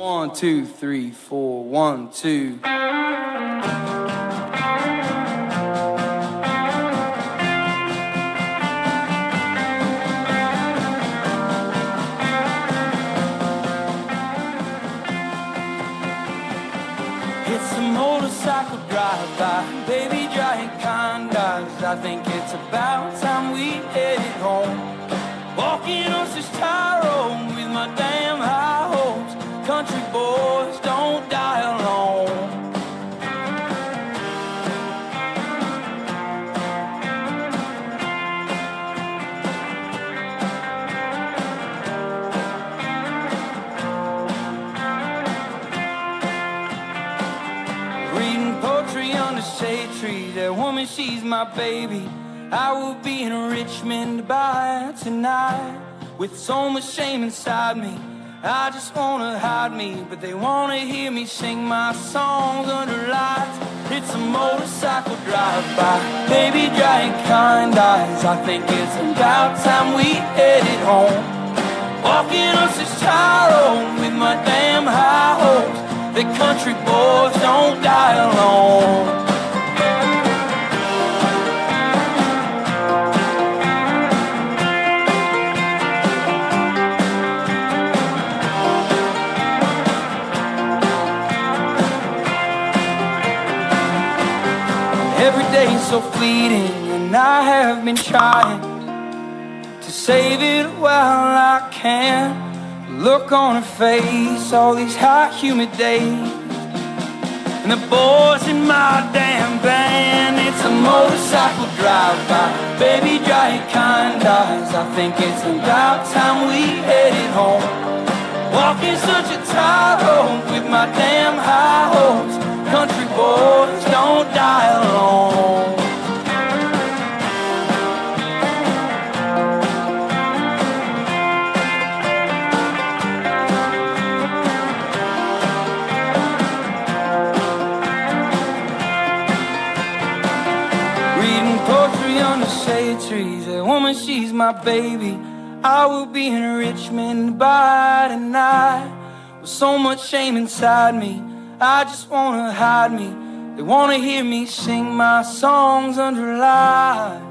1, 2, 3, 4, 1, 2. It's a motorcycle drive-by, baby giant condoms. I think it's about time we headed home. Walking on this tire road with my damn high hopes. Country boys don't die alone. Reading poetry under shade trees. That woman, she's my baby. I will be in Richmond by tonight. With so much shame inside me, I just wanna hide me. But they wanna hear me sing my songs under lights. It's a motorcycle drive-by, baby giant kind eyes. I think it's about time we headed home. Walking on this tire road with my damn high hopes. The country boys don't die alone. Every day's so fleeting, and I have been trying to save it while I can. Look on her face, all these hot, humid days, and the boys in my damn band. It's a motorcycle drive-by, baby giant kind eyes. I think it's about time we headed home. Walking such a tight road with my damn high hopes. Country boys don't die alone. Reading poetry under shade trees. That woman, she's my baby. I will be in Richmond by tonight. With so much shame inside me, I just wanna hide me. They wanna hear me sing my songs under lights.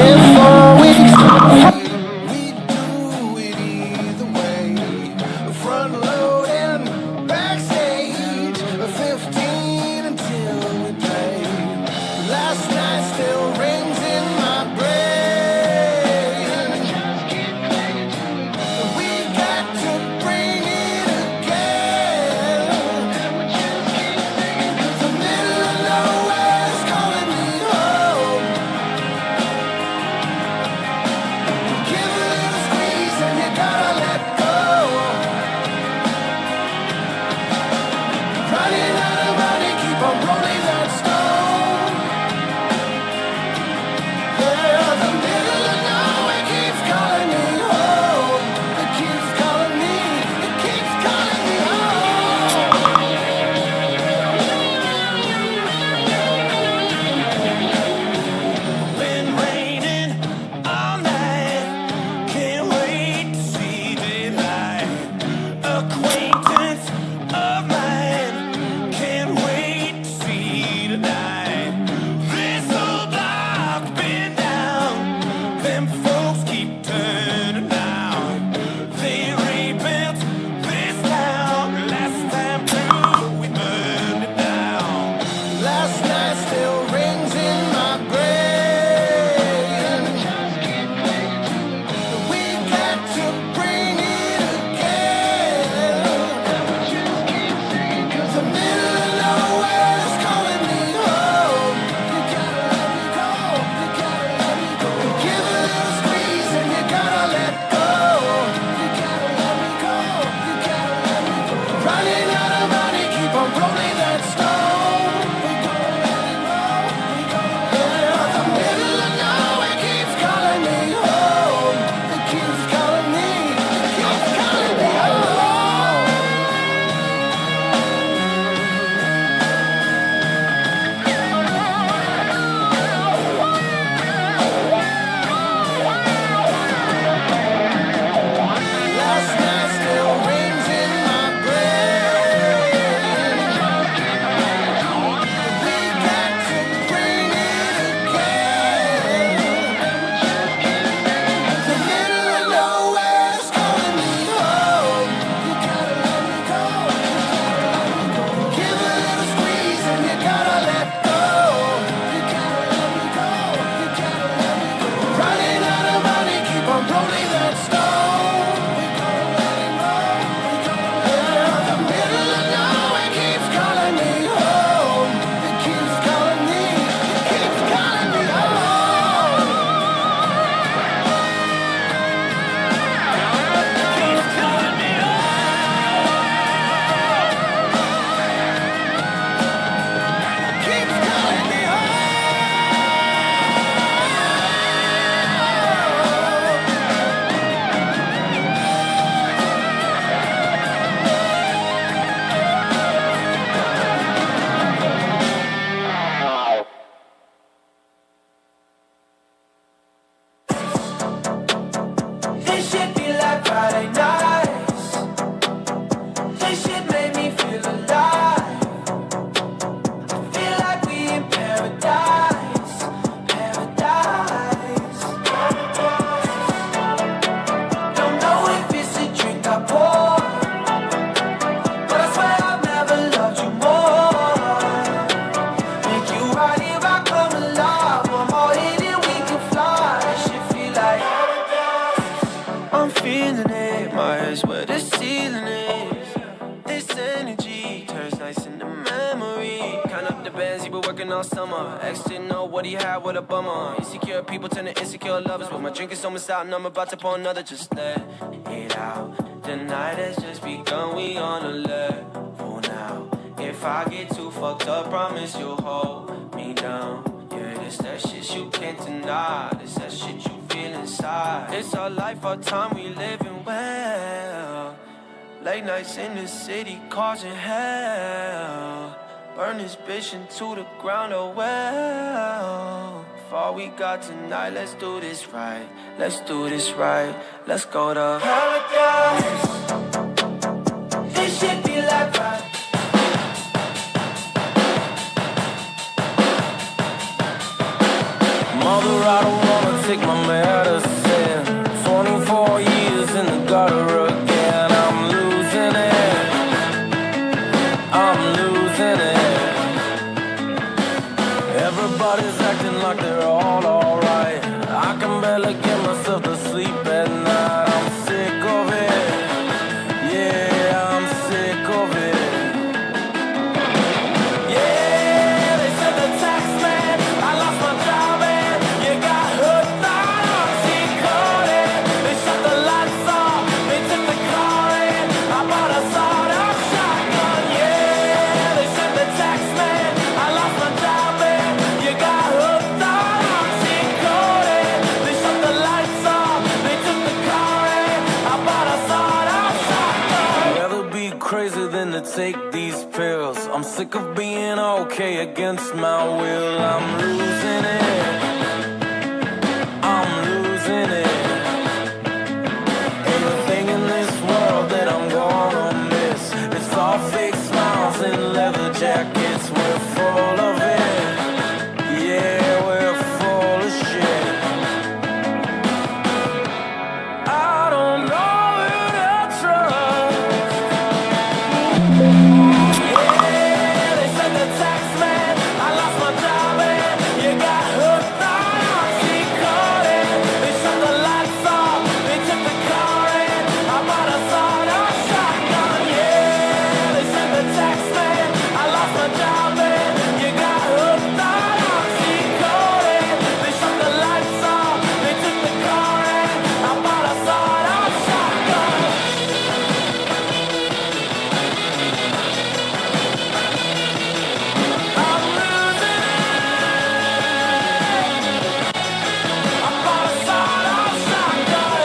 If what he had with a bummer on. Insecure people turn to insecure lovers. With my drink is almost out and I'm about to pour another. Just let it out. The night has just begun, we on a level now. If I get too fucked up, promise you'll hold me down. Yeah, this that shit you can't deny. This that shit you feel inside. It's our life, our time, we living well. Late nights in the city causing hell. Burn this bitch into the ground, oh well. For all we got tonight, let's do this right. Let's do this right. Let's go to paradise. This shit be like right. Mother, I don't wanna take my medicine. 24 years in the gutter again. I'm losing it. I'm losing it. Everybody's acting like they're all alright. I can barely get myself to sleep at night. I'm sick of it. Yeah, I'm sick of it. Yeah, they said the tax man, I lost my job and you got hooked on oxycodone. They shut the lights off, they took the car in. I bought a sawed-off shotgun. Yeah, they said the tax man, I lost my job and you got hooked on oxycodone. They shut the lights off, they took the car in. I bought a sawed-off shotgun. I'd rather be crazy than to take these pills. I'm sick of being okay against my will. I'm losing it. I'm losing it. Everything in this world that I'm gonna miss. It's all fake smiles and leather jackets. We're full of it. Yeah, we're full of shit. I don't know who to trust. Yeah, they said the tax man, I lost my job and you got hooked on oxycodone. They shut the lights off, they took the car in. I bought a sawed-off shotgun. Yeah, they said the tax man, I lost my job and you got hooked on oxycodone. They shut the lights off, they took the car in. I bought a sawed-off shotgun. I'm losing it. I bought a sawed-off shotgun.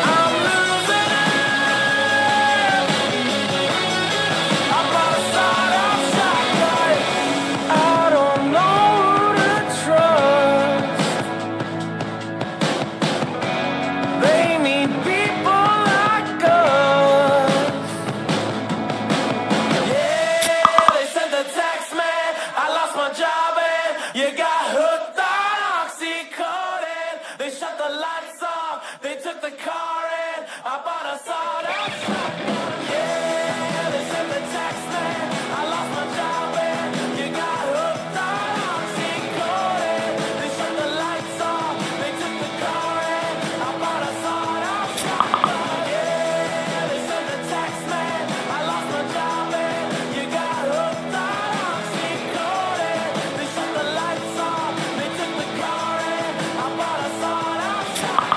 I'm losing it. I bought a sawed-off shotgun. I don't know who to trust. They need people like us. Yeah, they sent the tax man. I lost my job and you got hooked on oxycodone. They shut the lights off, they took the car in. I bought a sawed-off shotgun. Yeah, they sent the tax man. I lost my job and you got hooked on oxycodone. They shut the lights off, they took the car in. I bought a sawed-off shotgun. Yeah, they sent the tax man. I lost my job and you got hooked on oxycodone. They shut the lights off, they took the car in. I bought a sawed-off shotgun.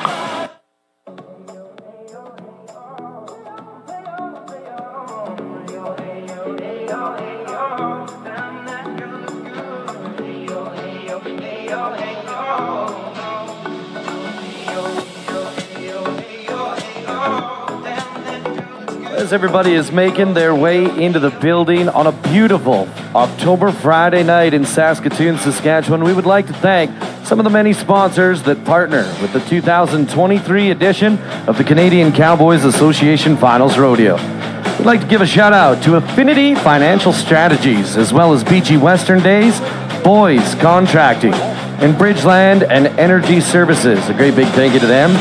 As everybody is making their way into the building on a beautiful October Friday night in Saskatoon, Saskatchewan, we would like to thank some of the many sponsors that partner with the 2023 edition of the Canadian Cowboys Association Finals Rodeo. We'd like to give a shout out to Affinity Financial Strategies, as well as Beachy Western Days, Boys Contracting, and Bridgeland and Energy Services. A great big thank you to them.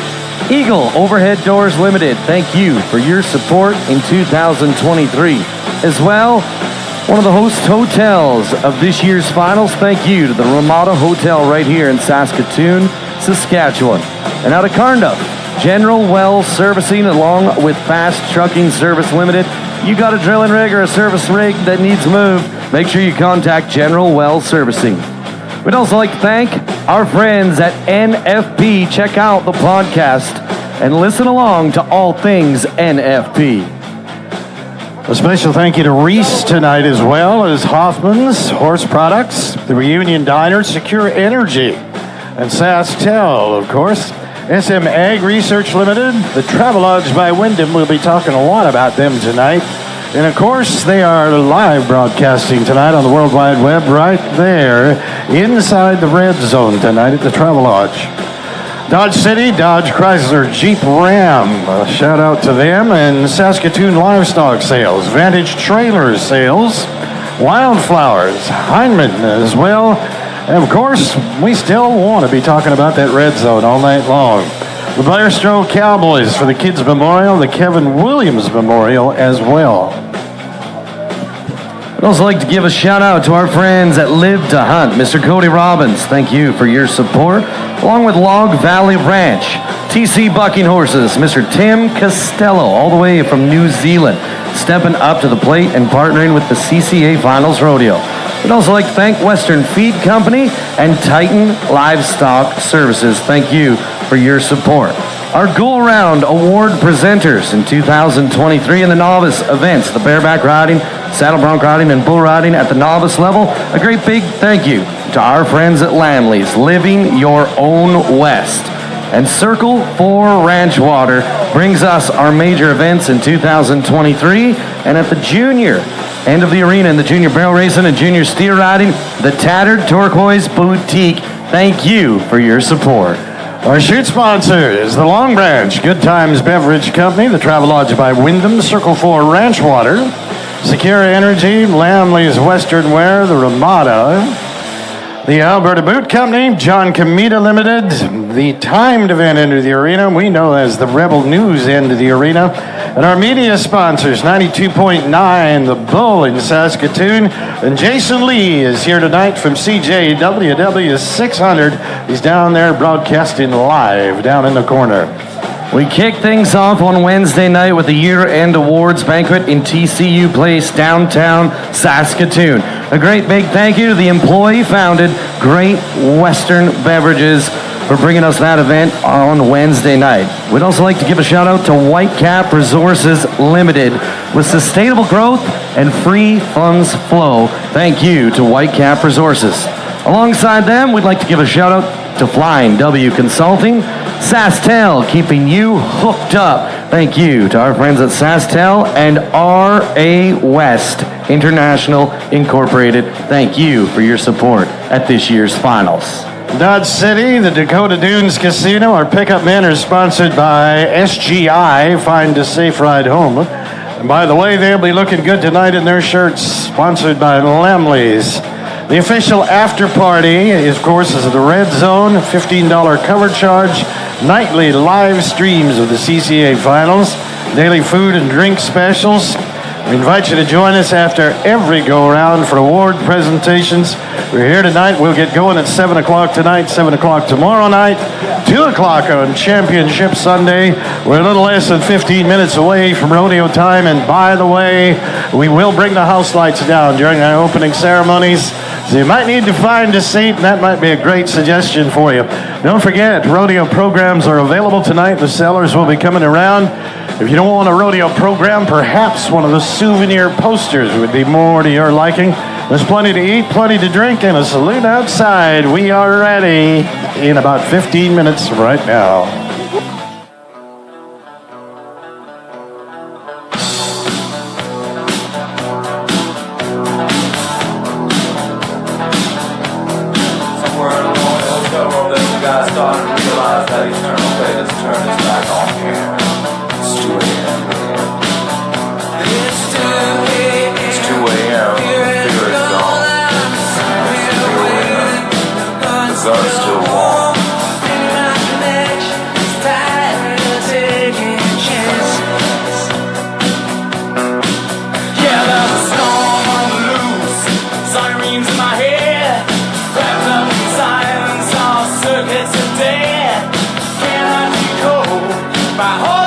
Eagle Overhead Doors Limited, thank you for your support in 2023. As well, one of the host hotels of this year's finals, thank you to the Ramada Hotel right here in Saskatoon, Saskatchewan. And out of Carnduff, General Well Servicing along with Fast Trucking Service Limited, You got a drilling rig or a service rig that needs moved, make sure you contact General Well Servicing. We'd also like to thank our friends at NFP. Check out the podcast and listen along to all things NFP. A special thank you to Reese tonight, as well as Hoffman's Horse Products, the Reunion Diner, Secure Energy, and SaskTel, of course. SM Ag Research Limited, the Travelodge by Wyndham. We'll be talking a lot about them tonight. And, of course, they are live broadcasting tonight on the World Wide Web right there inside the Red Zone tonight at the Travelodge. Dodge City, Dodge Chrysler Jeep Ram, a shout out to them, and Saskatoon Livestock Sales, Vantage Trailer Sales, Wildflowers, Heinemann as well. And of course, we still want to be talking about that Red Zone all night long. The Blairstow Cowboys for the Kids Memorial, the Kevin Williams Memorial as well. I'd also like to give a shout out to our friends at Live to Hunt. Mr. Cody Robbins, thank you for your support, along with Log Valley Ranch, TC Bucking Horses, Mr. Tim Costello, all the way from New Zealand, stepping up to the plate and partnering with the CCA Finals Rodeo. I'd also like to thank Western Feed Company and Titan Livestock Services. Thank you for your support. Our Go Around Award presenters in 2023 in the novice events, the Bareback Riding, Saddle Bronc Riding, and Bull Riding at the novice level. A great big thank you to our friends at Lamley's, Living Your Own West. And Circle 4 Ranch Water brings us our major events in 2023. And at the junior end of the arena in the junior barrel racing and junior steer riding, the Tattered Turquoise Boutique. Thank you for your support. Our shoot sponsor is the Long Branch Good Times Beverage Company, the Travelodge by Wyndham, Circle 4 Ranch Water, Secure Energy, Lamley's Western Wear, the Ramada, the Alberta Boot Company, John Comita Limited, the timed event end of the arena, we know as the Rebel News end of the arena, and our media sponsors, 92.9, The Bull in Saskatoon, and Jason Lee is here tonight from CJWW 600. He's down there broadcasting live down in the corner. We kick things off on Wednesday night with the year-end awards banquet in TCU Place, downtown Saskatoon. A great big thank you to the employee-founded Great Western Beverages for bringing us that event on Wednesday night. We'd also like to give a shout-out to Whitecap Resources Limited with sustainable growth and free funds flow. Thank you to Whitecap Resources. Alongside them, we'd like to give a shout-out to Flying W Consulting, SaskTel, keeping you hooked up. Thank you to our friends at SaskTel and R.A. West International Incorporated. Thank you for your support at this year's finals. Dodge City, the Dakota Dunes Casino, our pickup men are sponsored by SGI, Find a Safe Ride Home. And by the way, they'll be looking good tonight in their shirts, sponsored by Lamley's. The official after party, of course, is the Red Zone, $15 cover charge, nightly live streams of the CCA Finals, daily food and drink specials. We invite you to join us after every go-around for award presentations. We're here tonight. We'll get going at 7 o'clock tonight, 7 o'clock tomorrow night, 2 o'clock on Championship Sunday. We're a little less than 15 minutes away from rodeo time. And by the way, we will bring the house lights down during our opening ceremonies. So you might need to find a seat, and that might be a great suggestion for you. Don't forget, rodeo programs are available tonight. The sellers will be coming around. If you don't want a rodeo program, perhaps one of the souvenir posters would be more to your liking. There's plenty to eat, plenty to drink, and a saloon outside. We are ready in about 15 minutes right now. My heart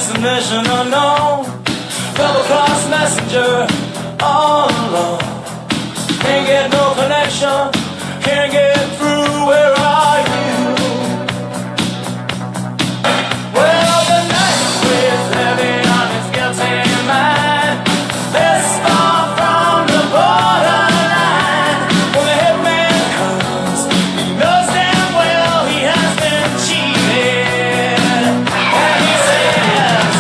destination unknown. Double cross messenger, all alone. Can't get no connection, can't get through. Where are you? Well, the night weighs heavy on his guilty mind. This far from the borderline. When the hitman comes, he knows damn well he has been cheated. And he says,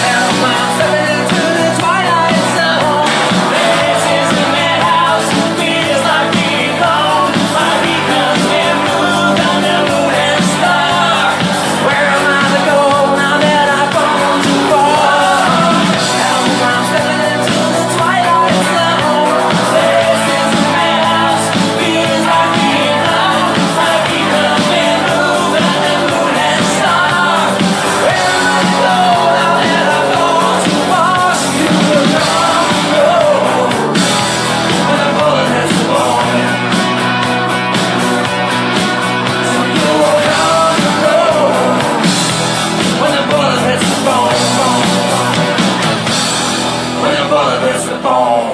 "Help, I'm stepping into the twilight zone. This is the madhouse, feels like being home. My beacon's been moved on the moon and star. Where am I to go now that I've gone too far? Help, I'm stepping into the twilight zone. This is the madhouse, feels like being home. My beacon's been moved on the moon and star. Where am I to go now that I've gone too far? You will come and go when the bullet hits the bone. So you will come and go when the bullet hits the bone. When the bullet hits the bone.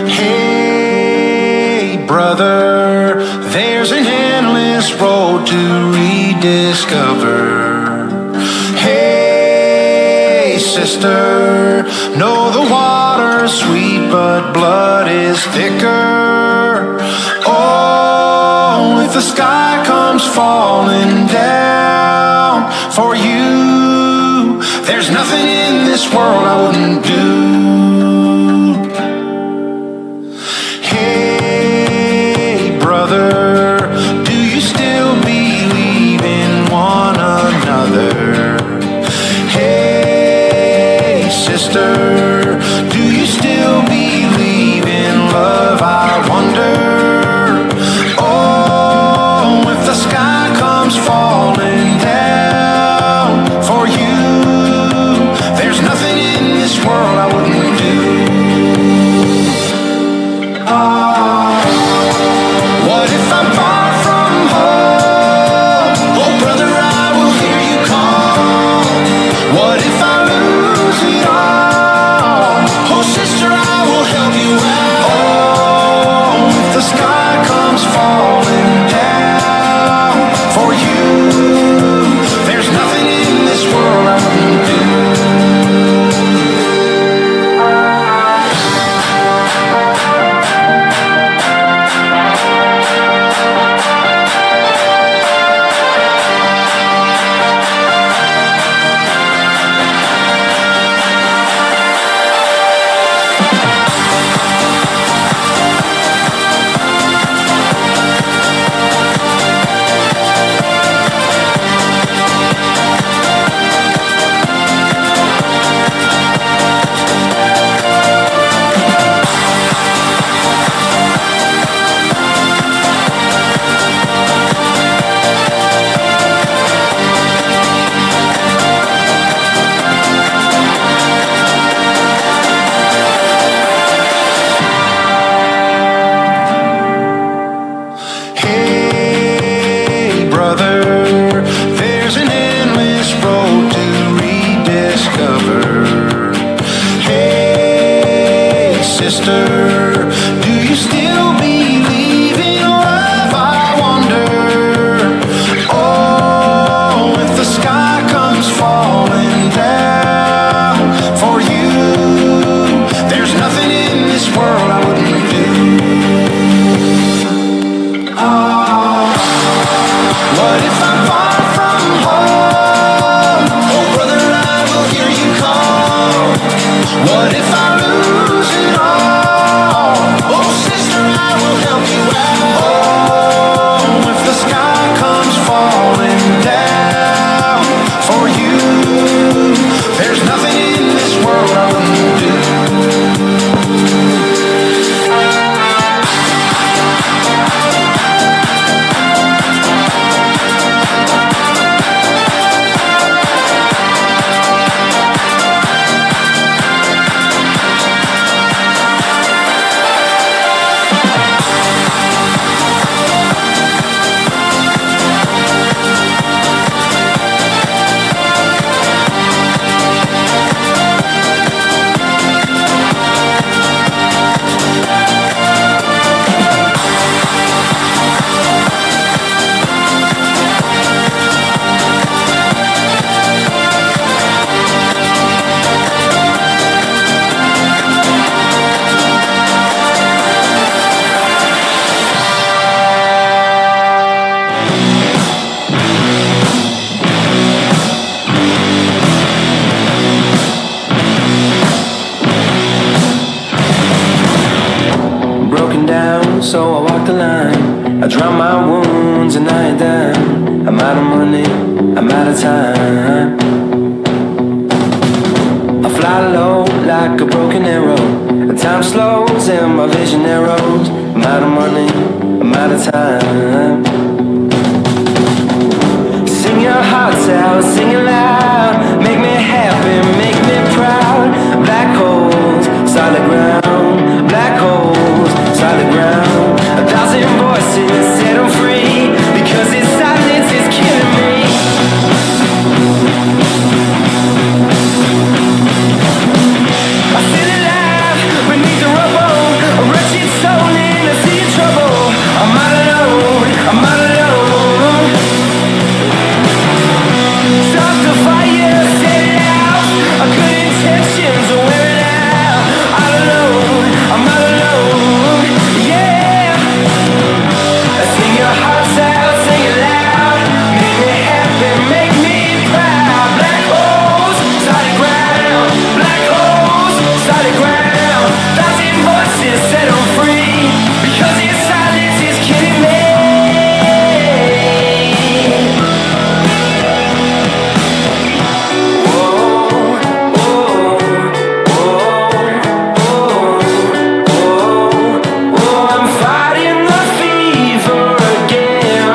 Hey, brother, there's an endless road to rediscover. Hey, sister, know the water's sweet, but blood is thicker. Oh, if the sky comes falling down for you, there's nothing in this world I wouldn't do. Hey, brother, do you still believe in one another? Hey, sister, do you still believe in love? I wonder. Oh, if the sky comes falling down for you, there's nothing in this world I would sister. Do you still believe in love, I wonder? Oh, if the sky comes falling down for you, there's nothing in this world I wouldn't do. Oh, what if I'm far from home? Oh, brother, I will hear you call. What if I lose it all? Oh, sister, I will help you out. Oh, if the sky comes falling down for you, there's nothing in this world I wouldn't do. Broken down, so I walk the line. I drown my wounds and I ain't done. I'm out of money, I'm out of time. I fly low like a broken arrow. The time slows and my vision narrows. I'm out of money, I'm out of time. Sing your hearts out, sing it loud. Make me happy, make me proud. Black holes, solid ground. Black holes, solid ground. 1,000 voices set them free, because this silence is killing me. I feel alive beneath the rubble, a wretched soul in a sea of trouble. I'm out alone, I'm out alone. Start the fire, set it out. Good intentions are wearing out. Out alone, I'm out alone. Yeah. Sing your hearts out, sing it loud. Make me happy, make me proud. Black holes, solid ground. Black holes, solid ground. 1,000 voices set them free, because your silence is killing me. I'm fighting the fever again.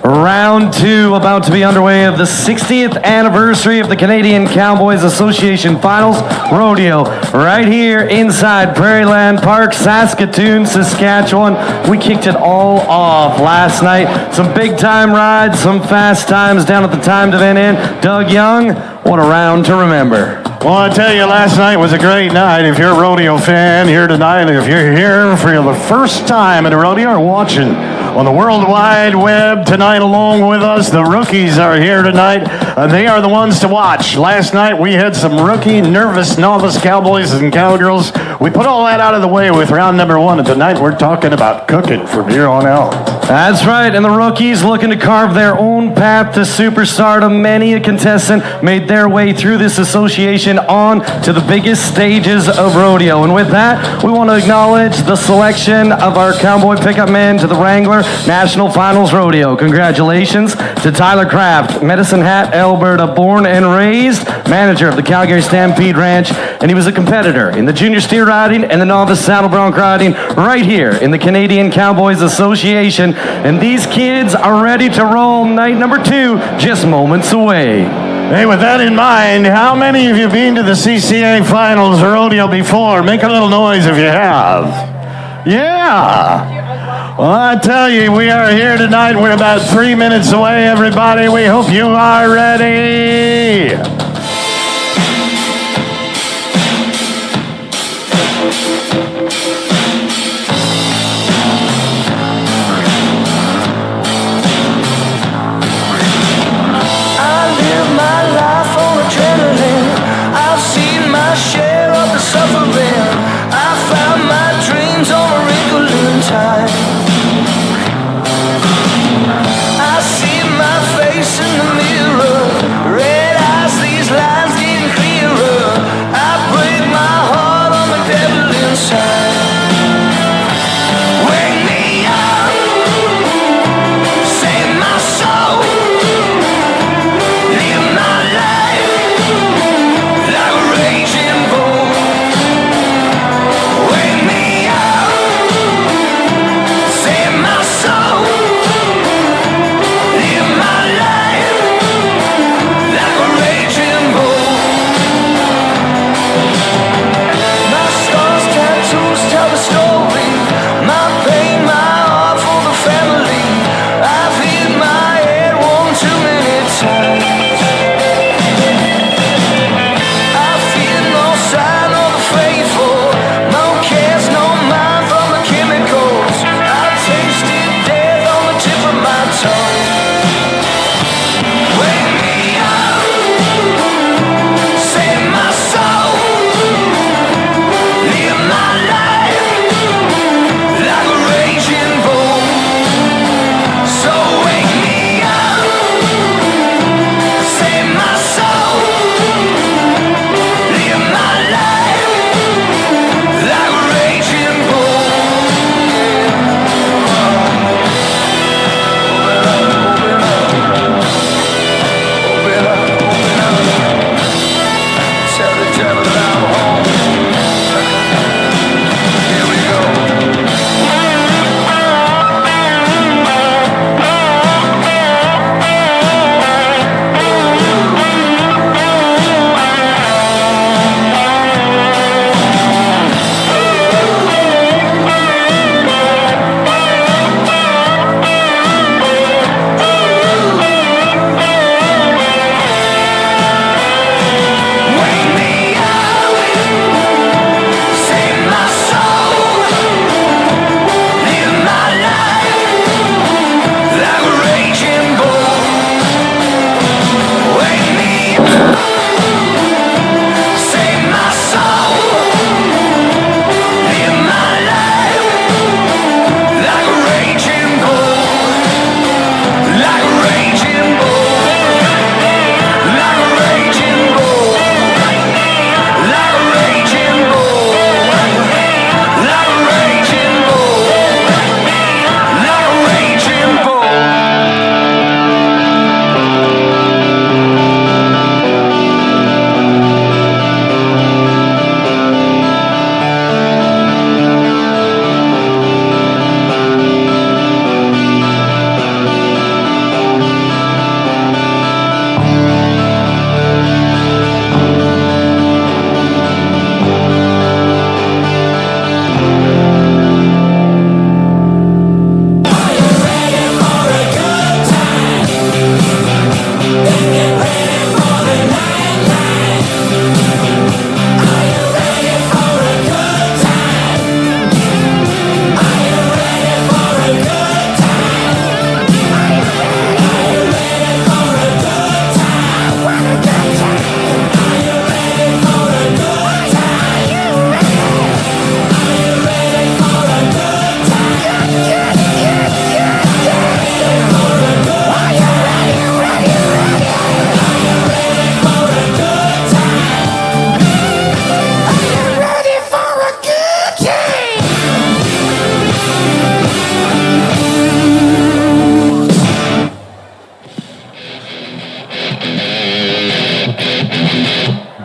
Round two about to be underway of the 60th anniversary of the Canadian Cowboys Association Finals Rodeo, right here inside Prairieland Park, Saskatoon, Saskatchewan. We kicked it all off last night. Some big time rides, some fast times down at the timed event end. Doug Young, what a round to remember. Well, I tell you, last night was a great night. If you're a rodeo fan here tonight, if you're here for the first time at a rodeo or watching on the World Wide Web tonight along with us, the rookies are here tonight. They are the ones to watch. Last night we had some rookie, nervous, novice cowboys and cowgirls. We put all that out of the way with round number one, and tonight we're talking about cooking from here on out. That's right, and the rookies looking to carve their own path to superstardom. Many a contestant made their way through this association on to the biggest stages of rodeo. And with that, we want to acknowledge the selection of our cowboy pickup men to the Wrangler National Finals Rodeo. Congratulations to Tyler Kraft, Medicine Hat, Alberta, born and raised, manager of the Calgary Stampede Ranch, and he was a competitor in the junior steer riding and the novice saddle bronc riding right here in the Canadian Cowboys Association. And these kids are ready to roll night number 2, just moments away. Hey, with that in mind, how many of you been to the CCA Finals Rodeo before? Make a little noise if you have. Yeah. Well, I tell you, we are here tonight. We're about 3 minutes away, everybody. We hope you are ready. I see my face in the mirror, red eyes, the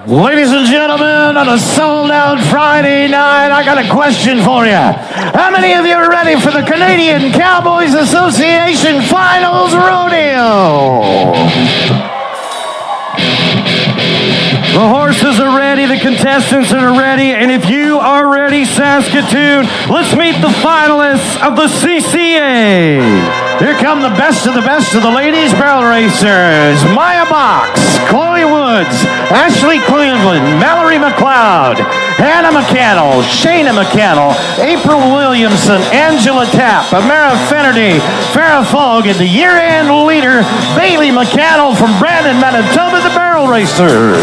Ladies and gentlemen, on a sold-out Friday night, I got a question for you. How many of you are ready for the Canadian Cowboys Association Finals Rodeo? The horses are ready, the contestants are ready, and if you are ready, Saskatoon, let's meet the finalists of the CCA. Here come the best of the ladies barrel racers. Maya Box, Chloe Woods, Ashley Cleveland, Mallory McLeod, Hannah McCannell, Shayna McCannell, April Williamson, Angela Tapp, Amara Finnerty, Farrah Fogg, and the year-end leader, Bailey McCannell from Brandon, Manitoba, the barrel racers.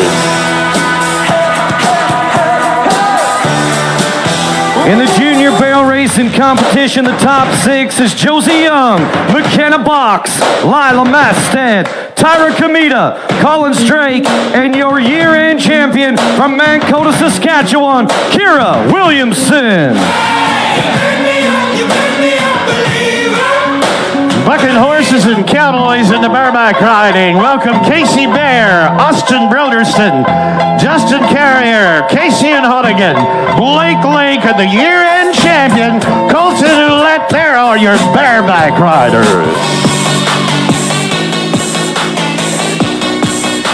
In the junior barrel racing competition, the top 6 is Josie Young, McKenna Box, Lila Masted, Tyra Kamita, Collins Drake, and your year-end champion from Mankato, Saskatchewan, Kira Williamson. Bucking horses and cowboys in the bareback riding. Welcome Casey Bear, Austin Broderston, Justin Carrier, Casey and Hodigan, Blake Lake, and the year-end champion, Colton Ouellette. There are your bareback riders.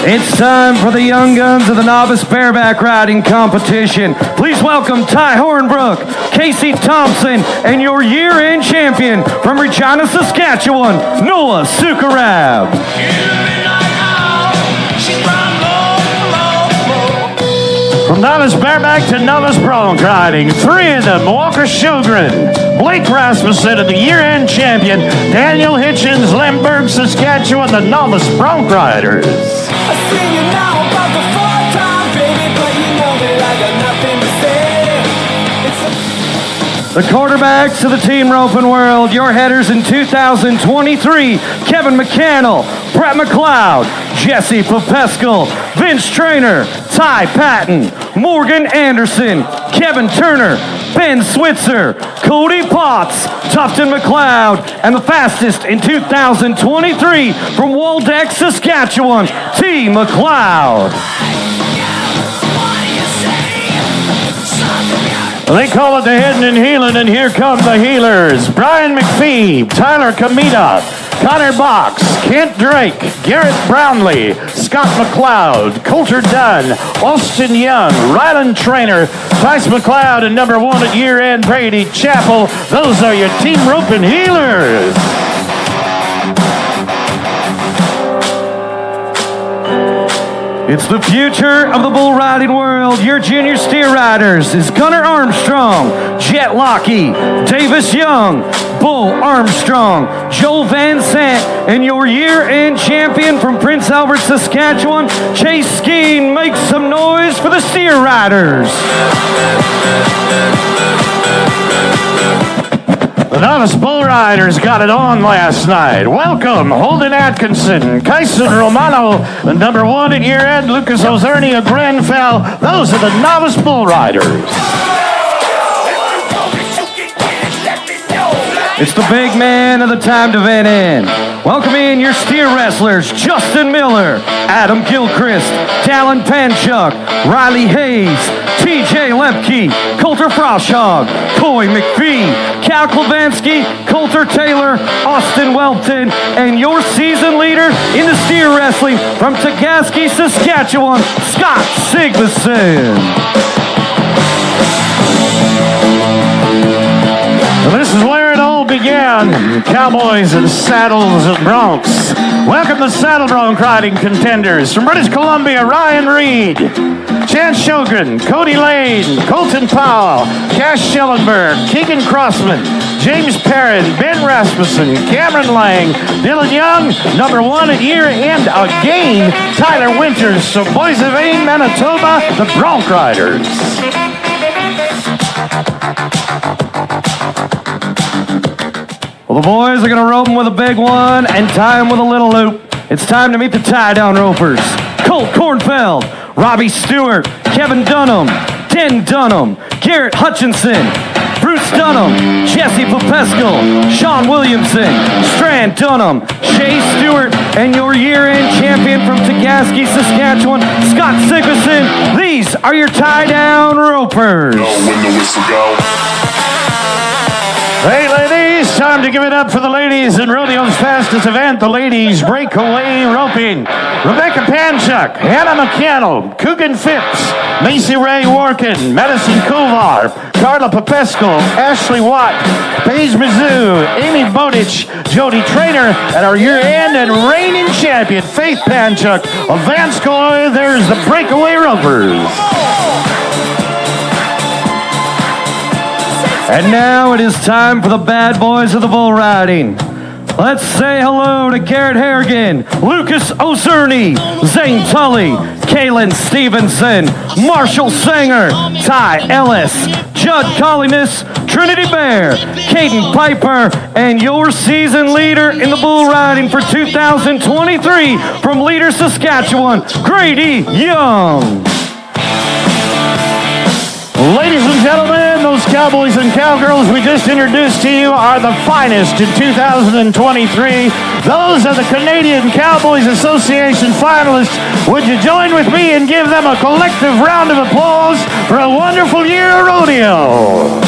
It's time for the young guns of the novice bareback riding competition. Please welcome Ty Hornbrook, Casey Thompson, and your year-end champion from Regina, Saskatchewan, Noah Sukarab. From novice bareback to novice bronc riding, 3 of them, Walker Sjogren, Blake Rasmussen, and the year-end champion, Daniel Hitchens, Lemberg, Saskatchewan, the novice bronc riders. I sing you now about the 4-time, baby, but you know that I got nothing to say. The quarterbacks of the Team Roping World, your headers in 2023, Kevin McCannell, Brett McLeod, Jesse Popescal, Vince Trainer, Ty Patton, Morgan Anderson, Kevin Turner, Ben Switzer, Cody Potts, Tufton McLeod, and the fastest in 2023 from Waldeck, Saskatchewan, T. McLeod. They call it the heading and healing, and here come the healers. Brian McPhee, Tyler Kamita, Connor Box, Kent Drake, Garrett Brownlee, Scott McLeod, Coulter Dunn, Austin Young, Ryland Trainer, Tice McLeod, and number 1 at year-end, Brady Chappell. Those are your Team Roping healers. It's the future of the bull riding world. Your junior steer riders is Gunnar Armstrong, Jet Lockey, Davis Young, Bull Armstrong, Joel Van Sant, and your year-end champion from Prince Albert, Saskatchewan, Chase Skeen. Make some noise for the steer riders. The novice bull riders got it on last night. Welcome, Holden Atkinson, Kyson Romano, and number 1 at year-end, Lucas Ozerny of Grenfell. Those are the novice bull riders. It's the big man of the timed event in. Welcome in your steer wrestlers, Justin Miller, Adam Gilchrist, Dallin Panchuk, Riley Hayes, TJ Lepke, Coulter Frosthog, Coy McPhee, Cal Klavansky, Coulter Taylor, Austin Welton, and your season leader in the steer wrestling from Tagaski, Saskatchewan, Scott Sigmason. Well, this is where it all began. Cowboys and saddles and broncs. Welcome the saddle bronc riding contenders. From British Columbia, Ryan Reed, Chance Sjogren, Cody Lane, Colton Powell, Cash Schellenberg, Keegan Crossman, James Perrin, Ben Rasmussen, Cameron Lang, Dylan Young, number 1 at year-end again, Tyler Winters. So boys of Ain, Manitoba, the bronc riders. Well, the boys are going to rope them with a big one and tie them with a little loop. It's time to meet the tie-down ropers. Colt Kornfeld, Robbie Stewart, Kevin Dunham, Den Dunham, Garrett Hutchinson, Bruce Dunham, Jesse Popescal, Sean Williamson, Strand Dunham, Shay Stewart, and your year-end champion from Tagaski, Yasky, Saskatchewan, Scott Sigurdsson. These are your tie-down ropers. When the whistle go. Hey, ladies, time to give it up for the ladies in Rodeo's fastest event, the ladies' Breakaway Roping. Rebecca Panchuk, Hannah McCannell, Coogan Phipps, Macy Ray Workin, Madison Kovar, Carla Popesco, Ashley Watt, Paige Mizzou, Amy Bowditch, Jody Trainer, and our year-end and reigning champion, Faith Panchuk of Vanscoy. There's the Breakaway Ropers. And now it is time for the bad boys of the bull riding. Let's say hello to Garrett Harrigan, Lucas Ozerny, Zane Tully, Kaylin Stevenson, Marshall Sanger, Ty Ellis, Judd Colliness, Trinity Bear, Caden Piper, and your season leader in the bull riding for 2023 from Leader, Saskatchewan, Grady Young. Ladies and gentlemen, those cowboys and cowgirls we just introduced to you are the finest in 2023. Those are the Canadian Cowboys Association Finalists. Would you join with me and give them a collective round of applause for a wonderful year of rodeo?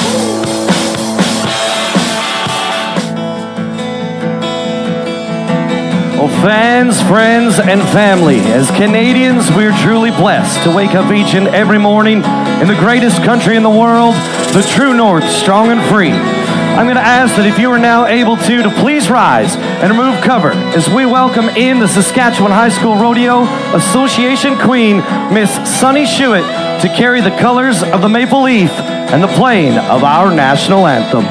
Well, fans, friends, and family, as Canadians, we're truly blessed to wake up each and every morning in the greatest country in the world, the true north, strong and free. I'm going to ask that if you are now able to please rise and remove cover as we welcome in the Saskatchewan High School Rodeo Association Queen, Miss Sunny Shuett, to carry the colors of the maple leaf and the playing of our national anthem.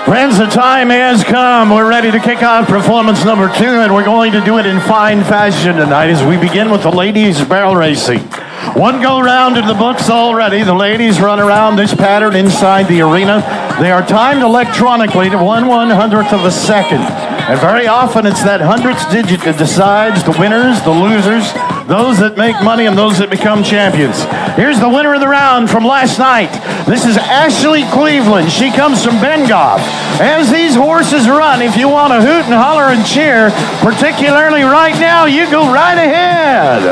Friends, the time has come. We're ready to kick off performance number 2, and we're going to do it in fine fashion tonight as we begin with the ladies' barrel racing. One go round in the books already. The ladies run around this pattern inside the arena. They are timed electronically to 1/100th of a second. And very often it's that hundredths digit that decides the winners, the losers, those that make money, and those that become champions. Here's the winner of the round from last night. This is Ashley Cleveland. She comes from Bengoff. As these horses run, if you want to hoot and holler and cheer, particularly right now, you go right ahead.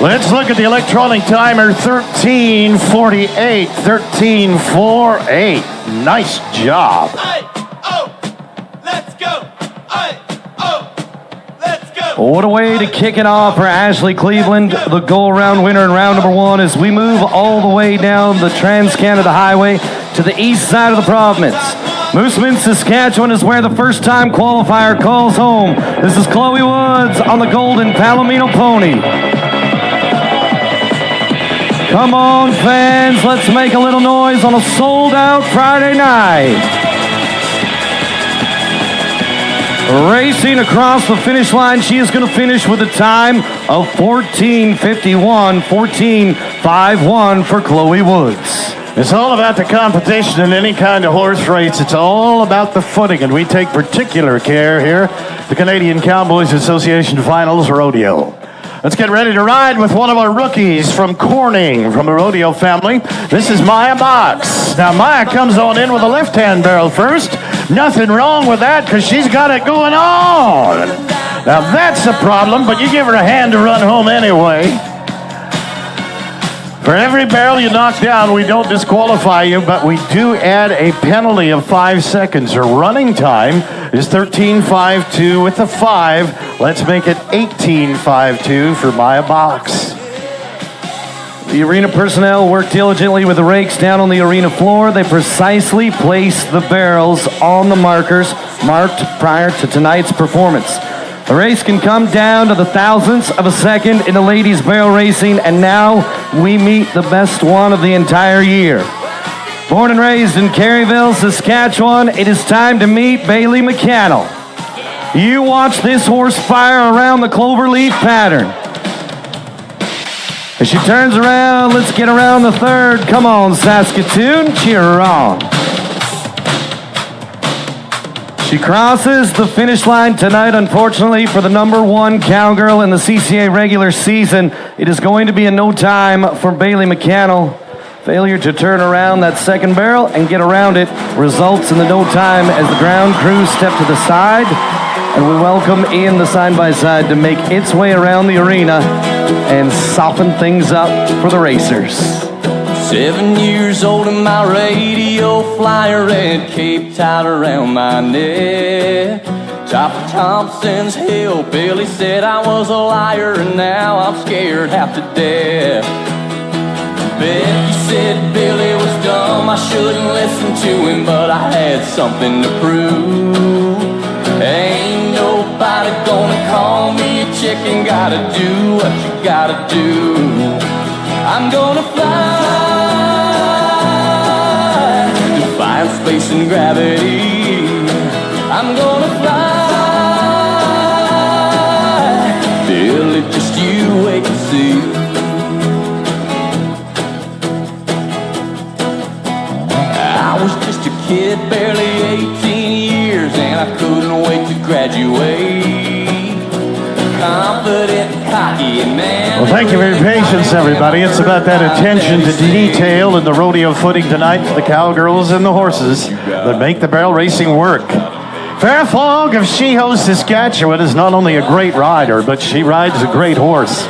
Let's look at the electronic timer, 13:48, 13:48. Nice job. Let's go. Let's go. What a way to kick it off for Ashley Cleveland, the go-around winner in round number 1, as we move all the way down the Trans-Canada Highway to the east side of the province. Moosomin, Saskatchewan is where the first-time qualifier calls home. This is Chloe Woods on the golden Palomino pony. Come on, fans, let's make a little noise on a sold-out Friday night. Racing across the finish line, she is going to finish with a time of 14:51, 14:51 for Chloe Woods. It's all about the competition in any kind of horse race. It's all about the footing, and we take particular care here, the Canadian Cowboys Association Finals Rodeo. Let's get ready to ride with one of our rookies from Corning, from the Rodeo family. This is Maya Box. Now, Maya comes on in with a left-hand barrel first. Nothing wrong with that because she's got it going on. Now, that's a problem, but you give her a hand to run home anyway. For every barrel you knock down, we don't disqualify you, but we do add a penalty of 5 seconds. Her running time is 13:52 with the 5. Let's make it 18:52 for Maya Box. The arena personnel work diligently with the rakes down on the arena floor. They precisely place the barrels on the markers marked prior to tonight's performance. The race can come down to the thousandths of a second in the ladies' barrel racing, and now we meet the best one of the entire year. Born and raised in Caryville, Saskatchewan, it is time to meet Bailey McCannell. You watch this horse fire around the cloverleaf pattern. As she turns around, let's get around the third. Come on, Saskatoon, cheer her on. She crosses the finish line tonight, unfortunately, for the number 1 cowgirl in the CCA regular season. It is going to be a no time for Bailey McCannell. Failure to turn around that second barrel and get around it results in the no time as the ground crew step to the side, and we welcome in the side-by-side to make its way around the arena and soften things up for the racers. 7 years old and my radio flyer red cape tied around my neck. Top of Thompson's Hill, Billy said I was a liar and now I'm scared half to death. Becky said Billy was dumb, I shouldn't listen to him, but I had something to prove. Ain't nobody gonna call me a chicken, gotta do what you gotta do. I'm gonna fly, defying space and gravity. I'm gonna fly, Billy, just you wait and see. I was just a kid, barely 18 years, and I couldn't wait to graduate. Confident, cocky, and man. Well, thank you for your patience, everybody. It's about that attention to detail in the rodeo footing tonight, the cowgirls and the horses that make the barrel racing work. Fair Flog of Sheho, Saskatchewan is not only a great rider, but she rides a great horse.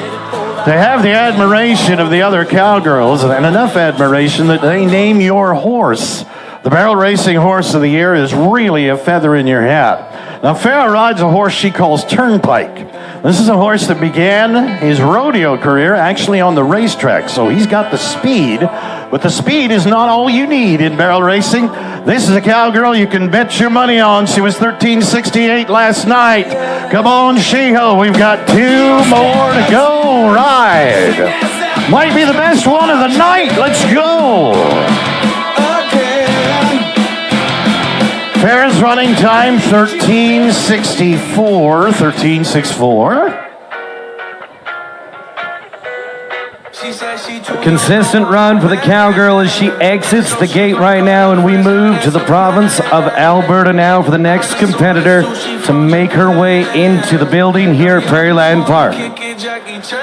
They have the admiration of the other cowgirls, and enough admiration that they name your horse. The barrel racing horse of the year is really a feather in your hat. Now, Farrah rides a horse she calls Turnpike. This is a horse that began his rodeo career actually on the racetrack, so he's got the speed, but the speed is not all you need in barrel racing. This is a cowgirl you can bet your money on. She was 13:68 last night. Come on, Sheho, we've got 2 more to go. Ride. Might be the best one of the night. Let's go. Farrah's running time, 13:64, 13:64. A consistent run for the cowgirl as she exits the gate right now, and we move to the province of Alberta now for the next competitor to make her way into the building here at Prairieland Park.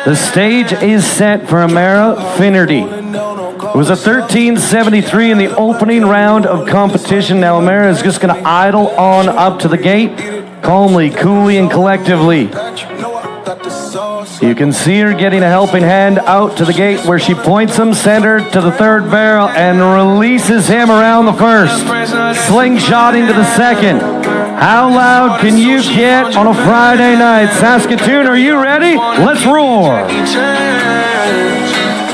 The stage is set for Amara Finnerty. It was a 13:73 in the opening round of competition. Now Amara is just going to idle on up to the gate, calmly, coolly, and collectively. You can see her getting a helping hand out to the gate where she points him center to the third barrel and releases him around the first. Slingshot into the second. How loud can you get on a Friday night? Saskatoon, are you ready? Let's roar.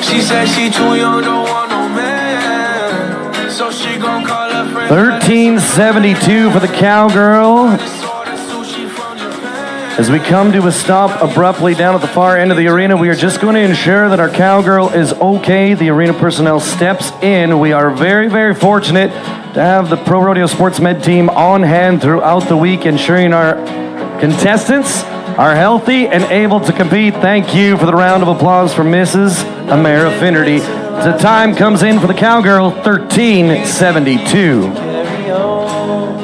She said she too young, don't want no man. So she gon' call her friend. 1372 for the Cowgirl. As we come to a stop abruptly down at the far end of the arena, we are just going to ensure that our Cowgirl is okay. The arena personnel steps in. We are very, very fortunate to have the Pro Rodeo Sports Med team on hand throughout the week, ensuring our contestants are healthy and able to compete. Thank you for the round of applause for Mrs. Amara Finnerty. The time comes in for the Cowgirl, 1372.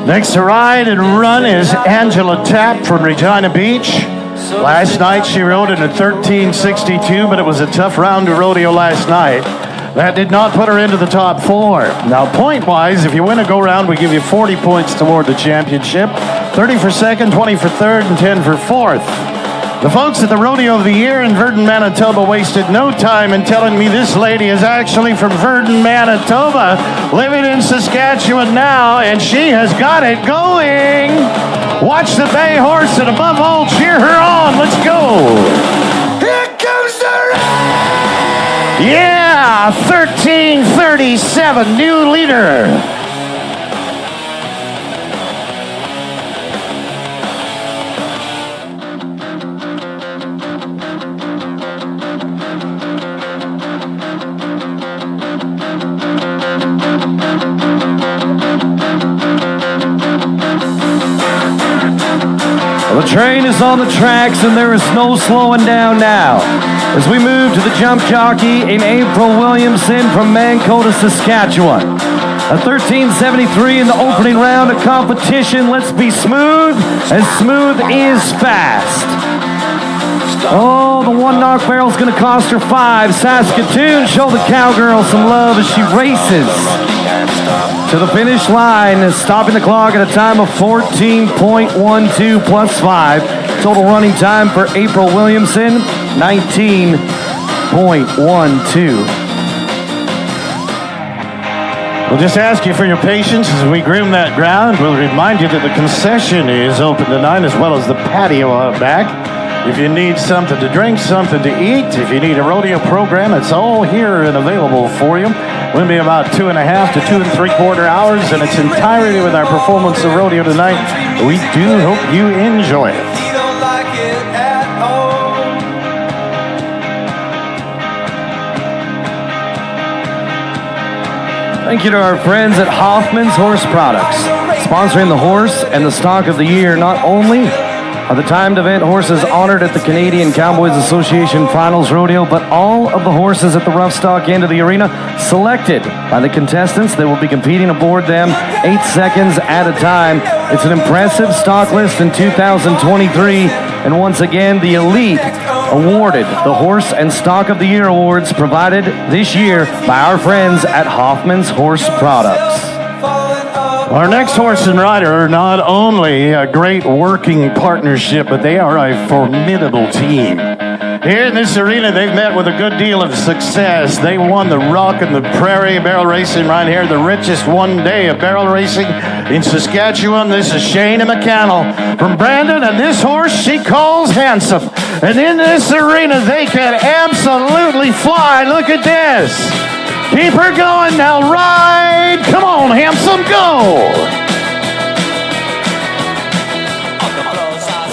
Next to ride and run is Angela Tapp from Regina Beach. Last night she rode in a 1362, but it was a tough round to rodeo last night. That did not put her into the top four. Now, point-wise, if you win a go-round, we give you 40 points toward the championship, 30 for second, 20 for third, and 10 for fourth. The folks at the Rodeo of the Year in Virden, Manitoba wasted no time in telling me this lady is actually from Virden, Manitoba, living in Saskatchewan now, and she has got it going. Watch the bay horse, and above all, cheer her on. Let's go. Here comes the rain. Yeah, 1337, new leader. The train is on the tracks and there is no slowing down now. As we move to the jump jockey in April Williamson from Mancoda, Saskatchewan. A 1373 in the opening round of competition. Let's be smooth, and smooth is fast. Oh, the one knock barrel is going to cost her 5. Saskatoon, show the Cowgirl some love as she races to the finish line, stopping the clock at a time of 14.12 plus 5. Total running time for April Williamson, 19.12. We'll just ask you for your patience as we groom that ground. We'll remind you that the concession is open tonight as well as the patio out back. If you need something to drink, something to eat, if you need a rodeo program, it's all here and available for you. We'll be about 2.5 to 2 3/4 hours, and it's entirely with our performance of rodeo tonight. We do hope you enjoy it. He don't like it at all. Thank you to our friends at Hoffman's Horse Products, sponsoring the horse and the stock of the year. Not only are the timed event horses honored at the Canadian Cowboys Association Finals Rodeo, but all of the horses at the rough stock end of the arena selected by the contestants. They will be competing aboard them 8 seconds at a time. It's an impressive stock list in 2023, and once again, the elite awarded the Horse and Stock of the Year awards provided this year by our friends at Hoffman's Horse Products. Our next horse and rider are not only a great working partnership, but they are a formidable team. Here in this arena, they've met with a good deal of success. They won the Rock and the Prairie barrel racing right here, the richest one day of barrel racing in Saskatchewan. This is Shane McCannell from Brandon, and this horse she calls Handsome. And in this arena, they can absolutely fly. Look at this. Keep her going now, ride. Come on, Handsome, go.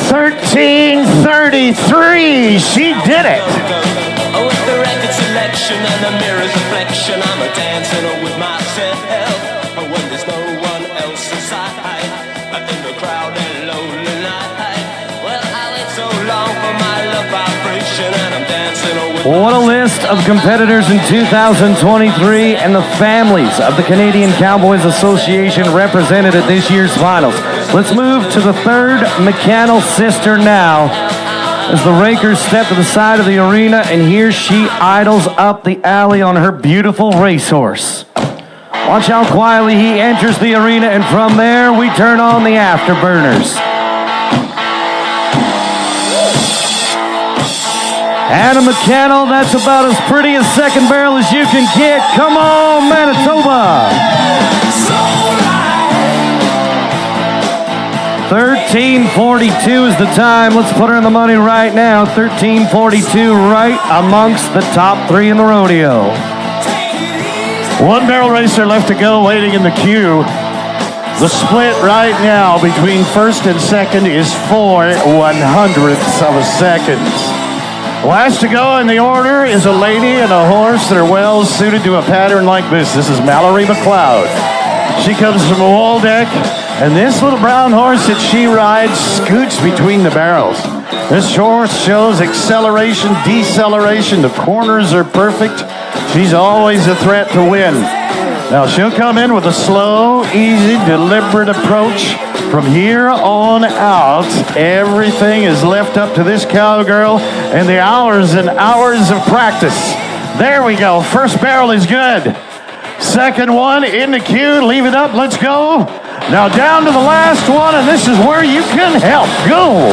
1333, she did it. With the record selection and the mirror's reflection, I'm a dancing with myself. When there's no one else inside, in the crowd and lonely night. Well, I wait so long for my love vibration, and I'm dancing with What a list of competitors in 2023 and the families of the Canadian Cowboys Association represented at this year's finals. Let's move to the third McCannell sister now as the Rakers step to the side of the arena, and here she idles up the alley on her beautiful racehorse. Watch how quietly he enters the arena, and from there we turn on the afterburners. Anna McCannell, that's about as pretty a second barrel as you can get. Come on, Manitoba. 13:42 is the time. Let's put her in the money right now. 13:42, right amongst the top three in the rodeo. One barrel racer left to go, waiting in the queue. The split right now between first and second is 4/100ths of a second. Last to go in the order is a lady and a horse that are well suited to a pattern like this. This is Mallory McLeod. She comes from Waldeck, and this little brown horse that she rides scoots between the barrels. This horse shows acceleration, deceleration. The corners are perfect. She's always a threat to win. Now she'll come in with a slow, easy, deliberate approach. From here on out, everything is left up to this cowgirl and the hours and hours of practice. There we go. First barrel is good. Second one in the queue. Leave it up. Let's go. Now down to the last one, and this is where you can help. Go.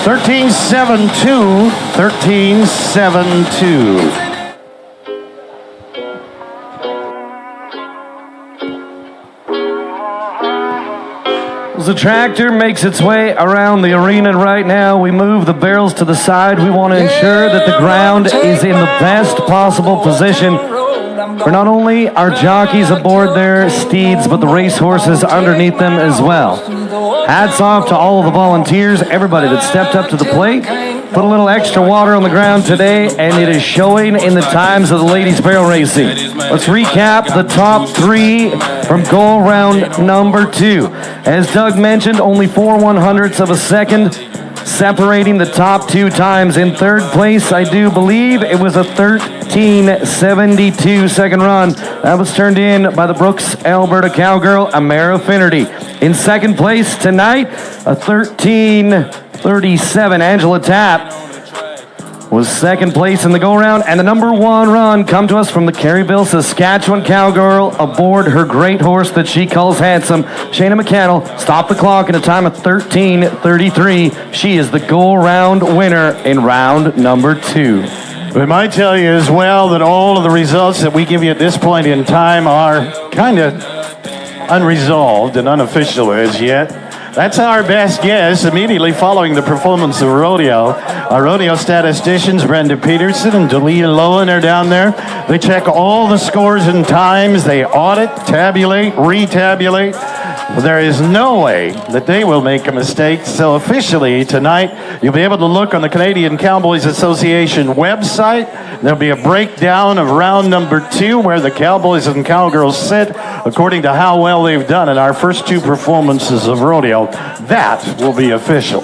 13-7-2. 13-7-2. As the tractor makes its way around the arena right now, we move the barrels to the side. We want to ensure that the ground is in the best possible position for not only our jockeys aboard their steeds, but the racehorses underneath them as well. Hats off to all of the volunteers, everybody that stepped up to the plate. Put a little extra water on the ground today, and it is showing in the times of the ladies' barrel racing. Let's recap the top three from goal round number 2. As Doug mentioned, only 4/100ths of a second separating the top 2 times. In third place, I do believe it was a 13:72 second run. That was turned in by the Brooks, Alberta cowgirl, Amara Finnerty. In second place tonight, a 13:37 Angela Tapp was second place in the go-round, and the number 1 run come to us from the Caryville, Saskatchewan cowgirl aboard her great horse that she calls Handsome. Shayna McCannell stopped the clock in a time of 13:33. She is the go-round winner in round number 2. We might tell you as well that all of the results that we give you at this point in time are kind of unresolved and unofficial as yet. That's our best guess immediately following the performance of Rodeo. Our rodeo statisticians, Brenda Peterson and Delia Lowen, are down there. They check all the scores and times. They audit, tabulate, retabulate. There is no way that they will make a mistake. So officially tonight, you'll be able to look on the Canadian Cowboys Association website. There'll be a breakdown of round number 2 where the Cowboys and Cowgirls sit according to how well they've done in our first 2 performances of Rodeo. That will be official.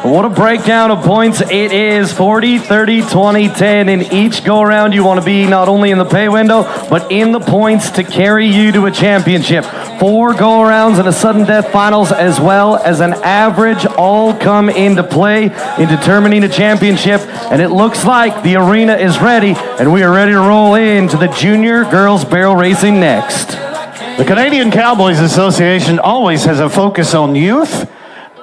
What a breakdown of points it is. 40, 30, 20, 10. In each go-around, you want to be not only in the pay window, but in the points to carry you to a championship. 4 go-arounds and a sudden death finals, as well as an average, all come into play in determining a championship. And it looks like the arena is ready, and we are ready to roll into the junior girls barrel racing next. The Canadian Cowboys Association always has a focus on youth.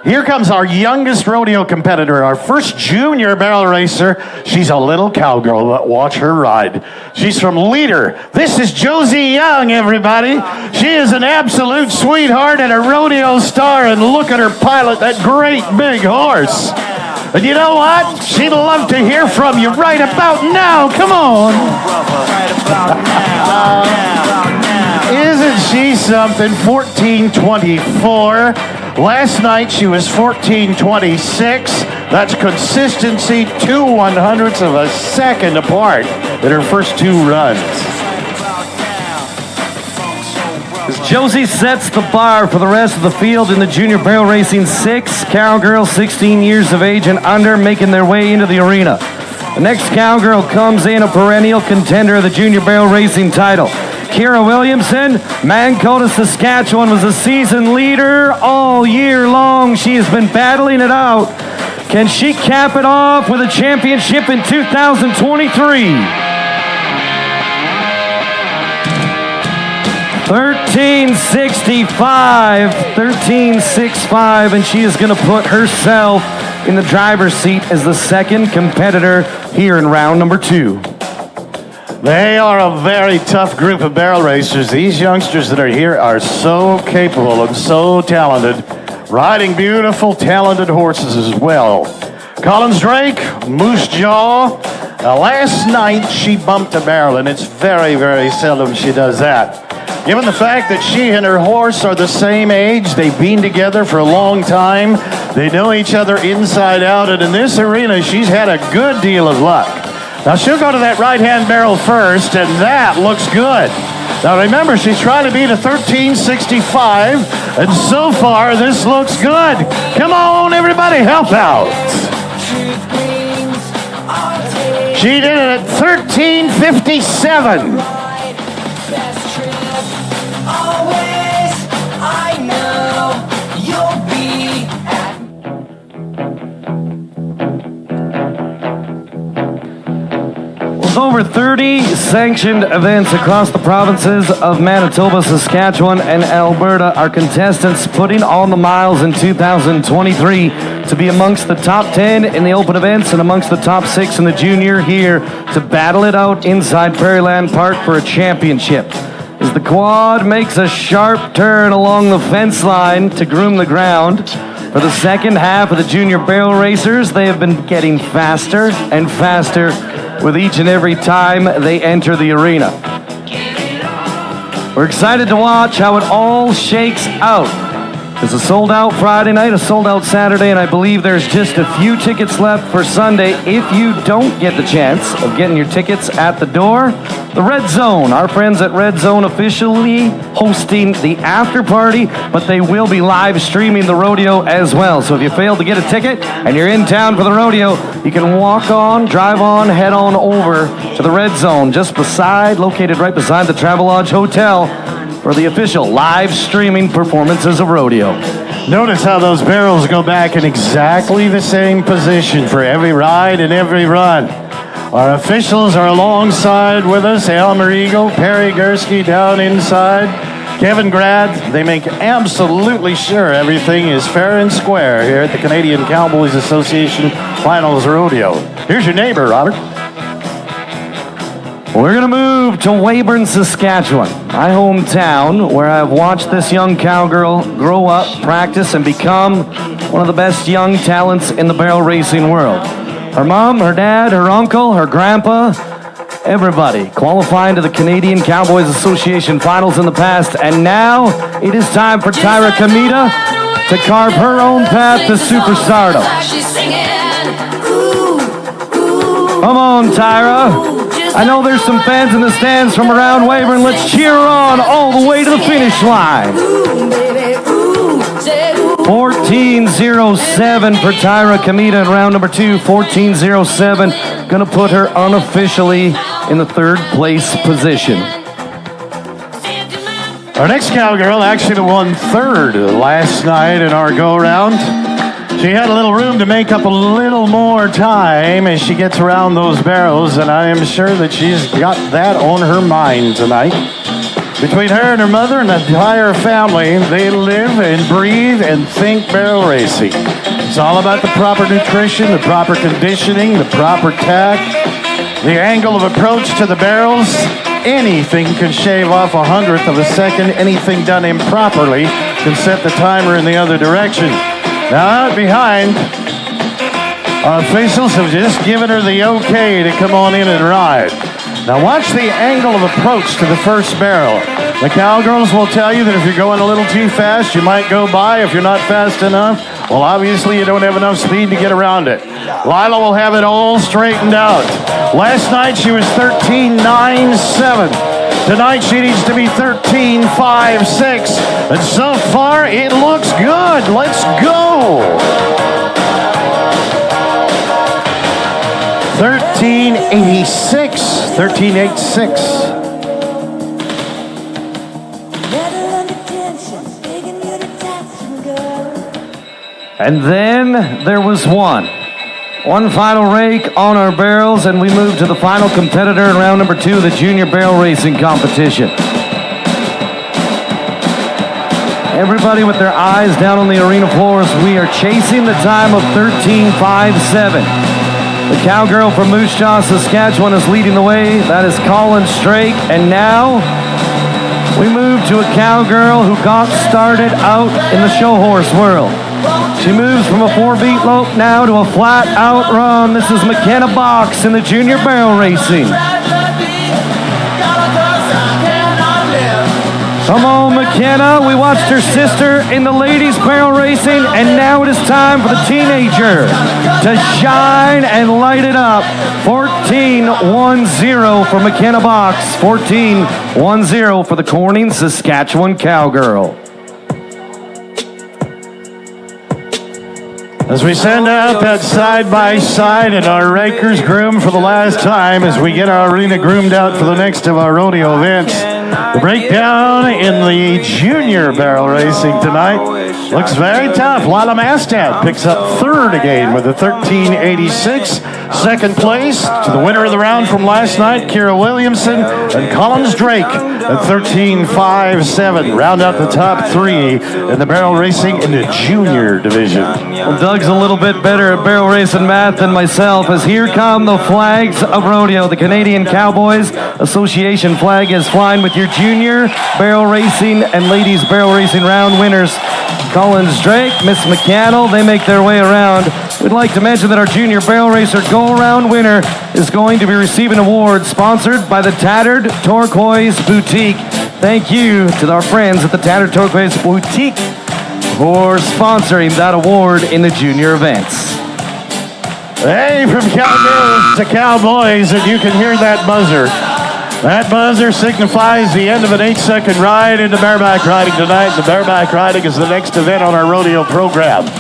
Here comes our youngest rodeo competitor, our first junior barrel racer. She's a little cowgirl, but watch her ride. She's from Leader. This is Josie Young, everybody. She is an absolute sweetheart and a rodeo star, and look at her pilot, that great big horse. And you know what? She'd love to hear from you right about now. Come on. Isn't she something? 14:24. Last night she was 14:26. That's consistency, 2/100ths of a second apart in her first 2 runs. As Josie sets the bar for the rest of the field in the junior barrel racing, 6 cowgirls 16 years of age and under making their way into the arena. The next cowgirl comes in a perennial contender of the junior barrel racing title. Kira Williamson, Mancota, Saskatchewan, was a season leader all year long. She has been battling it out. Can she cap it off with a championship in 2023? 13:65, and she is going to put herself in the driver's seat as the second competitor here in round number 2. They are a very tough group of barrel racers. These youngsters that are here are so capable and so talented, riding beautiful, talented horses as well. Collins Drake, Moose Jaw. Last night she bumped a barrel, and it's very, very seldom she does that. Given the fact that she and her horse are the same age, they've been together for a long time, they know each other inside out, and in this arena, she's had a good deal of luck. Now, she'll go to that right-hand barrel first, and that looks good. Now, remember, she's trying to beat a 1365, and so far, this looks good. Come on, everybody, help out. She did it at 1357. With over 30 sanctioned events across the provinces of Manitoba, Saskatchewan, and Alberta, our contestants putting on the miles in 2023 to be amongst the top 10 in the open events and amongst the top 6 in the junior here to battle it out inside Prairieland Park for a championship. As the quad makes a sharp turn along the fence line to groom the ground, for the second half of the junior barrel racers, they have been getting faster and faster with each and every time they enter the arena. We're excited to watch how it all shakes out. It's a sold-out Friday night, a sold-out Saturday, and I believe there's just a few tickets left for Sunday. If you don't get the chance of getting your tickets at the door, the Red Zone, our friends at Red Zone officially hosting the after party, but they will be live streaming the rodeo as well. So if you failed to get a ticket and you're in town for the rodeo, you can walk on, drive on, head on over to the Red Zone, located right beside the Travelodge Hotel, for the official live streaming performances of rodeo. Notice how those barrels go back in exactly the same position for every ride and every run. Our officials are alongside with us. Elmer Eagle, Perry Gursky down inside, Kevin Grad. They make absolutely sure everything is fair and square here at the Canadian Cowboys Association Finals Rodeo. Here's your neighbor, Robert. We're going to move to Weyburn, Saskatchewan, my hometown, where I've watched this young cowgirl grow up, practice, and become one of the best young talents in the barrel racing world. Her mom, her dad, her uncle, her grandpa, everybody qualifying to the Canadian Cowboys Association Finals in the past, and now it is time for Tyra Kamita to carve her own path to superstardom. Come on, Tyra. I know there's some fans in the stands from around Weyburn. Let's cheer her on all the way to the finish line. 14:07 for Tyra Kamita in round number 2. 14:07, gonna put her unofficially in the third place position. Our next cowgirl actually won third last night in our go-round. She had a little room to make up a little more time as she gets around those barrels, and I am sure that she's got that on her mind tonight. Between her and her mother and the entire family, they live and breathe and think barrel racing. It's all about the proper nutrition, the proper conditioning, the proper tack, the angle of approach to the barrels. Anything can shave off 1/100th of a second. Anything done improperly can set the timer in the other direction. Now out behind, our officials have just given her the okay to come on in and ride. Now watch the angle of approach to the first barrel. The cowgirls will tell you that if you're going a little too fast, you might go by. If you're not fast enough, well, obviously you don't have enough speed to get around it. Lila will have it all straightened out. Last night she was 13.97. Tonight she needs to be 13.56. And so far it looks good. Let's go. 13.86. 13.86. And then there was one final rake on our barrels, and we move to the final competitor in round number 2 of the junior barrel racing competition. Everybody with their eyes down on the arena floors. We are chasing the time of 13:57. The cowgirl from Moose Jaw, Saskatchewan is leading the way. That is Colin Strake. And now we move to a cowgirl who got started out in the show horse world. She moves from a 4-beat lope now to a flat out run. This is McKenna Box in the junior barrel racing. Come on, McKenna. We watched her sister in the ladies barrel racing, and now it is time for the teenager to shine and light it up. 14-10 for McKenna Box. 14-10 for the Corning, Saskatchewan cowgirl. As we send out that side-by-side and our rakers groom for the last time as we get our arena groomed out for the next of our rodeo events. The breakdown in the junior barrel racing tonight looks very tough. Lila Mastad picks up third again with a 13.86. Second place to the winner of the round from last night, Kira Williamson, and Collins Drake at 13.57. Round out the top three in the barrel racing in the junior division. Well, Doug's a little bit better at barrel racing math than myself, as here come the flags of rodeo. The Canadian Cowboys Association flag is flying with your junior barrel racing and ladies barrel racing round winners. Collins Drake, Miss McCannell, they make their way around. We'd like to mention that our junior barrel racer go-around winner is going to be receiving an award sponsored by the Tattered Turquoise Boutique. Thank you to our friends at the Tattered Turquoise Boutique for sponsoring that award in the junior events. Hey, from cowgirls to cowboys, and you can hear that buzzer. That buzzer signifies the end of an 8-second ride into bareback riding tonight. The bareback riding is the next event on our rodeo program.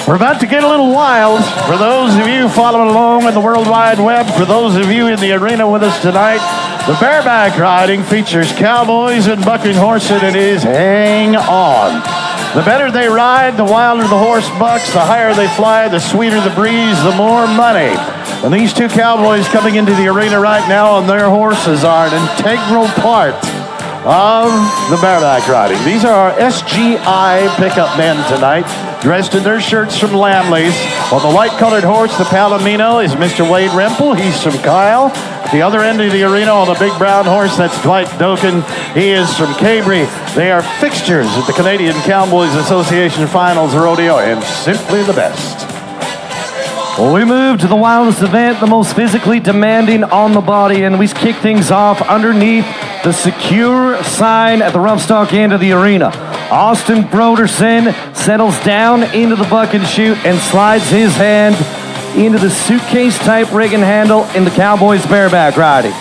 We're about to get a little wild. For those of you following along on the World Wide Web, for those of you in the arena with us tonight, the bareback riding features cowboys and bucking horses, and it is hang on. The better they ride, the wilder the horse bucks, the higher they fly, the sweeter the breeze, the more money. And these two cowboys coming into the arena right now, and their horses are an integral part of the bareback riding. These are our SGI pickup men tonight, dressed in their shirts from Lamley's. On the light-colored horse, the Palomino, is Mr. Wade Rempel. He's from Kyle. At the other end of the arena, on the big brown horse, that's Dwight Doken. He is from Cabry. They are fixtures at the Canadian Cowboys Association Finals Rodeo, and simply the best. Well, we move to the wildest event, the most physically demanding on the body, and we kick things off underneath the secure sign at the rough stock end of the arena. Austin Broderson settles down into the buck and chute and slides his hand into the suitcase-type rig and handle in the Cowboys bareback riding.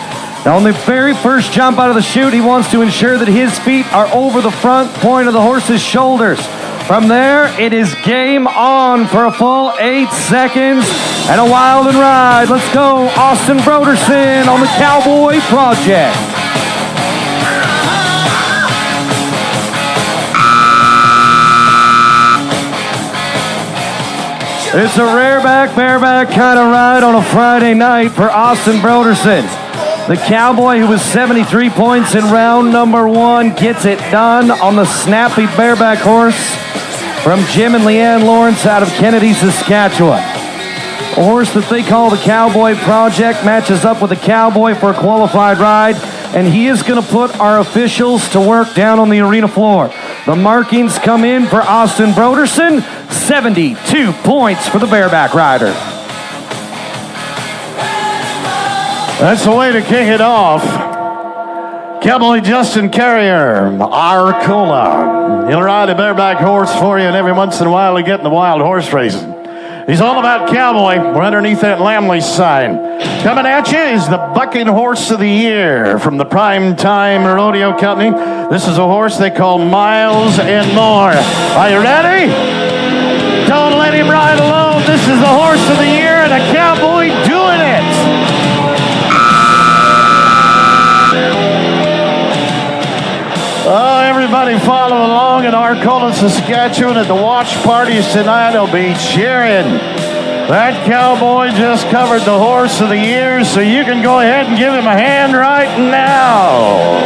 Now, on the very first jump out of the chute, he wants to ensure that his feet are over the front point of the horse's shoulders. From there, it is game on for a full 8 seconds and a wild and ride. Let's go, Austin Broderson on the Cowboy Project. It's a bareback kind of ride on a Friday night for Austin Broderson. The cowboy, who was 73 points in round number 1, gets it done on the snappy bareback horse from Jim and Leanne Lawrence out of Kennedy, Saskatchewan. A horse that they call the Cowboy Project matches up with the cowboy for a qualified ride, and he is going to put our officials to work down on the arena floor. The markings come in for Austin Broderson, 72 points for the bareback rider. That's the way to kick it off. Cowboy Justin Carrier, Arcola. He'll ride a bareback horse for you, and every once in a while he'll get in the wild horse racing. He's all about cowboy. We're underneath that Lamley sign. Coming at you is the bucking horse of the year from the Prime Time Rodeo Company. This is a horse they call Miles and More. Are you ready? Don't let him ride alone. This is the horse of the year and a cowboy doing it. Oh, everybody follow along in Arcola, Saskatchewan at the watch parties tonight. They'll be cheering. That cowboy just covered the horse of the year, so you can go ahead and give him a hand right now.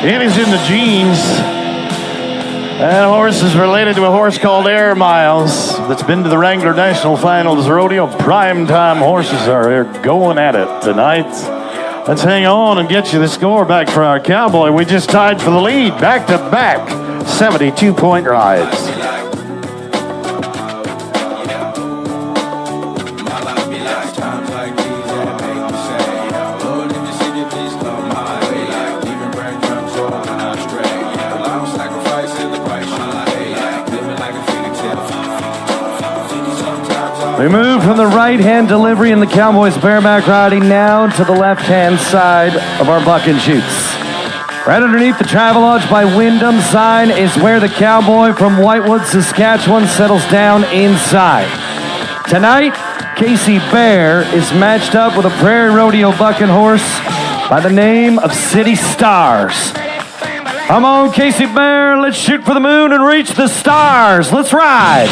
It is in the genes. That horse is related to a horse called Air Miles that's been to the Wrangler National Finals Rodeo. Primetime horses are here going at it tonight. Let's hang on and get you the score back for our Cowboy. We just tied for the lead, back-to-back 72-point rides. We move from the right-hand delivery in the Cowboys bareback riding now to the left-hand side of our buck and shoots. Right underneath the Travelodge by Wyndham sign is where the Cowboy from Whitewood, Saskatchewan settles down inside. Tonight, Casey Bear is matched up with a Prairie Rodeo bucking horse by the name of City Stars. Come on, Casey Bear, let's shoot for the moon and reach the stars. Let's ride.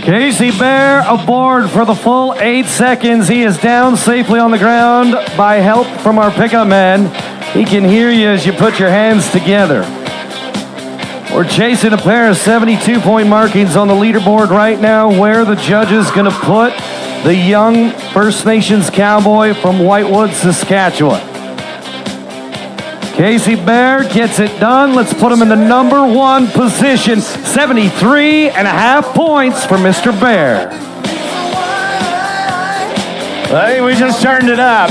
Casey Bear aboard for the full 8 seconds. He is down safely on the ground by help from our pickup man. He can hear you as you put your hands together. We're chasing a pair of 72-point markings on the leaderboard right now. Where the judges going to put the young First Nations Cowboy from Whitewood, Saskatchewan. Casey Bear gets it done. Let's put him in the number 1 position. 73.5 points for Mr. Bear. Hey, we just turned it up.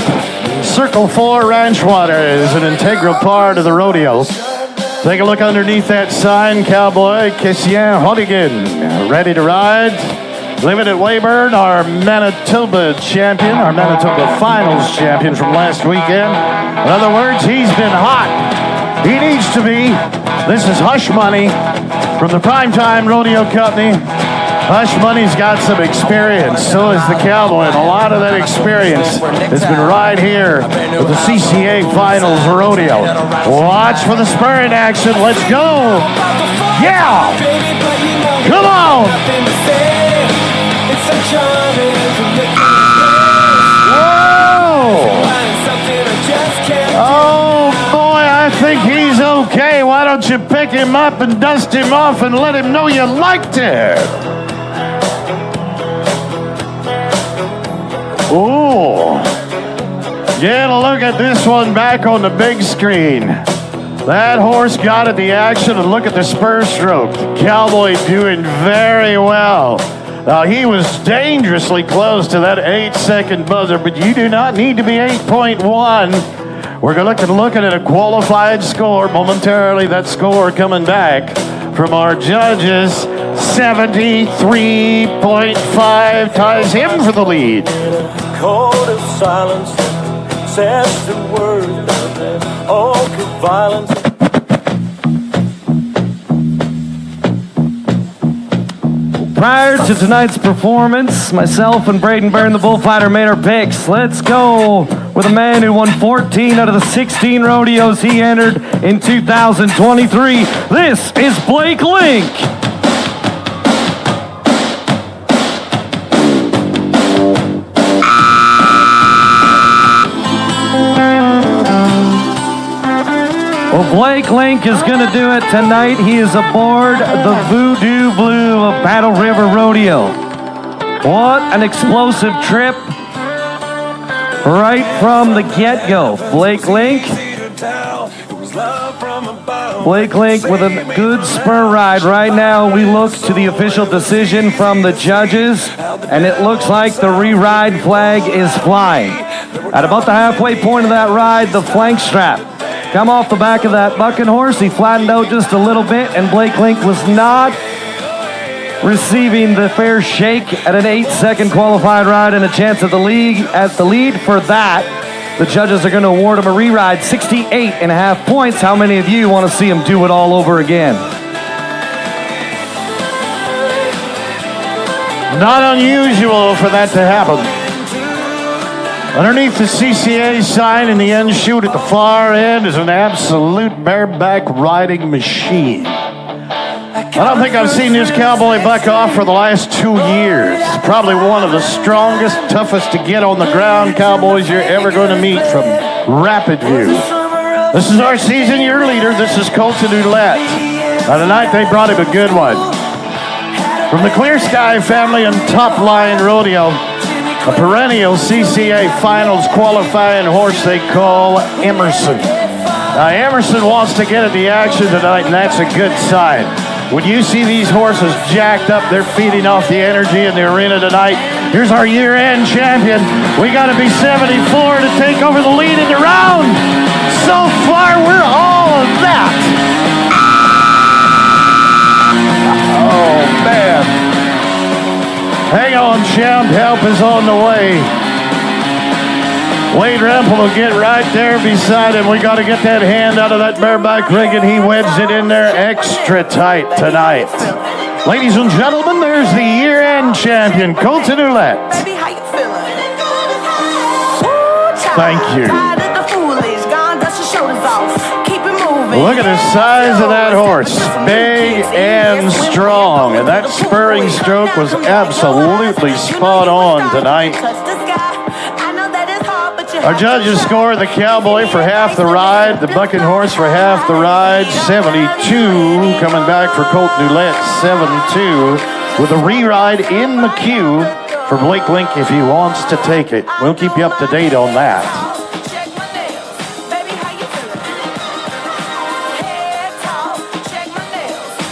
Circle 4 ranch water is an integral part of the rodeo. Take a look underneath that sign, Cowboy Cassien Hodigan, ready to ride. Limited Weyburn, our Manitoba champion, our Manitoba Finals champion from last weekend. In other words, he's been hot. He needs to be. This is Hush Money from the Primetime Rodeo Company. Hush Money's got some experience, so is the Cowboy, and a lot of that experience has been right here with the CCA Finals Rodeo. Watch for the spurring action. Let's go. Yeah. Come on. Whoa. Oh, boy, I think he's okay. Why don't you pick him up and dust him off and let him know you liked it? Ooh. Get a look at this one back on the big screen. That horse got at the action, and look at the spur stroke. Cowboy doing very well. Now, he was dangerously close to that 8-second buzzer, but you do not need to be 8.1. We're looking at a qualified score momentarily. That score coming back from our judges. 73.5 ties him for the lead. Code of silence says the word that all could violence. Prior to tonight's performance, myself and Braden Byrne, the bullfighter, made our picks. Let's go with a man who won 14 out of the 16 rodeos he entered in 2023. This is Blake Link. Well, Blake Link is going to do it tonight. He is aboard the Voodoo Blue of Battle River Rodeo. What an explosive trip right from the get-go. Blake Link with a good spur ride. Right now, we look to the official decision from the judges, and it looks like the re-ride flag is flying. At about the halfway point of that ride, the flank strap come off the back of that bucking horse. He flattened out just a little bit, and Blake Link was not receiving the fair shake at an 8-second qualified ride and a chance at the lead. For that, the judges are going to award him a re-ride, 68.5 points. How many of you want to see him do it all over again? Not unusual for that to happen. Underneath the CCA sign in the end chute at the far end is an absolute bareback riding machine. I don't think I've seen this cowboy buck off for the last 2 years. Probably one of the strongest, toughest to get on the ground cowboys you're ever going to meet from Rapid View. This is our season year leader. This is Colton Ouellette. Now tonight they brought him a good one. From the Clear Sky family and Top Line Rodeo, a perennial CCA Finals qualifying horse they call Emerson. Now Emerson wants to get at the action tonight, and that's a good sign. When you see these horses jacked up, they're feeding off the energy in the arena tonight. Here's our year-end champion. We got to be 74 to take over the lead in the round. So far, we're all of that. Oh, man. Hang on, champ. Help is on the way. Wade Rempel will get right there beside him. We got to get that hand out of that bareback rig, and he wedged it in there extra tight tonight. Ladies and gentlemen, there's the year-end champion, Colton Ouellette. Baby, how you feeling? Thank you. Look at the size of that horse. Big and strong. And that spurring stroke was absolutely spot on tonight. Our judges score the cowboy for half the ride, the bucking horse for half the ride, 72. Coming back for Colton Ouellette, 7-2. With a re-ride in the queue for Blake Link if he wants to take it. We'll keep you up to date on that.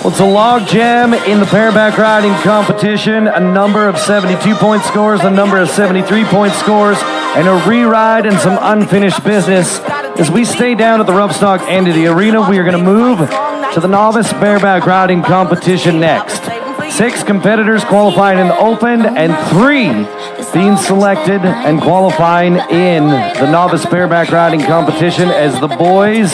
Well, it's a log jam in the bareback riding competition. A number of 72-point scores, a number of 73-point scores, and a re-ride and some unfinished business. As we stay down at the rough stock end of the arena, we are going to move to the novice bareback riding competition next. 6 competitors qualifying in the open and 3 being selected and qualifying in the novice bareback riding competition as the boys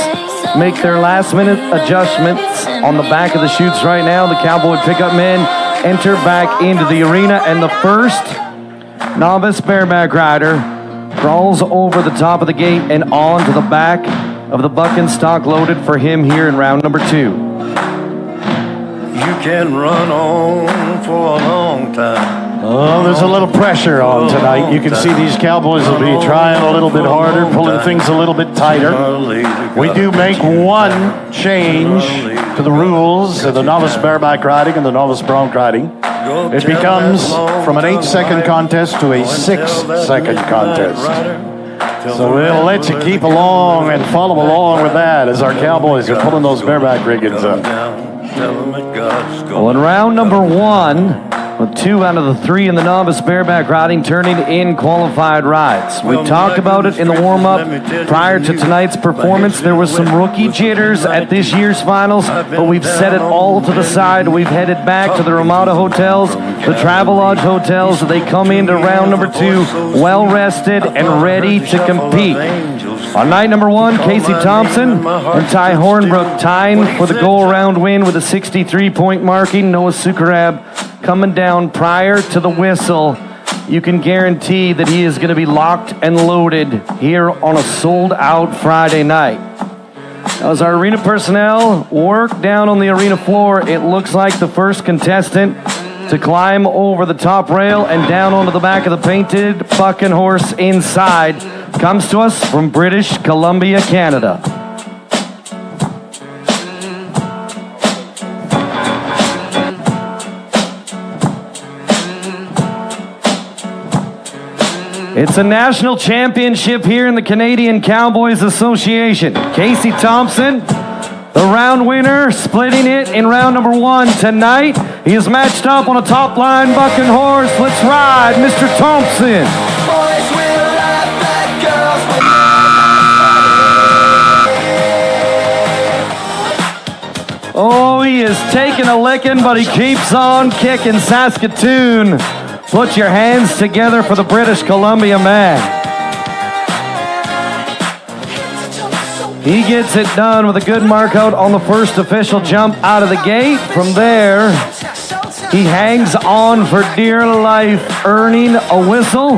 make their last-minute adjustments on the back of the chutes right now. The cowboy pickup men enter back into the arena, and the first novice bareback rider crawls over the top of the gate and on to the back of the bucking stock loaded for him here in round number 2. You can run on for a long time. Oh, there's a little pressure on tonight. You can see these cowboys will be trying a little bit harder, pulling things a little bit tighter. We do make one change to the rules of the novice bareback riding and the novice bronc riding. It becomes from an 8-second contest to a 6-second contest. So we'll let you keep along and follow along with that as our cowboys are pulling those bareback riggings up. Well, in round number 1, with 2 out of the 3 in the novice bareback riding turning in qualified rides. We talked about it in the warm-up prior to tonight's performance. There was some rookie jitters at this year's finals, but we've set it all to the side. We've headed back to the Ramada hotels, the Travelodge hotels. They come into round number 2 well-rested and ready to compete. On night number 1, Casey Thompson and Ty Hornbrook tying for the go-around win with a 63-point marking. Noah Sukarab coming down prior to the whistle. You can guarantee that he is going to be locked and loaded here on a sold-out Friday night. As our arena personnel work down on the arena floor, it looks like the first contestant to climb over the top rail and down onto the back of the painted bucking horse inside comes to us from British Columbia, Canada. It's a national championship here in the Canadian Cowboys Association. Casey Thompson, the round winner, splitting it in round number 1 tonight. He is matched up on a top line bucking horse. Let's ride, Mr. Thompson. Boys will laugh at girls. Oh, he is taking a licking, but he keeps on kicking. Saskatoon, put your hands together for the British Columbia man. He gets it done with a good mark out on the first official jump out of the gate. From there, he hangs on for dear life, earning a whistle.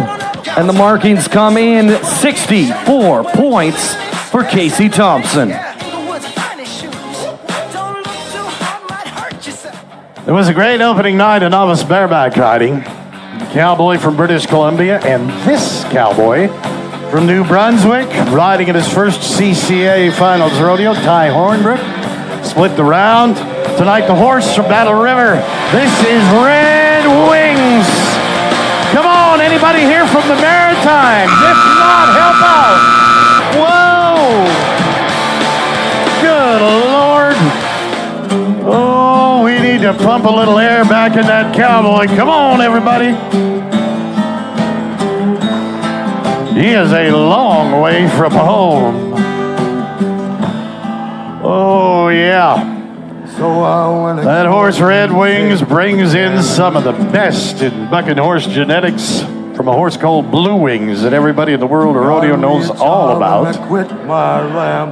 And the markings come in 64 points for Casey Thompson. It was a great opening night of Novice Bareback Riding. Cowboy from British Columbia and this cowboy from New Brunswick, riding in his first CCA Finals Rodeo, Ty Hornbrook, split the round. Tonight, the horse from Battle River. This is Red Wings. Come on, anybody here from the Maritimes? If not, help out. Whoa! Good Lord. Oh, we need to pump a little air back in that cowboy. Come on, everybody. He is a long way from home. Oh, yeah. That horse, Red Wings, brings in some of the best in bucking horse genetics from a horse called Blue Wings that everybody in the world of rodeo knows all about.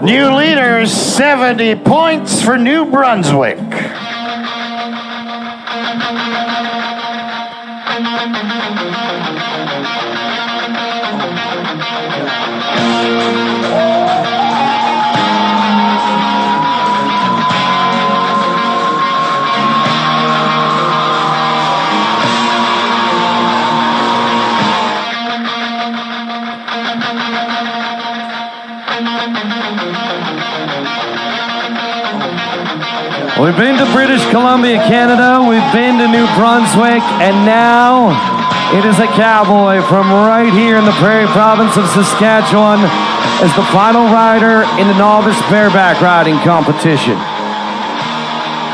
New leader, 70 points for New Brunswick. We've been to British Columbia, Canada. We've been to New Brunswick. And now it is a cowboy from right here in the Prairie Province of Saskatchewan as the final rider in the Novice Bareback Riding competition.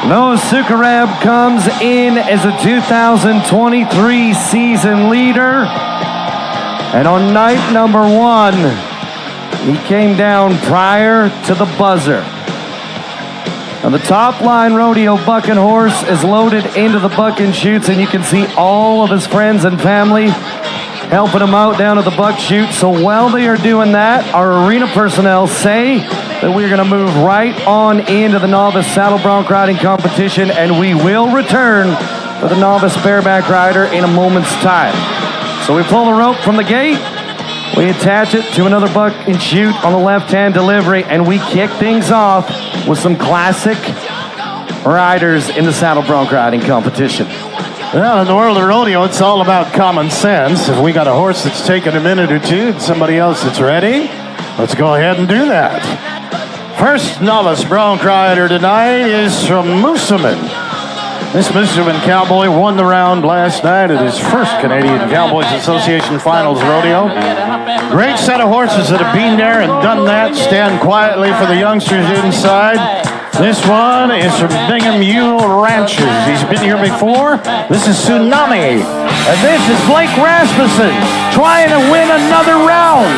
Noah Sukareb comes in as a 2023 season leader. And on night number 1, he came down prior to the buzzer. Now the top line rodeo bucking horse is loaded into the bucking chutes, and you can see all of his friends and family helping him out down at the buck chute. So while they are doing that, our arena personnel say that we're going to move right on into the novice saddle bronc riding competition, and we will return for the novice bareback rider in a moment's time. So we pull the rope from the gate. We attach it to another buck and chute on the left-hand delivery, and we kick things off with some classic riders in the saddle bronc riding competition. Well, in the world of rodeo, it's all about common sense. If we got a horse that's taken a minute or two and somebody else that's ready, let's go ahead and do that. First novice bronc rider tonight is from Moosomin. This Moosomin cowboy won the round last night at his first Canadian Cowboys Association Finals Rodeo. Great set of horses that have been there and done that. Stand quietly for the youngsters inside. This one is from Bingham Mule Ranches. He's been here before. This is Tsunami. And this is Blake Rasmussen trying to win another round.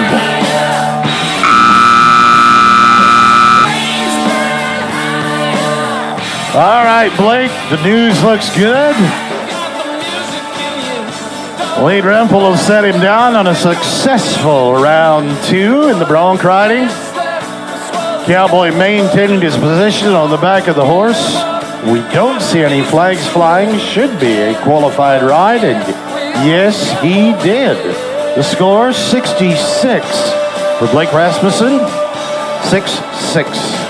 All right, Blake, the news looks good. Wade Rempel will set him down on a successful round 2 in the bronc riding. Cowboy maintaining his position on the back of the horse. We don't see any flags flying. Should be a qualified ride, and yes, he did. The score, 66 for Blake Rasmussen, 6-6.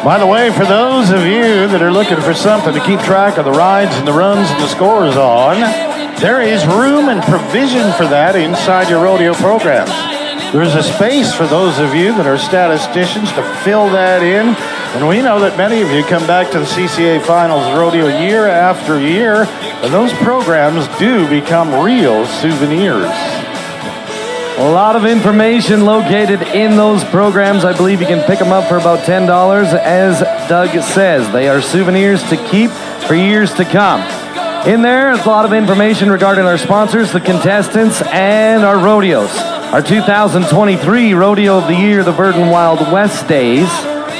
By the way, for those of you that are looking for something to keep track of the rides and the runs and the scores on, there is room and provision for that inside your rodeo programs. There's a space for those of you that are statisticians to fill that in. And we know that many of you come back to the CCA Finals Rodeo year after year, and those programs do become real souvenirs. A lot of information located in those programs. I believe you can pick them up for about $10. As Doug says, they are souvenirs to keep for years to come. In there is a lot of information regarding our sponsors, the contestants, and our rodeos. Our 2023 Rodeo of the Year, the Verdun Wild West Days,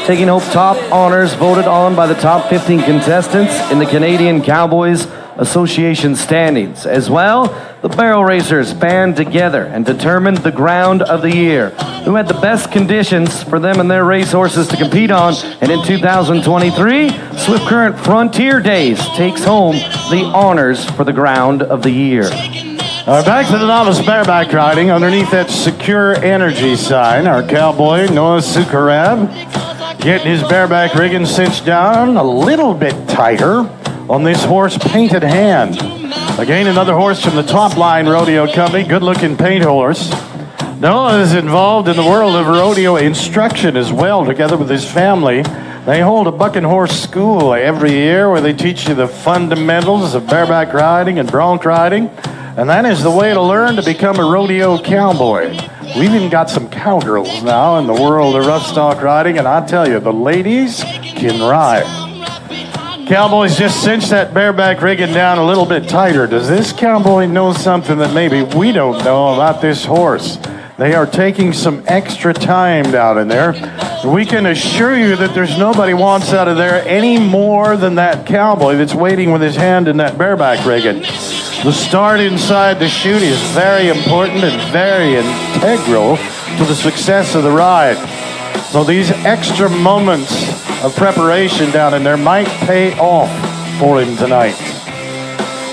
taking home top honors voted on by the top 15 contestants in the Canadian Cowboys Association standings. As well, the barrel racers band together and determined the ground of the year, who had the best conditions for them and their racehorses to compete on. And in 2023, Swift Current Frontier Days takes home the honors for the ground of the year. Back to the novice bareback riding. Underneath that secure energy sign, our cowboy, Noah Sukarab, getting his bareback rigging cinched down a little bit tighter on this horse, Painted Hand. Again, another horse from the Top Line Rodeo Company, good-looking paint horse. Noah is involved in the world of rodeo instruction as well, together with his family. They hold a bucking horse school every year where they teach you the fundamentals of bareback riding and bronc riding. And that is the way to learn to become a rodeo cowboy. We've even got some cowgirls now in the world of rough stock riding, and I tell you, the ladies can ride. Cowboys just cinched that bareback rigging down a little bit tighter. Does this cowboy know something that maybe we don't know about this horse? They are taking some extra time down in there. We can assure you that there's nobody wants out of there any more than that cowboy that's waiting with his hand in that bareback rigging. The start inside the chute is very important and very integral to the success of the ride. So these extra moments of preparation down in there might pay off for him tonight.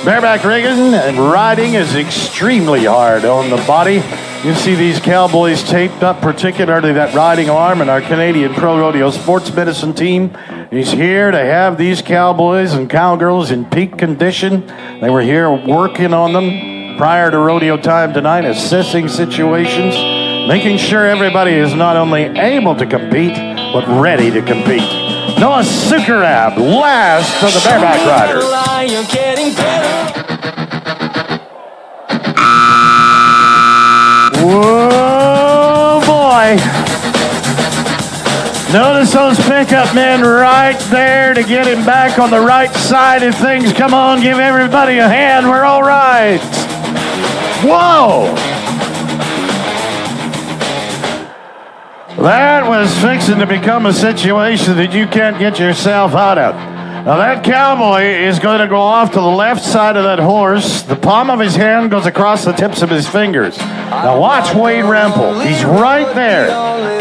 Bareback rigging and riding is extremely hard on the body. You see these cowboys taped up, particularly that riding arm, and our Canadian Pro Rodeo Sports Medicine team is here to have these cowboys and cowgirls in peak condition. They were here working on them prior to rodeo time tonight, assessing situations, making sure everybody is not only able to compete, but ready to compete. Noah Sukarab, last of the bareback riders. Whoa, boy. Notice those pickup men right there to get him back on the right side of things. Come on, give everybody a hand. We're all right. Whoa. That was fixing to become a situation that you can't get yourself out of. Now that cowboy is going to go off to the left side of that horse. The palm of his hand goes across the tips of his fingers. Now watch Wade Rempel. He's right there.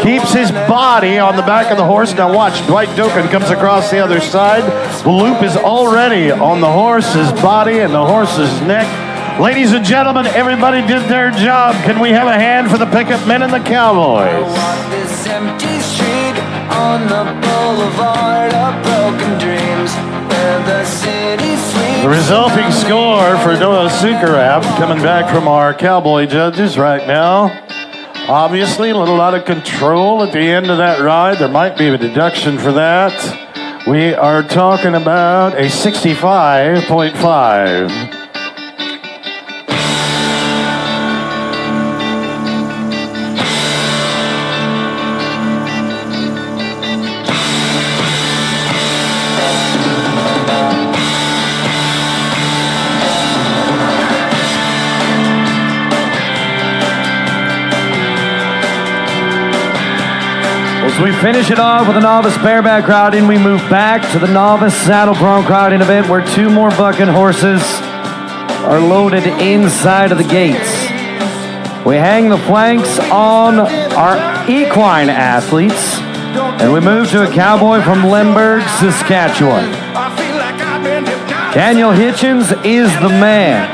Keeps his body on the back of the horse. Now watch, Dwight Doken comes across the other side. The loop is already on the horse's body and the horse's neck. Ladies and gentlemen, everybody did their job. Can we have a hand for the pickup men and the cowboys? This empty street on the boulevard of broken dreams, where the city sleeps. The resulting score for Noah Sukarab, coming back from our cowboy judges right now. Obviously, a little out of control at the end of that ride. There might be a deduction for that. We are talking about a 65.5. As we finish it off with the novice bareback riding, we move back to the novice saddle bronc riding event where two more bucking horses are loaded inside of the gates. We hang the flanks on our equine athletes, and we move to a cowboy from Lemberg, Saskatchewan. Daniel Hitchens is the man.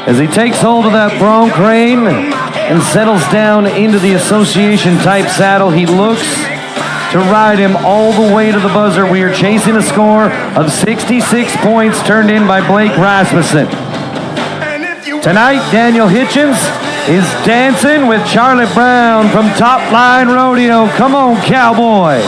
As he takes hold of that bronc rein and settles down into the association type saddle, he looks to ride him all the way to the buzzer. We are chasing a score of 66 points turned in by Blake Rasmussen. Tonight, Daniel Hitchens is dancing with Charlie Brown from Top Line Rodeo. Come on, cowboy.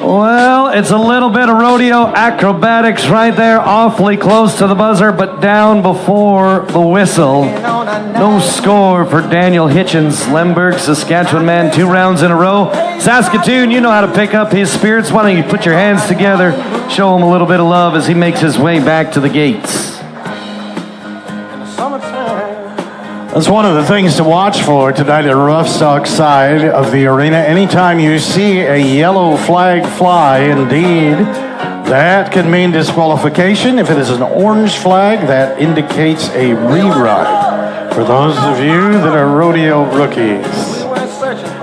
Well, it's a little bit of rodeo acrobatics right there, awfully close to the buzzer, but down before the whistle. No score for Daniel Hitchens, Lemberg, Saskatchewan man, 2 rounds in a row. Saskatoon, you know how to pick up his spirits. Why don't you put your hands together, show him a little bit of love as he makes his way back to the gates. That's one of the things to watch for tonight at the rough stock side of the arena. Anytime you see a yellow flag fly, indeed, that can mean disqualification. If it is an orange flag, that indicates a re-ride for those of you that are rodeo rookies.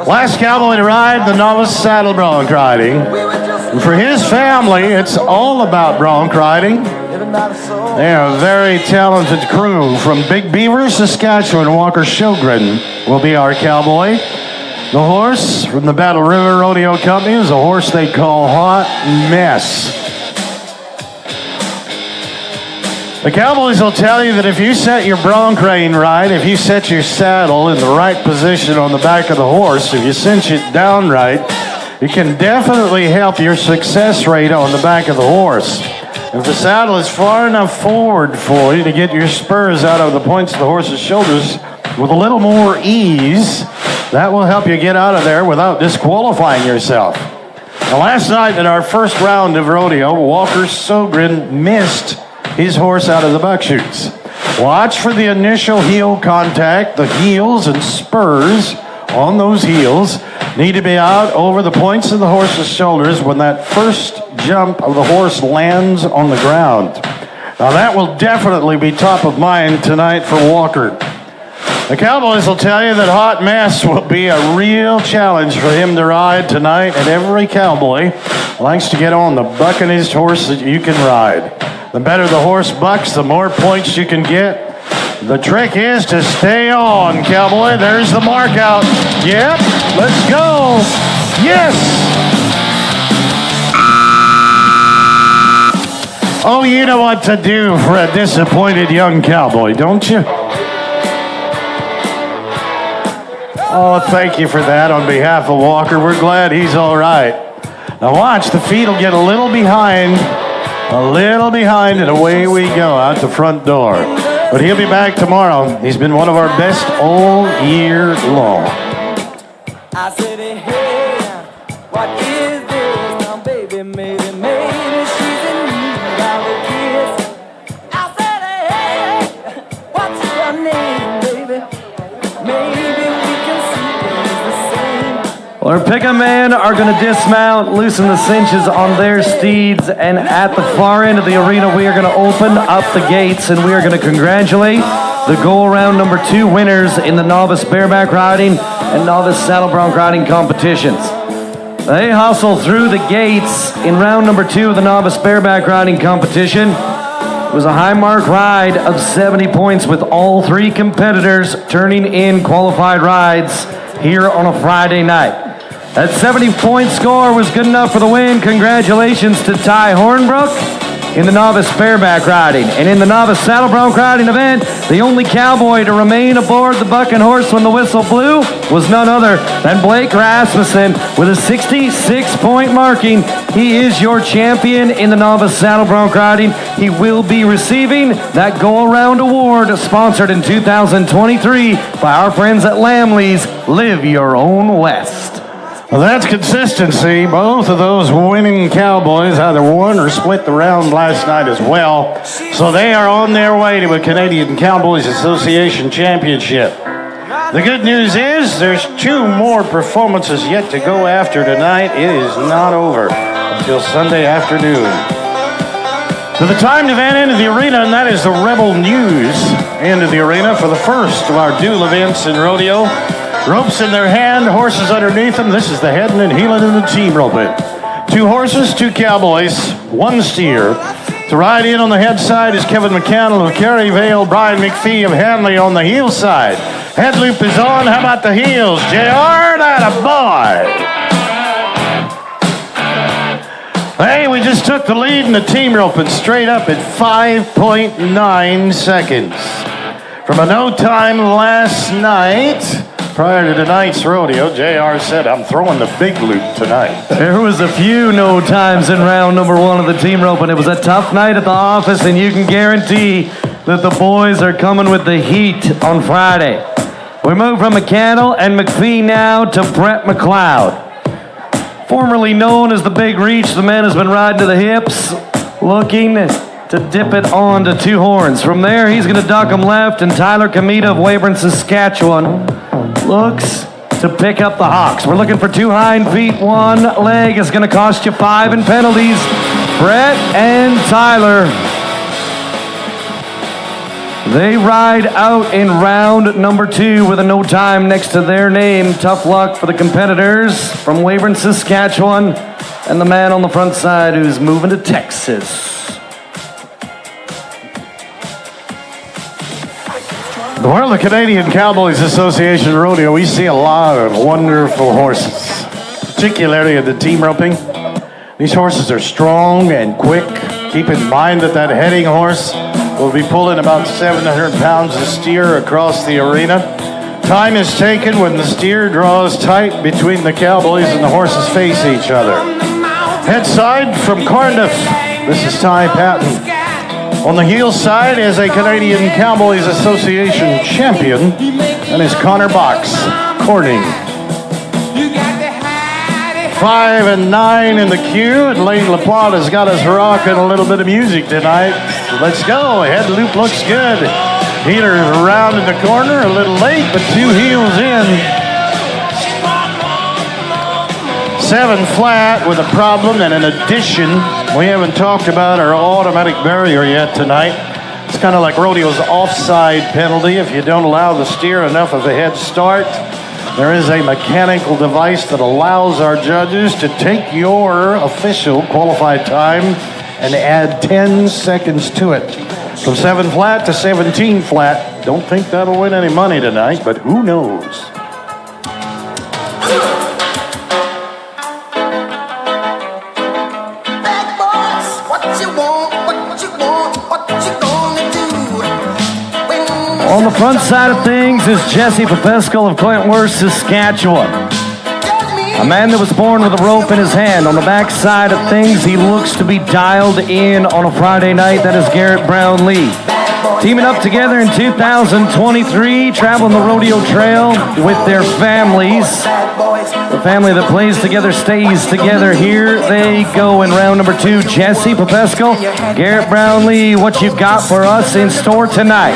Last cowboy to ride the Novice saddle bronc riding. And for his family, it's all about bronc riding. They are a very talented crew. From Big Beaver, Saskatchewan, Walker Sjogren will be our cowboy. The horse from the Battle River Rodeo Company is a horse they call Hot Mess. The Cowboys will tell you that if you set your bronc rein right, if you set your saddle in the right position on the back of the horse, if you cinch it down right, it can definitely help your success rate on the back of the horse. If the saddle is far enough forward for you to get your spurs out of the points of the horse's shoulders with a little more ease, that will help you get out of there without disqualifying yourself. Now, last night in our first round of rodeo, Walker Sjogren missed his horse out of the buck chutes. Watch for the initial heel contact. The heels and spurs on those heels need to be out over the points of the horse's shoulders when that first jump of the horse lands on the ground. Now that will definitely be top of mind tonight for Walker. The Cowboys will tell you that Hot Mess will be a real challenge for him to ride tonight, and every cowboy likes to get on the buckinest horse that you can ride. The better the horse bucks, the more points you can get. The trick is to stay on, cowboy. There's the mark out. Yep, let's go. Yes. Oh, you know what to do for a disappointed young cowboy, don't you? Oh, thank you for that on behalf of Walker. We're glad he's all right. Now watch, the feet will get a little behind, and away we go out the front door. But he'll be back tomorrow. He's been one of our best all year long. I said, hey, what is this? Now, baby, maybe she's in need of a kiss. I said, hey, what's your name, baby? Maybe we can see things the same. Well, our pick-up men are going to dismount, loosen the cinches on their steeds, and at the far end of the arena, we are going to open up the gates, and we are going to congratulate the go-around number 2 winners in the Novice Bareback Riding and Novice Saddle Bronc Riding competitions. They hustled through the gates in round number 2 of the Novice Bareback Riding competition. It was a high mark ride of 70 points with all 3 competitors turning in qualified rides here on a Friday night. That 70-point score was good enough for the win. Congratulations to Ty Hornbrook in the Novice Bareback Riding. And in the Novice Saddle Bronc Riding event, the only cowboy to remain aboard the bucking horse when the whistle blew was none other than Blake Rasmussen with a 66-point marking. He is your champion in the Novice Saddle Bronc Riding. He will be receiving that go-around award sponsored in 2023 by our friends at Lamley's Live Your Own West. Well, that's consistency. Both of those winning cowboys either won or split the round last night as well. So they are on their way to a Canadian Cowboys Association Championship. The good news is there's 2 more performances yet to go after tonight. It is not over until Sunday afternoon. To the timed event end of the arena, and that is the Rebel News end of the arena for the first of our dual events in rodeo. Ropes in their hand, horses underneath them. This is the heading and heeling and the team roping. 2 horses, 2 cowboys, 1 steer. To ride in on the head side is Kevin McCannell of Caryvale, Brian McPhee of Hanley on the heel side. Head loop is on. How about the heels? JR, that a boy. Hey, we just took the lead in the team roping straight up at 5.9 seconds. From a no time last night. Prior to tonight's rodeo, JR said, I'm throwing the big loop tonight. There was a few no times in round number 1 of the team rope, and it was a tough night at the office, and you can guarantee that the boys are coming with the heat on Friday. We move from McCannell and McPhee now to Brett McLeod. Formerly known as the Big Reach, the man has been riding to the hips, looking to dip it on to 2 horns. From there, he's going to duck him left, and Tyler Kamita of Weyburn, Saskatchewan, looks to pick up the hocks. We're looking for 2 hind feet. 1 leg is going to cost you 5 in penalties. Brett and Tyler They ride out in round number 2 with a no time next to their name. Tough luck for the competitors from Weyburn, Saskatchewan, and the man on the front side who's moving to Texas. The world of Canadian Cowboys Association Rodeo, we see a lot of wonderful horses, particularly in the team roping. These horses are strong and quick. Keep in mind that heading horse will be pulling about 700 pounds of steer across the arena. Time is taken when the steer draws tight between the cowboys and the horses face each other. Head side from Cardiff, this is Ty Patton. On the heel side is a Canadian Cowboys Association Champion, and is Connor Box, Corning. 5 and 9 in the queue, and Lane LaPlante has got us rocking a little bit of music tonight. Let's go. Head loop looks good. Heater around in the corner, a little late, but 2 heels in. 7 flat with a problem, and in addition, we haven't talked about our automatic barrier yet tonight. It's kind of like Rodeo's offside penalty. If you don't allow the steer enough of a head start, there is a mechanical device that allows our judges to take your official qualified time and add 10 seconds to it. From 7 flat to 17 flat. Don't think that'll win any money tonight, but who knows? On the front side of things is Jesse Popescal of Clintworth, Saskatchewan. A man that was born with a rope in his hand. On the back side of things, he looks to be dialed in on a Friday night. That is Garrett Brownlee. Teaming up together in 2023, traveling the rodeo trail with their families. The family that plays together stays together. Here they go in round number 2. Jesse Popescal, Garrett Brownlee, what you got for us in store tonight?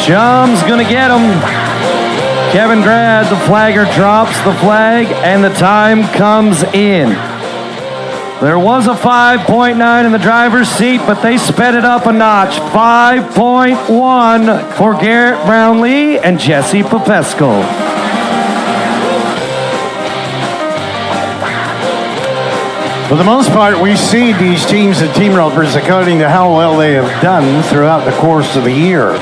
Chum's gonna get him. Kevin Grad, the flagger, drops the flag, and the time comes in. There was a 5.9 in the driver's seat, but they sped it up a notch. 5.1 for Garrett Brownlee and Jesse Popescal. For the most part, we see these teams and team ropers according to how well they have done throughout the course of the year.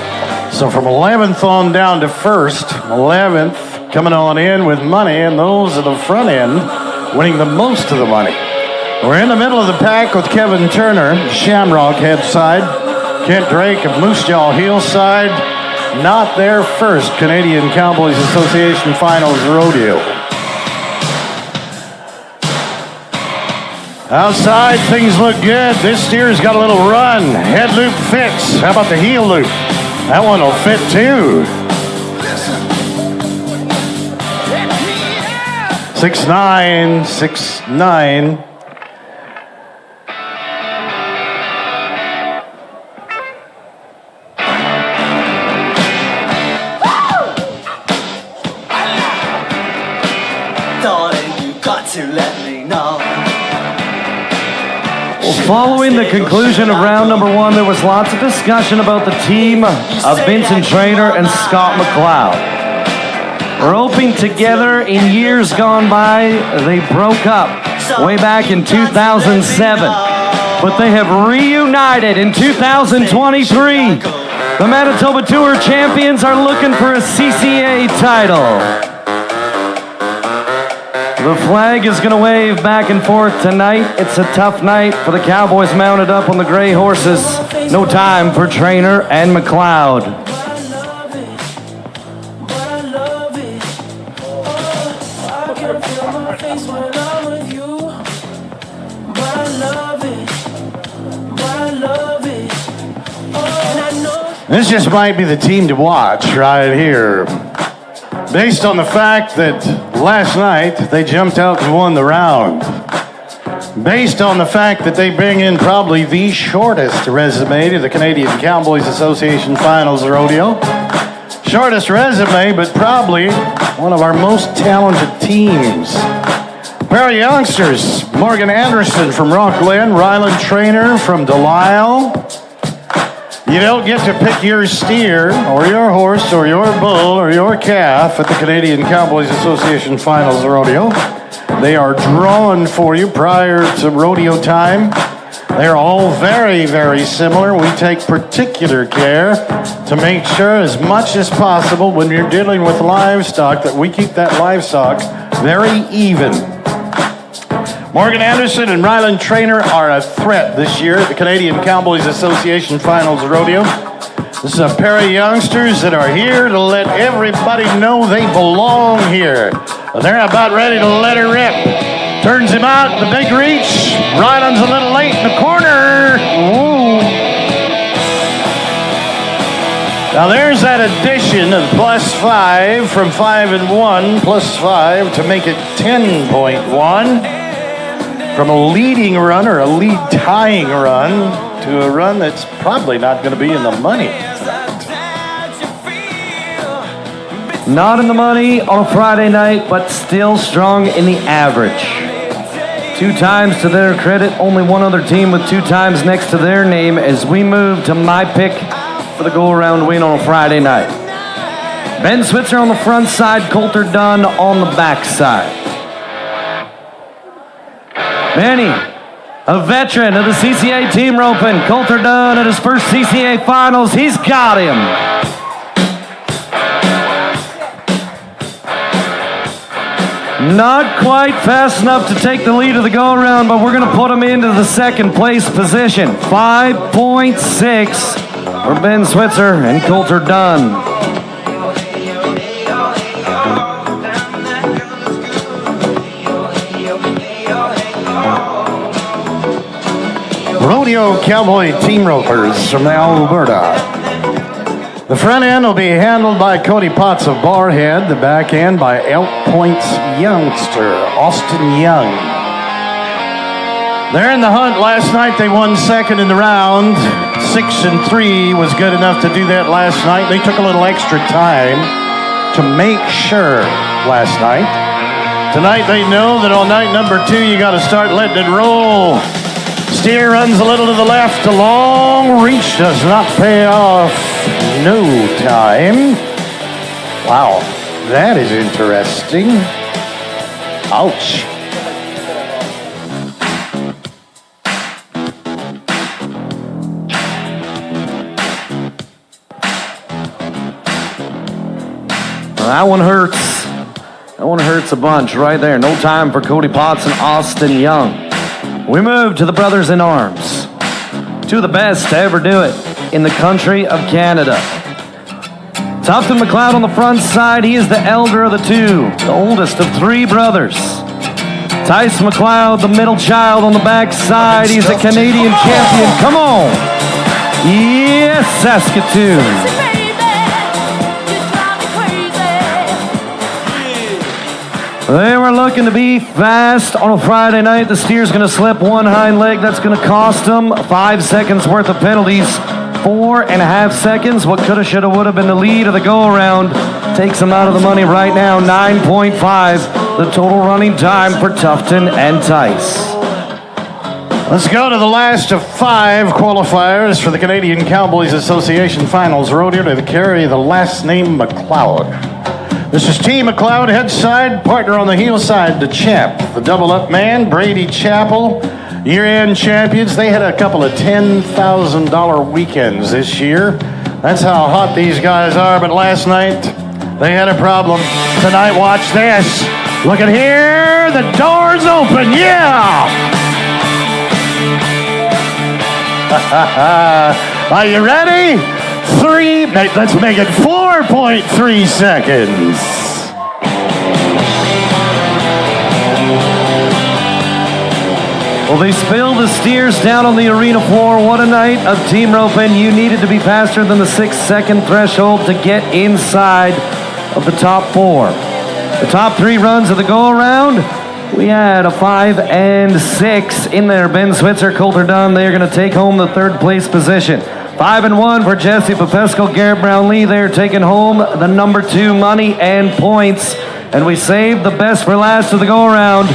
So from 11th on down to 1st, 11th coming on in with money, and those at the front end winning the most of the money. We're in the middle of the pack with Kevin Turner, Shamrock head side. Kent Drake of Moose Jaw heel side. Not their first Canadian Cowboys Association Finals Rodeo. Outside, things look good. This steer's got a little run. Head loop fits. How about the heel loop? That one will fit too. 6'9", 6'9". Darling, you got to let me know. Following the conclusion of round number 1, there was lots of discussion about the team of Vincent Traynor and Scott McLeod. Roping together in years gone by, they broke up way back in 2007. But they have reunited in 2023. The Manitoba Tour champions are looking for a CCA title. The flag is going to wave back and forth tonight. It's a tough night for the Cowboys mounted up on the gray horses. No time for Traynor and McLeod. This just might be the team to watch right here. Based on the fact that last night they jumped out and won the round. Based on the fact that they bring in probably the shortest resume to the Canadian Cowboys Association Finals Rodeo. Shortest resume, but probably one of our most talented teams. Pair of youngsters, Morgan Anderson from Rockland, Ryland Traynor from Delisle. You don't get to pick your steer or your horse or your bull or your calf at the Canadian Cowboys Association Finals Rodeo. They are drawn for you prior to rodeo time. They're all very, very similar. We take particular care to make sure as much as possible when you're dealing with livestock that we keep that livestock very even. Morgan Anderson and Ryland Trainer are a threat this year at the Canadian Cowboys Association Finals Rodeo. This is a pair of youngsters that are here to let everybody know they belong here. They're about ready to let her rip. Turns him out, the big reach. Ryland's a little late in the corner. Ooh. Now there's that addition of +5 from 5 and 1, +5 to make it 10.1. From a leading run or a lead tying run to a run that's probably not going to be in the money. Not in the money on a Friday night, but still strong in the average. 2 times to their credit, only one other team with 2 times next to their name as we move to my pick for the go-around win on a Friday night. Ben Switzer on the front side, Coulter Dunn on the back side. Benny, a veteran of the CCA team roping. Coulter Dunn at his first CCA Finals. He's got him. Not quite fast enough to take the lead of the go-around, but we're going to put him into the second place position. 5.6 for Ben Switzer and Coulter Dunn. Rodeo Cowboy Team Ropers from Alberta. The front end will be handled by Cody Potts of Barhead, the back end by Elk Point's youngster, Austin Young. They're in the hunt. Last night they won second in the round. 6 and 3 was good enough to do that last night. They took a little extra time to make sure last night. Tonight they know that on night number 2 you got to start letting it roll. Steer runs a little to the left. A long reach does not pay off. No time. Wow, that is interesting. Ouch. Well, that one hurts. That one hurts a bunch right there. No time for Cody Potts and Austin Young. We move to the Brothers in Arms. 2 of the best to ever do it in the country of Canada. Tufton McLeod on the front side. He is the elder of the 2, the oldest of 3 brothers. Tice McLeod, the middle child on the back side. He's a Canadian champion. Come on. Yes, Saskatoon. They were looking to be fast on a Friday night. The steer's going to slip one hind leg. That's going to cost them 5 seconds worth of penalties. 4.5 seconds. What coulda, shoulda, woulda been the lead of the go-around takes them out of the money right now. 9.5, the total running time for Tufton and Tice. Let's go to the last of 5 qualifiers for the Canadian Cowboys Association Finals Rodeo to carry the last name McLeod. This is T. McLeod, head side, partner on the heel side, the champ. The double-up man, Brady Chappell, year-end champions. They had a couple of $10,000 weekends this year. That's how hot these guys are, but last night they had a problem. Tonight, watch this. Look at here, the door's open, yeah! Are you ready? 3, let's make it 4.3 seconds. Well, they spilled the steers down on the arena floor. What a night of team roping. You needed to be faster than the 6-second threshold to get inside of the top 4. The top 3 runs of the go-around, we had a 5 and 6 in there. Ben Switzer, Coulter Dunn, they're going to take home the 3rd place position. 5 and 1 for Jesse Popesco, Garrett Brownlee. They're taking home the number 2 money and points. And we saved the best for last of the go-around.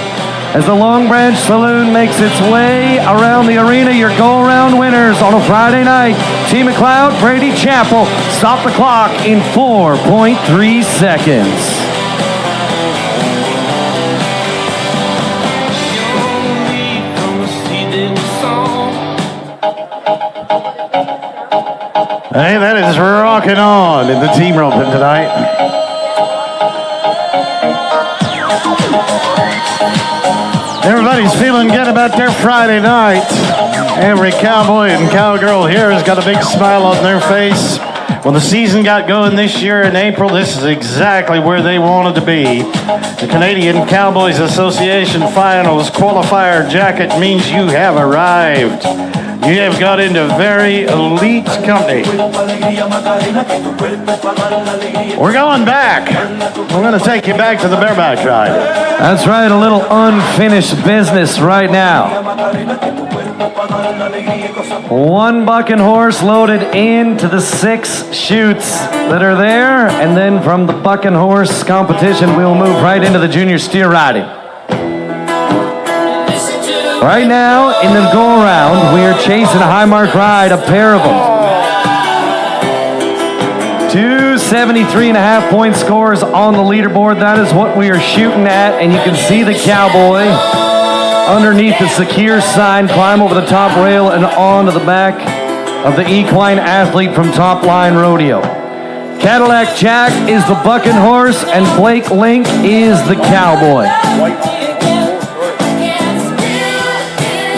As the Long Branch Saloon makes its way around the arena, your go-around winners on a Friday night. Team McLeod, Brady Chapel, stop the clock in 4.3 seconds. Hey, that is rocking on in the team roping tonight. Everybody's feeling good about their Friday night. Every cowboy and cowgirl here has got a big smile on their face. When the season got going this year in April, this is exactly where they wanted to be. The Canadian Cowboys Association Finals qualifier jacket means you have arrived. You have got into very elite company. We're going back. We're going to take you back to the Bareback Ride. That's right, a little unfinished business right now. One bucking horse loaded into the 6 chutes that are there, and then from the bucking horse competition, we'll move right into the junior steer riding. Right now, in the go-around, we are chasing a high mark ride, a pair of them. 2 73.5 point scores on the leaderboard. That is what we are shooting at, and you can see the cowboy underneath the secure sign climb over the top rail and onto the back of the equine athlete from Top Line Rodeo. Cadillac Jack is the bucking horse, and Blake Link is the cowboy.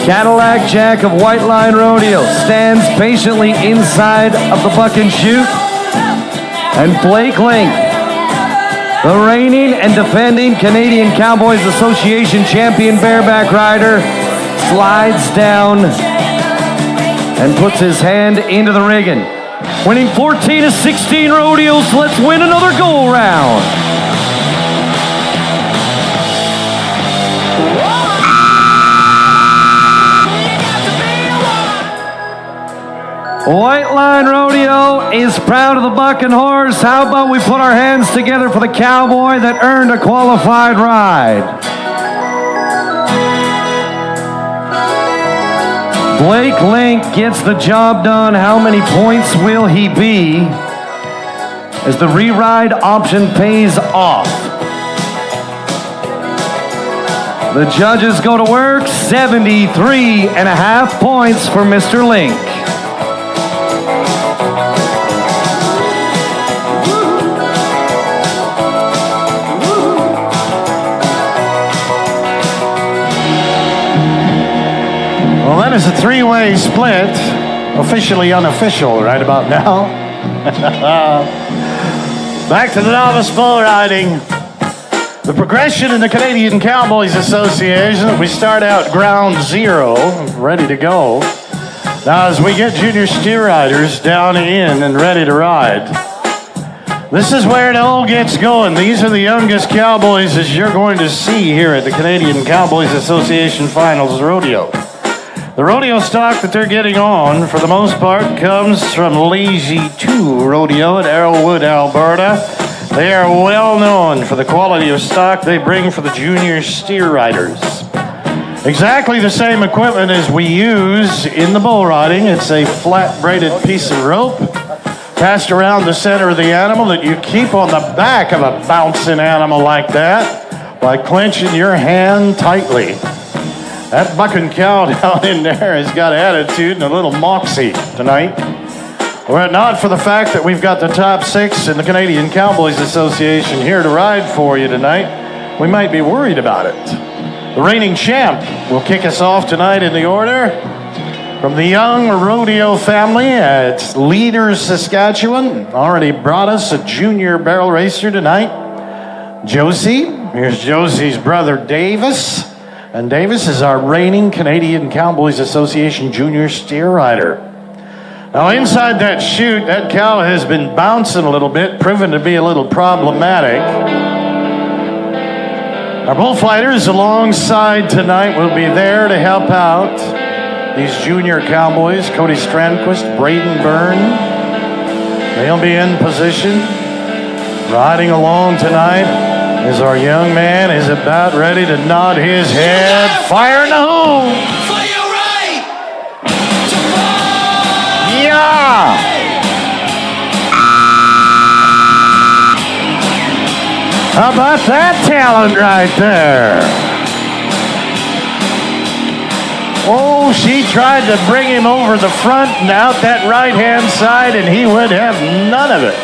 Cadillac Jack of White Line Rodeo stands patiently inside of the bucking chute. And Blake Link, the reigning and defending Canadian Cowboys Association Champion bareback rider, slides down and puts his hand into the rigging. Winning 14 of 16 rodeos, let's win another go-round. White Line Rodeo is proud of the bucking horse. How about we put our hands together for the cowboy that earned a qualified ride? Blake Link gets the job done. How many points will he be as the re-ride option pays off? The judges go to work. 73.5 points for Mr. Link. Well, that is a 3-way split, officially unofficial right about now. Back to the novice bull riding. The progression in the Canadian Cowboys Association, we start out ground zero, ready to go. Now as we get junior steer riders down in and ready to ride, this is where it all gets going. These are the youngest cowboys as you're going to see here at the Canadian Cowboys Association Finals Rodeo. The rodeo stock that they're getting on, for the most part, comes from Lazy 2 Rodeo at Arrowwood, Alberta. They are well known for the quality of stock they bring for the junior steer riders. Exactly the same equipment as we use in the bull riding. It's a flat braided piece of rope passed around the center of the animal that you keep on the back of a bouncing animal like that by clenching your hand tightly. That bucking cow down in there has got attitude and a little moxie tonight. Were it not for the fact that we've got the top 6 in the Canadian Cowboys Association here to ride for you tonight, we might be worried about it. The reigning champ will kick us off tonight in the order. From the young rodeo family at Leaders, Saskatchewan, already brought us a junior barrel racer tonight. Josie, here's Josie's brother Davis. And Davis is our reigning Canadian Cowboys Association junior steer rider. Now inside that chute, that cow has been bouncing a little bit, proven to be a little problematic. Our bullfighters alongside tonight will be there to help out these junior cowboys. Cody Strandquist, Braden Byrne. They'll be in position, riding along tonight As our young man is about ready to nod his head, firing the home. For your right. Yeah! How about that talent right there? Oh, she tried to bring him over the front and out that right-hand side, and he would have none of it.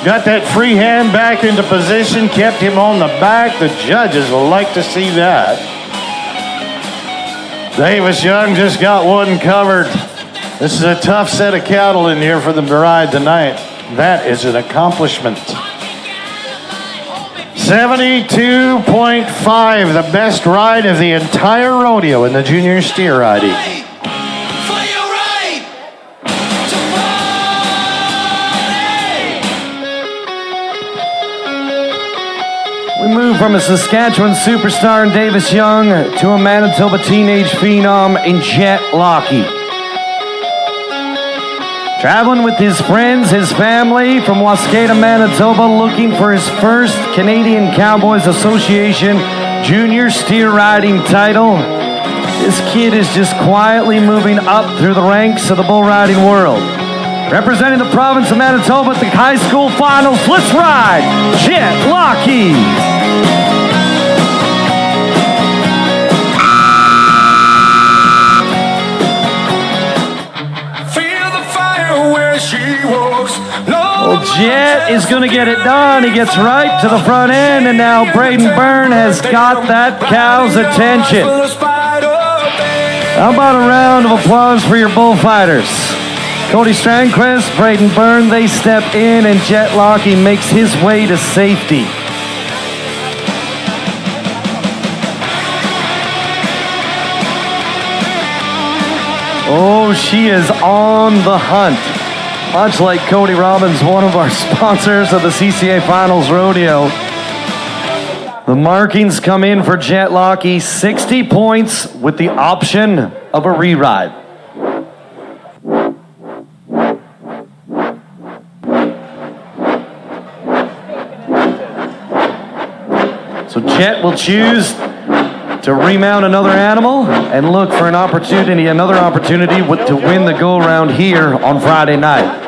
Got that free hand back into position, kept him on the back. The judges will like to see that. Davis Young just got one covered. This is a tough set of cattle in here for them to ride tonight. That is an accomplishment. 72.5, the best ride of the entire rodeo in the junior steer riding. For your right. We move from a Saskatchewan superstar in Davis Young to a Manitoba teenage phenom in Jet Lockie. Traveling with his friends, his family from Waskata, Manitoba, looking for his first Canadian Cowboys Association junior steer riding title. This kid is just quietly moving up through the ranks of the bull riding world. Representing the province of Manitoba at the high school finals, let's ride Jet Lockie. Well, Jet is going to get it done. He gets right to the front end, and now Braden Byrne has got that cow's attention. How about a round of applause for your bullfighters? Cody Strandquist, Braden Byrne, they step in, and Jet Lockie makes his way to safety. Oh, she is on the hunt. Much like Cody Robbins, one of our sponsors of the CCA Finals Rodeo. The markings come in for Jet Lockie, 60 points with the option of a re-ride. So Jet will choose to remount another animal and look for another opportunity to win the go-around here on Friday night.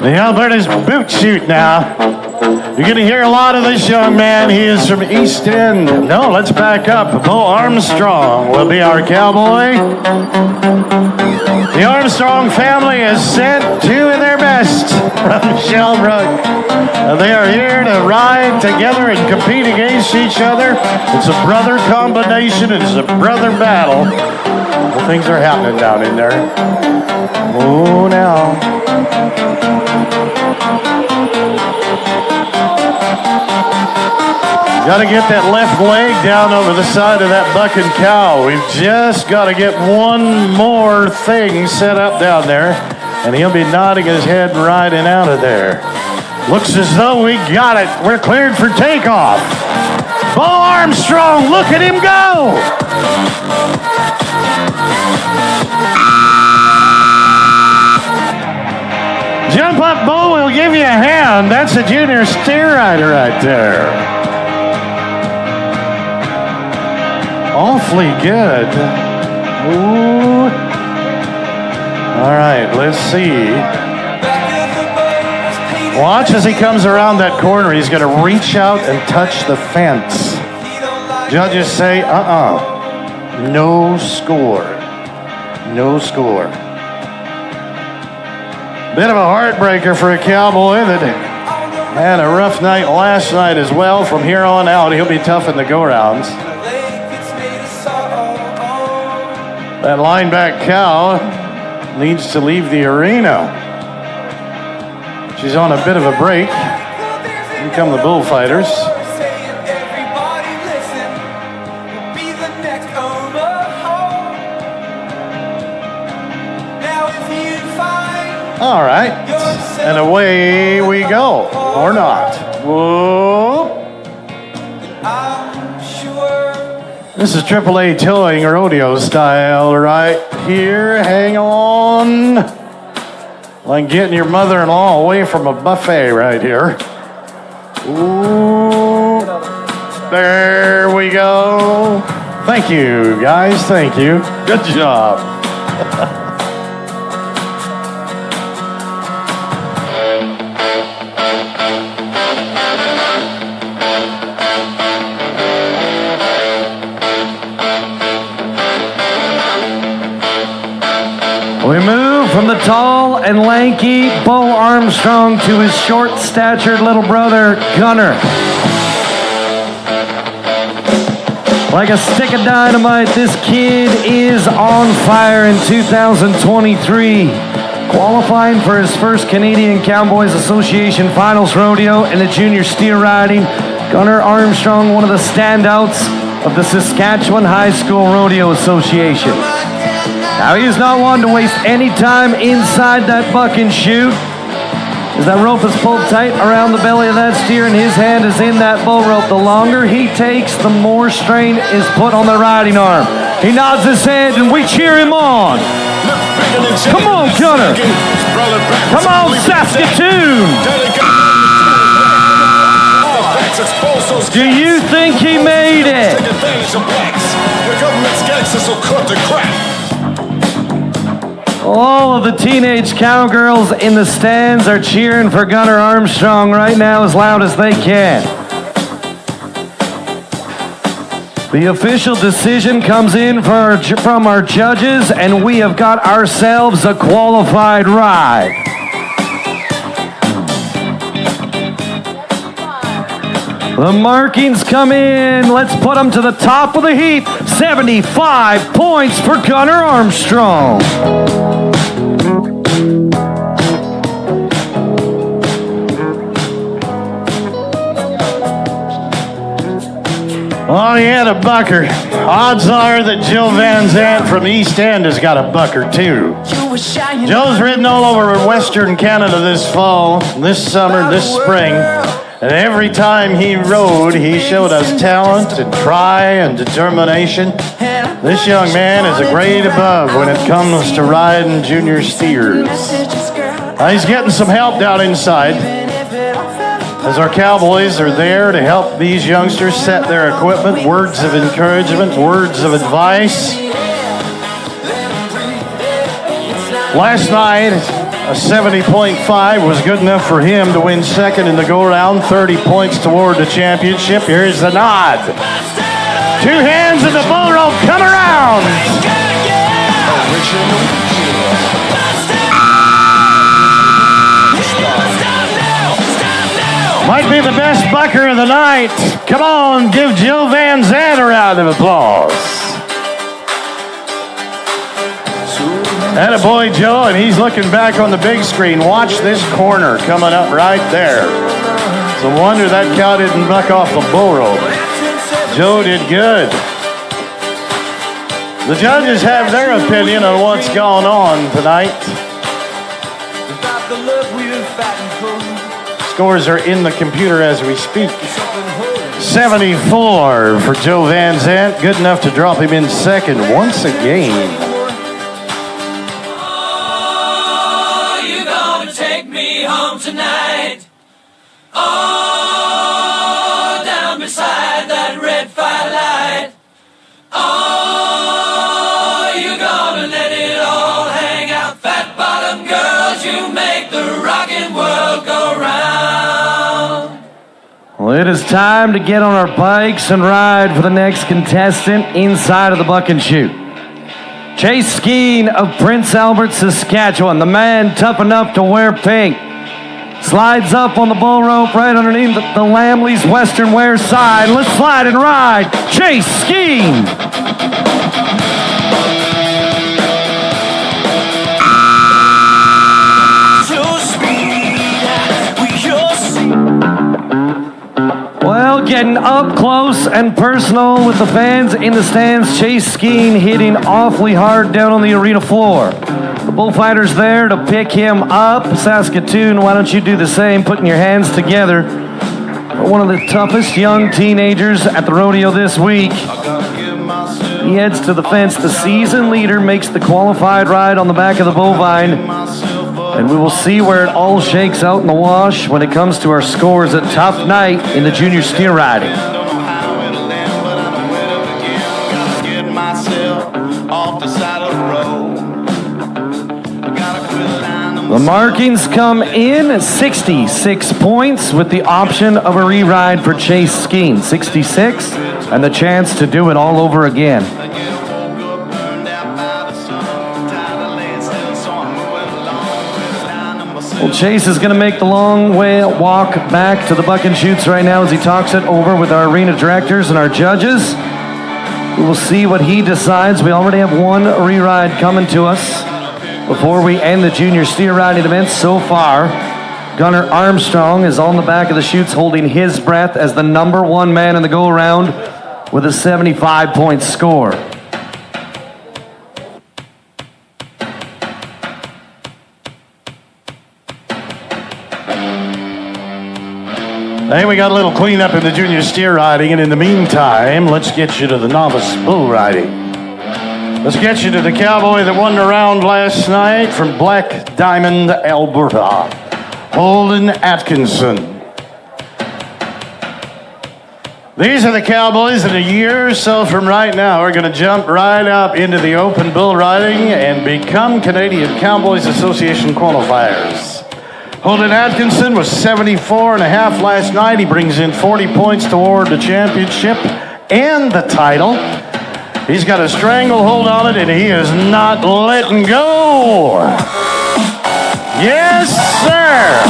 The Alberta's boot shoot now. You're going to hear a lot of this young man. He is from East End. No, let's back up. Bo Armstrong will be our cowboy. The Armstrong family has sent two of their best from Shelbrook. They are here to ride together and compete against each other. It's a brother combination. It's a brother battle. Well, things are happening down in there. Oh, now. Got to get that left leg down over the side of that bucking cow. We've just got to get one more thing set up down there, and he'll be nodding his head and riding out of there. Looks as though we got it. We're cleared for takeoff. Bo Armstrong, look at him go! Jump up, Bo, we'll give you a hand. That's a junior steer rider right there. Awfully good. Ooh. All right, let's see. Watch as he comes around that corner. He's going to reach out and touch the fence. Judges say, no score. No score. Bit of a heartbreaker for a cowboy that had a rough night last night as well. From here on out, he'll be tough in the go-rounds. That lineback cow needs to leave the arena. She's on a bit of a break. Here come the bullfighters. All right, and away we go, or not. Whoa. This is AAA towing rodeo style right here. Hang on. Like getting your mother-in-law away from a buffet right here. Ooh. There we go. Thank you, guys. Thank you. Good job. We move from the tall and lanky Bo Armstrong to his short-statured little brother, Gunner. Like a stick of dynamite, this kid is on fire in 2023. Qualifying for his first Canadian Cowboys Association Finals Rodeo in the junior steer riding, Gunner Armstrong, one of the standouts of the Saskatchewan High School Rodeo Association. Now, he is not one to waste any time inside that buck and chute, as that rope is pulled tight around the belly of that steer and his hand is in that bull rope. The longer he takes, the more strain is put on the riding arm. He nods his head and we cheer him on. Come on, Gunner. Come on, Saskatoon. Do you think he made it? All of the teenage cowgirls in the stands are cheering for Gunner Armstrong right now as loud as they can. The official decision comes in from our judges, and we have got ourselves a qualified ride. The markings come in. Let's put them to the top of the heap. 75 points for Gunner Armstrong. Oh, he had a bucker. Odds are that Joe Van Zandt from East End has got a bucker, too. Joe's ridden all over Western Canada this fall, this summer, this spring. And every time he rode, he showed us talent and try and determination. This young man is a grade above when it comes to riding junior steers. He's getting some help down inside, as our Cowboys are there to help these youngsters set their equipment, words of encouragement, words of advice. Last night, a 70.5 was good enough for him to win second in the go-round, 30 points toward the championship. Here's the nod. Two hands in the bull rope, come around. Might be the best bucker of the night. Come on, give Joe Van Zandt a round of applause. Attaboy, Joe, and he's looking back on the big screen. Watch this corner coming up right there. It's a wonder that cow didn't buck off the bull rope. Joe did good. The judges have their opinion on what's going on tonight. Scores are in the computer as we speak. 74 for Joe Van Zandt. Good enough to drop him in second once again. Tonight, oh, down beside that red firelight. Oh, you're gonna let it all hang out. Fat bottom girls, you make the rockin' world go round. Well, it is time to get on our bikes and ride for the next contestant inside of the buck and chute. Chase Skeen of Prince Albert, Saskatchewan, the man tough enough to wear pink. Slides up on the bull rope right underneath the Lamley's western wear side. Let's slide and ride. Chase Skeen. Well, getting up close and personal with the fans in the stands. Chase Skeen hitting awfully hard down on the arena floor. The bullfighter's there to pick him up. Saskatoon, why don't you do the same, putting your hands together for one of the toughest young teenagers at the rodeo this week. He heads to the fence. The season leader makes the qualified ride on the back of the bovine. And we will see where it all shakes out in the wash when it comes to our scores. A tough night in the junior steer riding. The markings come in 66 points with the option of a re-ride for Chase Skeen. 66 and the chance to do it all over again. Well, Chase is going to make the long walk back to the buck and shoots right now as he talks it over with our arena directors and our judges. We will see what he decides. We already have one re-ride coming to us before we end the junior steer riding event so far. Gunnar Armstrong is on the back of the chutes holding his breath as the number one man in the go-around with a 75-point score. Hey, we got a little cleanup in the junior steer riding, and in the meantime, let's get you to the novice bull riding. Let's get you to the cowboy that won the round last night from Black Diamond, Alberta, Holden Atkinson. These are the cowboys that a year or so from right now are going to jump right up into the open bull riding and become Canadian Cowboys Association qualifiers. Holden Atkinson was 74 and a half last night. He brings in 40 points toward the championship and the title. He's got a stranglehold on it, and he is not letting go. Yes, sir.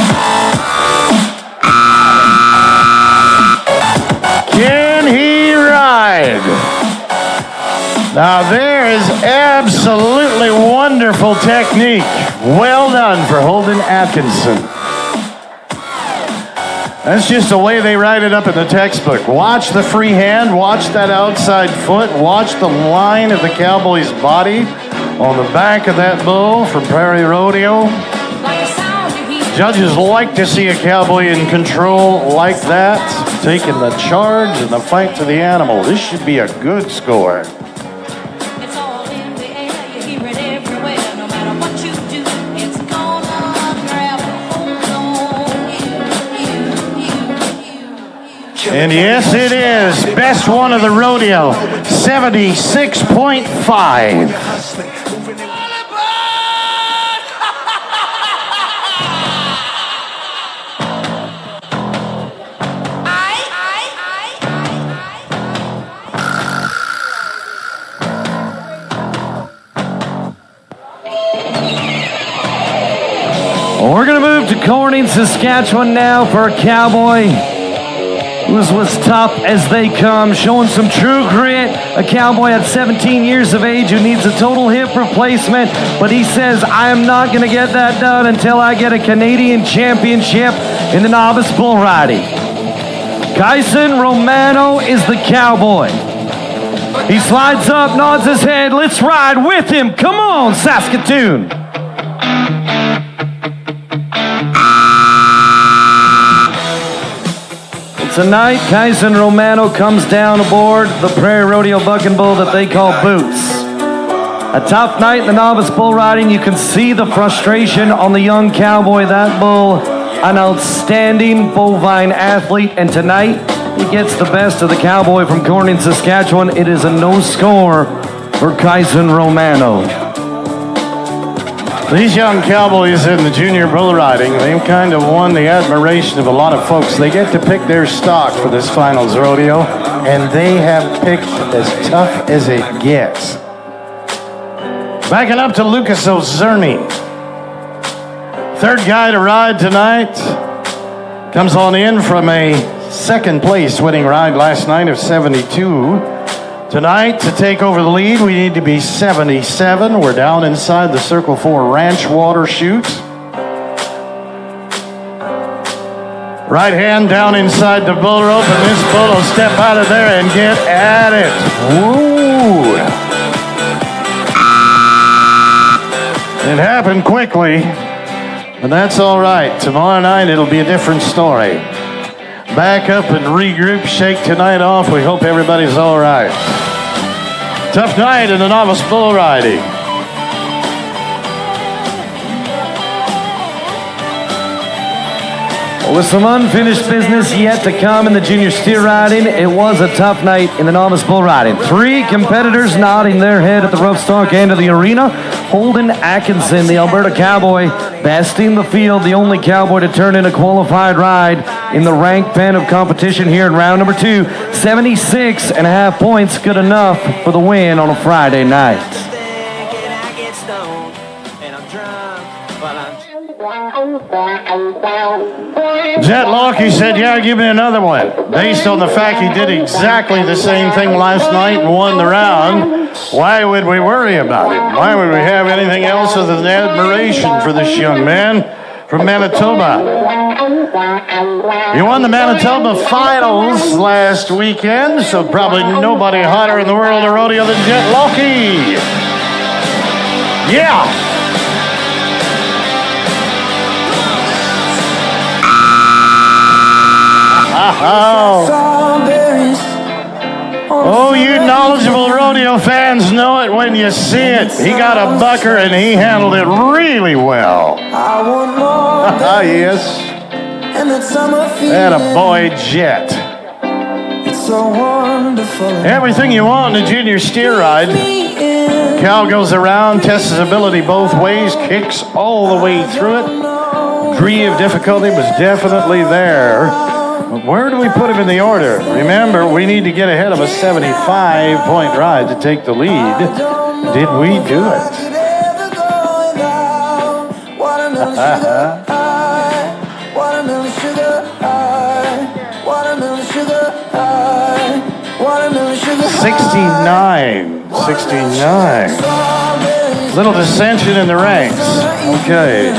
Can he ride? Now, there is absolutely wonderful technique. Well done for Holden Atkinson. That's just the way they write it up in the textbook. Watch the free hand, watch that outside foot, watch the line of the cowboy's body on the back of that bull from Prairie Rodeo. Judges like to see a cowboy in control like that, taking the charge and the fight to the animal. This should be a good score. And yes, it is. Best one of the rodeo, 76.5. We're going to move to Corning, Saskatchewan now for a cowboy who's as tough as they come, showing some true grit. A cowboy at 17 years of age who needs a total hip replacement, but he says, I am not going to get that done until I get a Canadian championship in the novice bull riding. Kyson Romano is the cowboy. He slides up, nods his head. Let's ride with him. Come on, Saskatoon. Tonight, Kyson Romano comes down aboard the Prairie Rodeo Bucking Bull that they call Boots. A tough night in the novice bull riding. You can see the frustration on the young cowboy. That bull, an outstanding bovine athlete. And tonight, he gets the best of the cowboy from Corning, Saskatchewan. It is a no score for Kyson Romano. These young cowboys in the junior bull riding, they've kind of won the admiration of a lot of folks. They get to pick their stock for this finals rodeo, and they have picked as tough as it gets. Backing up to Lucas Ozerny. Third guy to ride tonight. Comes on in from a second place winning ride last night of 72. Tonight, to take over the lead, we need to be 77. We're down inside the Circle 4 Ranch Water chute. Right hand down inside the bull rope, and this bull will step out of there and get at it. Woo! It happened quickly, but that's all right. Tomorrow night, it'll be a different story. Back up and regroup, shake tonight off. We hope everybody's all right. Tough night in the novice bull riding. With some unfinished business yet to come in the junior steer riding, it was a tough night in the novice bull riding. 3 competitors nodding their head at the rope stock end of the arena. Holden Atkinson, the Alberta Cowboy, besting the field, the only Cowboy to turn in a qualified ride in the rank pen of competition here in round number 2. 76.5 points, good enough for the win on a Friday night. Jet Lockie said, yeah, give me another one. Based on the fact he did exactly the same thing last night and won the round, why would we worry about it? Why would we have anything else other than admiration for this young man from Manitoba? He won the Manitoba Finals last weekend, so probably nobody hotter in the world of rodeo than Jet Lockie. Yeah. Oh, you knowledgeable rodeo fans know it when you see it. He got a bucker and he handled it really well. Yes. And a boy Jet. It's so wonderful. Everything you want in a junior steer ride. Cow goes around, tests his ability both ways, kicks all the way through it. Degree of difficulty was definitely there. Where do we put him in the order? Remember, we need to get ahead of a 75-point ride to take the lead. Did we do it? 69. Little dissension in the ranks. Okay.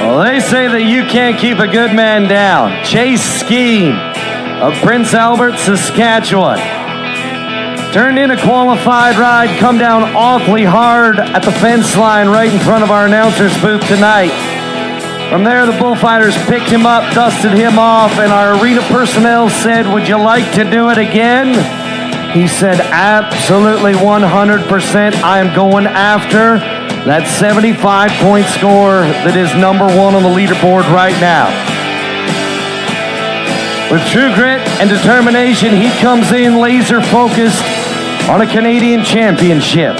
Well, they say that you can't keep a good man down. Chase Skeen of Prince Albert, Saskatchewan. Turned in a qualified ride, come down awfully hard at the fence line right in front of our announcer's booth tonight. From there, the bullfighters picked him up, dusted him off, and our arena personnel said, would you like to do it again? He said, absolutely 100%. I am going after that 75-point score that is number 1 on the leaderboard right now. With true grit and determination, he comes in laser-focused on a Canadian championship.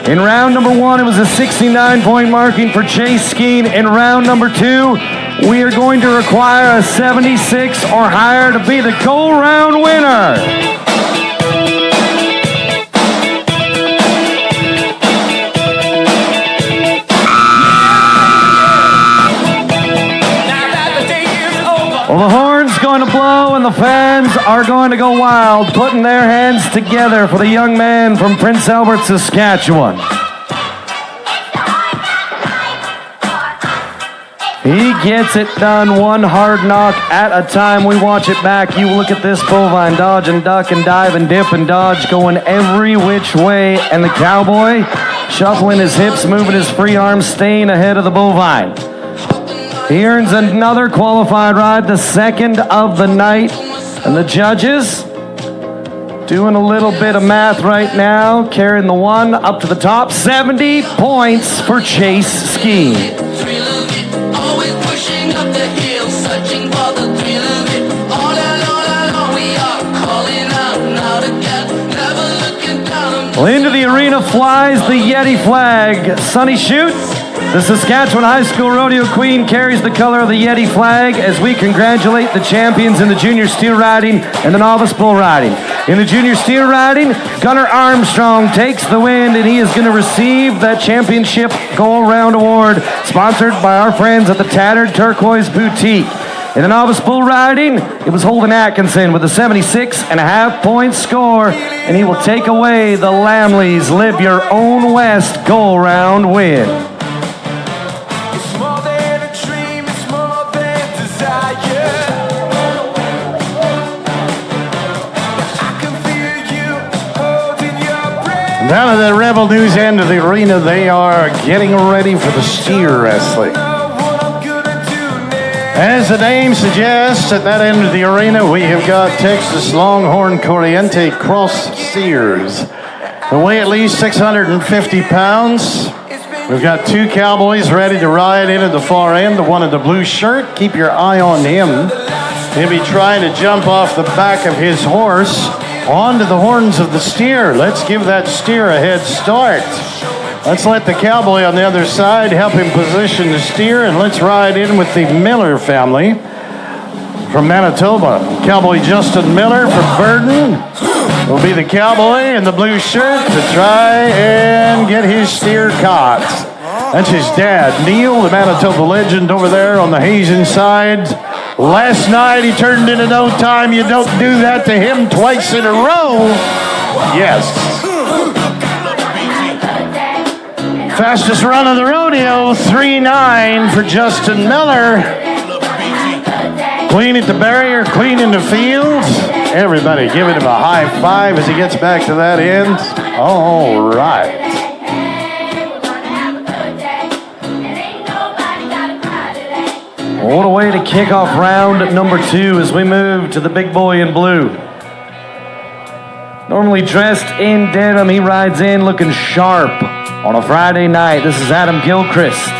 In round number 1, it was a 69-point marking for Chase Skeen. In round number 2, we are going to require a 76 or higher to be the go-round winner. Well, the horn's going to blow and the fans are going to go wild, putting their hands together for the young man from Prince Albert, Saskatchewan. He gets it done, one hard knock at a time. We watch it back. You look at this bovine, dodge and duck and dive and dip and dodge, going every which way. And the Cowboy shuffling his hips, moving his free arms, staying ahead of the bovine. He earns another qualified ride, the second of the night. And the judges doing a little bit of math right now, carrying the one up to the top. 70 points for Chase Skeen. Well, into the arena flies the Yeti flag. Sonny Shute, the Saskatchewan High School Rodeo Queen, carries the color of the Yeti flag as we congratulate the champions in the junior steer riding and the novice bull riding. In the junior steer riding, Gunnar Armstrong takes the win, and he is going to receive that championship go-around award sponsored by our friends at the Tattered Turquoise Boutique. In the novice bull riding, it was Holden Atkinson with a 76.5-point score, and he will take away the Lamleys Live Your Own West go-around win. It's more than a dream, it's more than desire. I can feel you Down at the Rebel News end of the arena, they are getting ready for the steer wrestling. As the name suggests, at that end of the arena, we have got Texas Longhorn Corriente Cross Steers. They weigh at least 650 pounds. We've got two cowboys ready to ride in at the far end. The one in the blue shirt, keep your eye on him. He'll be trying to jump off the back of his horse onto the horns of the steer. Let's give that steer a head start. Let's let the cowboy on the other side help him position the steer, and let's ride in with the Miller family from Manitoba. Cowboy Justin Miller from Burden will be the cowboy in the blue shirt to try and get his steer caught. That's his dad, Neil, the Manitoba legend over there on the Hazen side. Last night he turned into no time. You don't do that to him twice in a row. Yes. Fastest run of the rodeo, 3:09 for Justin Miller. Clean at the barrier, clean in the field. Everybody giving him a high five as he gets back to that end. All right. What a way to kick off round number 2 as we move to the big boy in blue. Normally dressed in denim, he rides in looking sharp on a Friday night. This is Adam Gilchrist,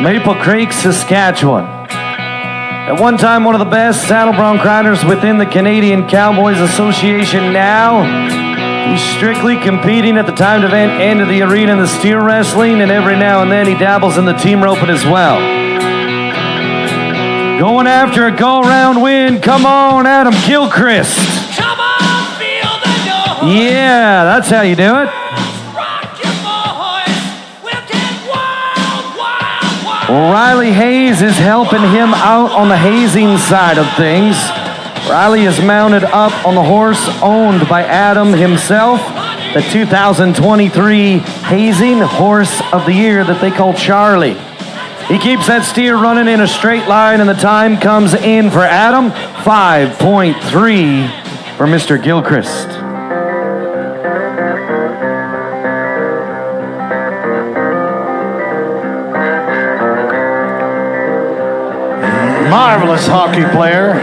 Maple Creek, Saskatchewan. At one time, one of the best saddle bronc riders within the Canadian Cowboys Association. Now, he's strictly competing at the timed event end of the arena in the steer wrestling, and every now and then he dabbles in the team roping as well. Going after a go-round win. Come on, Adam Gilchrist. Come on, feel the noise. Yeah, that's how you do it. Rock your boys. We'll get wild, wild, wild. Well, Riley Hayes is helping him out on the hazing side of things. Riley is mounted up on the horse owned by Adam himself, the 2023 Hazing Horse of the Year that they call Charlie. He keeps that steer running in a straight line, and the time comes in for Adam, 5.3 for Mr. Gilchrist. Marvelous hockey player.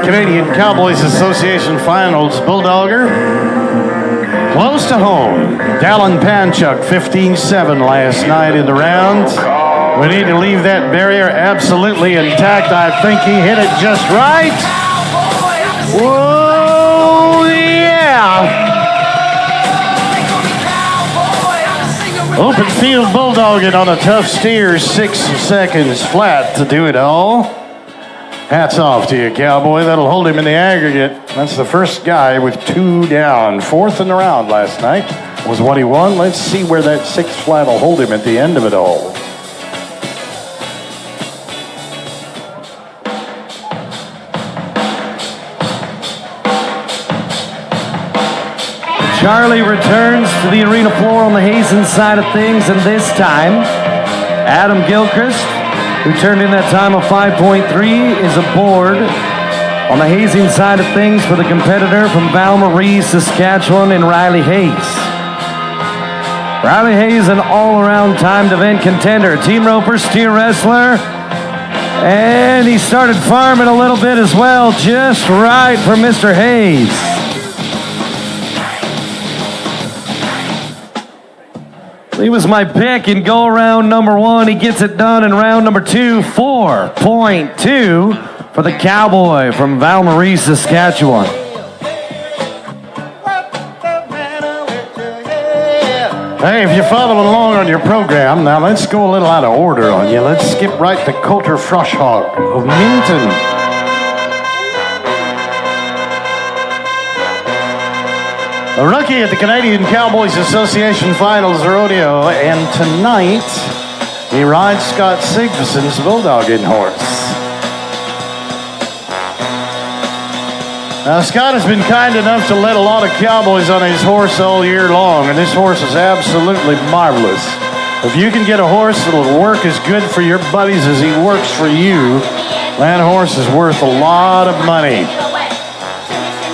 Canadian Cowboys Association Finals Bulldogger. Close to home. Dallin Panchuk, 15-7 last night in the round. We need to leave that barrier absolutely intact. I think he hit it just right. Whoa, yeah. Open field bulldogging on a tough steer, 6 seconds flat to do it all. Hats off to you, cowboy. That'll hold him in the aggregate. That's the first guy with 2 down. 4th in the round last night was what he won. Let's see where that 6 flat will hold him at the end of it all. Charlie returns to the arena floor on the Hazen side of things, and this time, Adam Gilchrist, who turned in that time of 5.3, is aboard on the hazing side of things for the competitor from Val-Marie, Saskatchewan, and Riley Hayes. Riley Hayes, an all-around timed event contender, team roper, steer wrestler, and he started farming a little bit as well, just right for Mr. Hayes. He was my pick in go-around number 1. He gets it done in round number 2, 4.2 for the cowboy from Val-Marie, Saskatchewan. Hey, if you're following along on your program, now let's go a little out of order on you. Let's skip right to Coulter Froshhog of Minton. A rookie at the Canadian Cowboys Association Finals Rodeo, and tonight he rides Scott Sigfuson's bulldogging horse. Now, Scott has been kind enough to let a lot of cowboys on his horse all year long, and this horse is absolutely marvelous. If you can get a horse that'll work as good for your buddies as he works for you, that horse is worth a lot of money.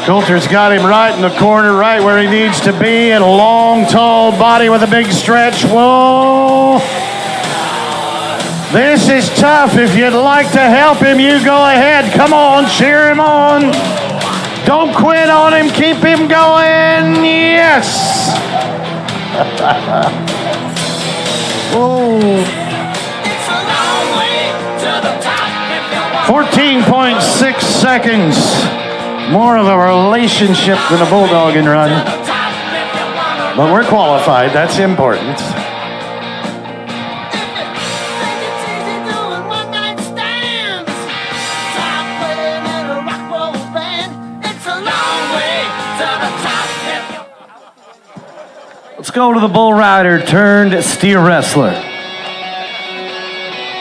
Coulter's got him right in the corner, right where he needs to be, and a long, tall body with a big stretch. Whoa! This is tough. If you'd like to help him, you go ahead. Come on, cheer him on. Don't quit on him. Keep him going. Yes! Oh. 14.6 seconds. More of a relationship than a bulldogging run. But we're qualified. That's important. Let's go to the bull rider turned steer wrestler.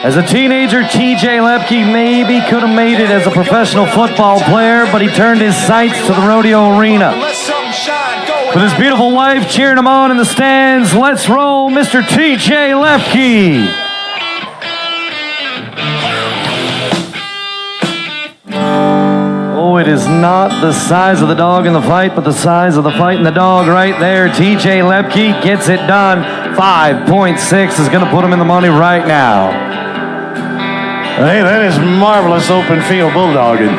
As a teenager, TJ Lepke maybe could have made it as a professional football player, but he turned his sights to the rodeo arena. With his beautiful wife cheering him on in the stands, let's roll Mr. TJ Lepke. Oh, it is not the size of the dog in the fight, but the size of the fight in the dog right there. TJ Lepke gets it done. 5.6 is going to put him in the money right now. Hey, that is marvelous open field bulldogging.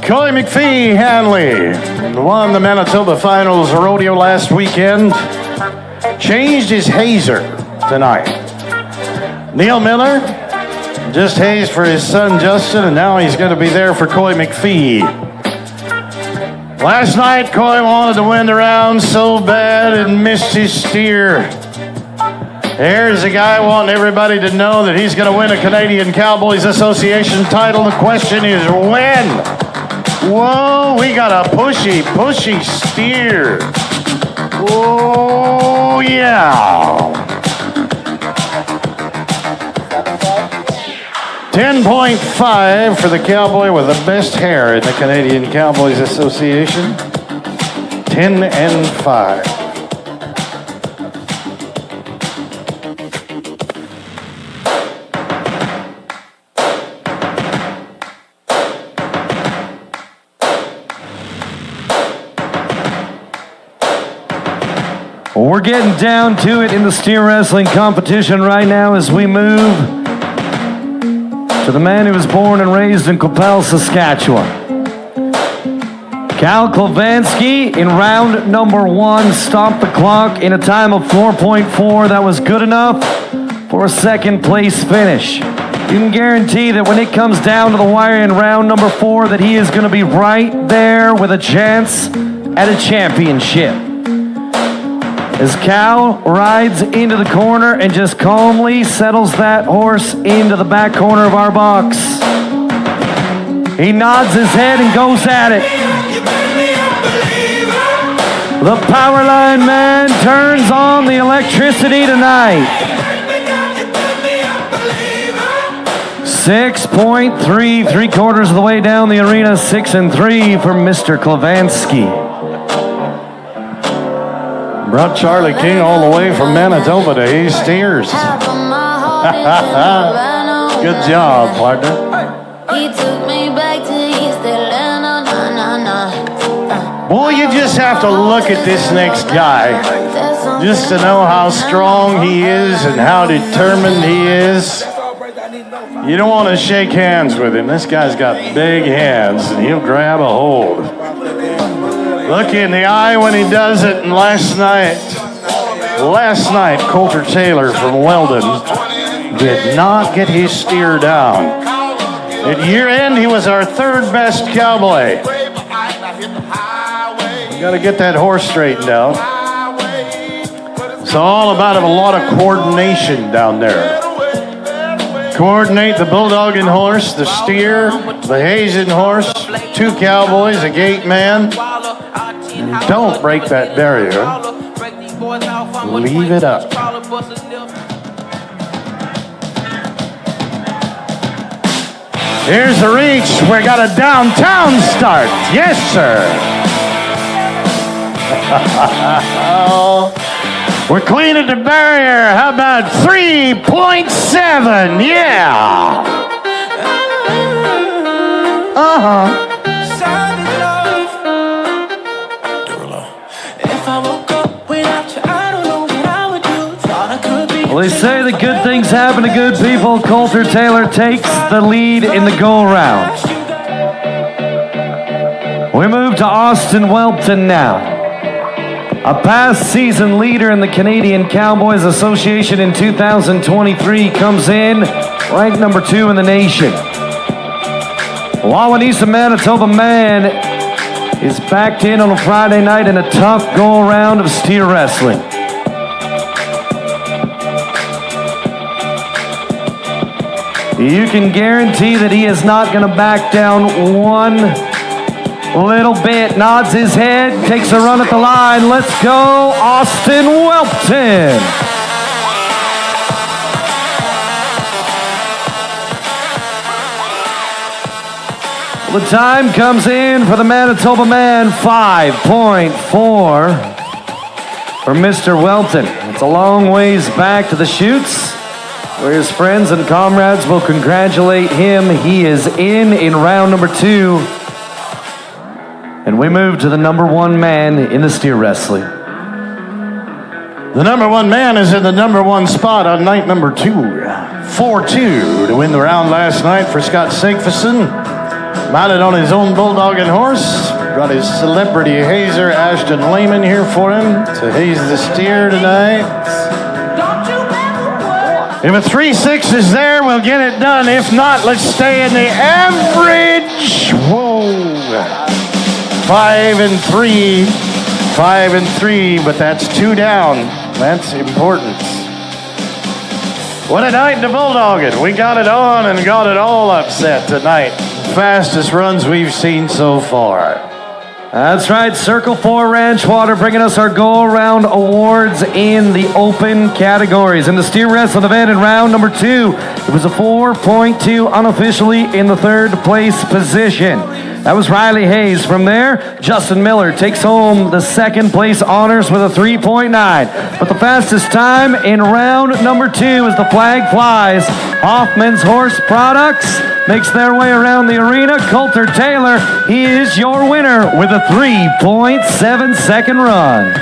Coy McPhee Hanley won the Manitoba Finals Rodeo last weekend. Changed his hazer tonight. Neil Miller just hazed for his son Justin, and now he's going to be there for Coy McPhee. Last night, Coy wanted to win the round so bad and missed his steer. Here's a guy wanting everybody to know that he's going to win a Canadian Cowboys Association title. The question is when? Whoa, we got a pushy steer. Whoa, yeah. 10.5 for the cowboy with the best hair in the Canadian Cowboys Association. 10-5. We're getting down to it in the steer wrestling competition right now as we move to the man who was born and raised in Coppell, Saskatchewan. Cal Klavansky in round number 1 stopped the clock in a time of 4.4. That was good enough for a second place finish. You can guarantee that when it comes down to the wire in round number 4 that he is going to be right there with a chance at a championship. As Cal rides into the corner and just calmly settles that horse into the back corner of our box. He nods his head and goes at it. The Powerline man turns on the electricity tonight. 6.3, 3/4 of the way down the arena, 6-3 for Mr. Klavansky. Brought Charlie King all the way from Manitoba to haze steers. Good job, partner. He took me back to East Atlanta. Boy, you just have to look at this next guy just to know how strong he is and how determined he is. You don't want to shake hands with him. This guy's got big hands and he'll grab a hold. Look in the eye when he does it. And last night, Coulter Taylor from Weldon did not get his steer down. At year end, he was our 3rd best cowboy. You got to get that horse straightened out. It's all about a lot of coordination down there. Coordinate the bulldogging horse, the steer, the hazing horse, 2 cowboys, a gate man. Don't break that barrier. Leave it up. Here's the reach. We got a downtown start. Yes, sir. We're cleaning the barrier. How about 3.7? Yeah. Uh-huh. Well, they say that good things happen to good people. Coulter Taylor takes the lead in the go-around. We move to Austin Welpton now. A past season leader in the Canadian Cowboys Association in 2023 comes in ranked number 2 in the nation. Wawanesa, Manitoba man is backed in on a Friday night in a tough go-around of steer wrestling. You can guarantee that he is not going to back down one little bit. Nods his head, takes a run at the line. Let's go, Austin Welpton. The time comes in for the Manitoba man, 5.4 for Mr. Welpton. It's a long ways back to the chutes, where his friends and comrades will congratulate him. He is in round number 2. And we move to the number 1 man in the steer wrestling. The number 1 man is in the number 1 spot on night number 2. 4-2 to win the round last night for Scott Sigfusson. Mounted on his own bulldogging horse. Brought his celebrity hazer, Ashton Lehman, here for him to haze the steer tonight. If a 3-6 is there, we'll get it done. If not, let's stay in the average. Whoa. 5-3. 5-3, but that's 2 down. That's important. What a night in the bulldogging. We got it on and got it all upset tonight. Fastest runs we've seen so far. That's right, Circle 4 Ranch Water bringing us our go-around awards in the open categories. In the steer wrestling event in round number 2, it was a 4.2 unofficially in the 3rd place position. That was Riley Hayes. From there, Justin Miller takes home the 2nd place honors with a 3.9. But the fastest time in round number 2 as the flag flies, Hoffman's Horse Products makes their way around the arena. Coulter Taylor, he is your winner with a 3.7 second run.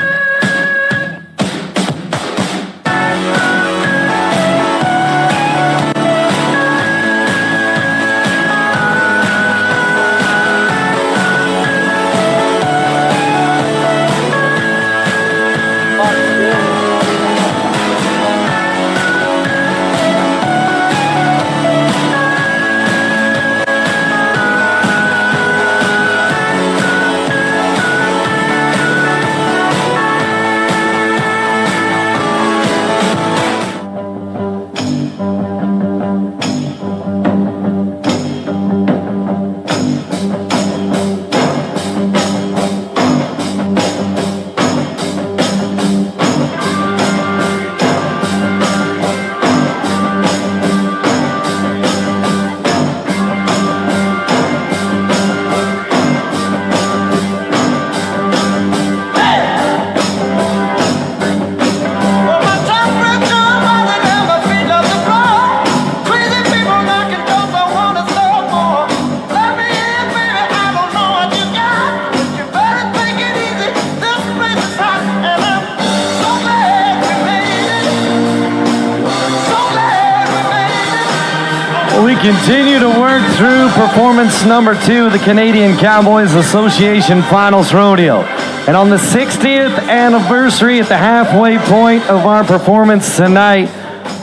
We continue to work through performance number 2 of the Canadian Cowboys Association Finals Rodeo. And on the 60th anniversary at the halfway point of our performance tonight,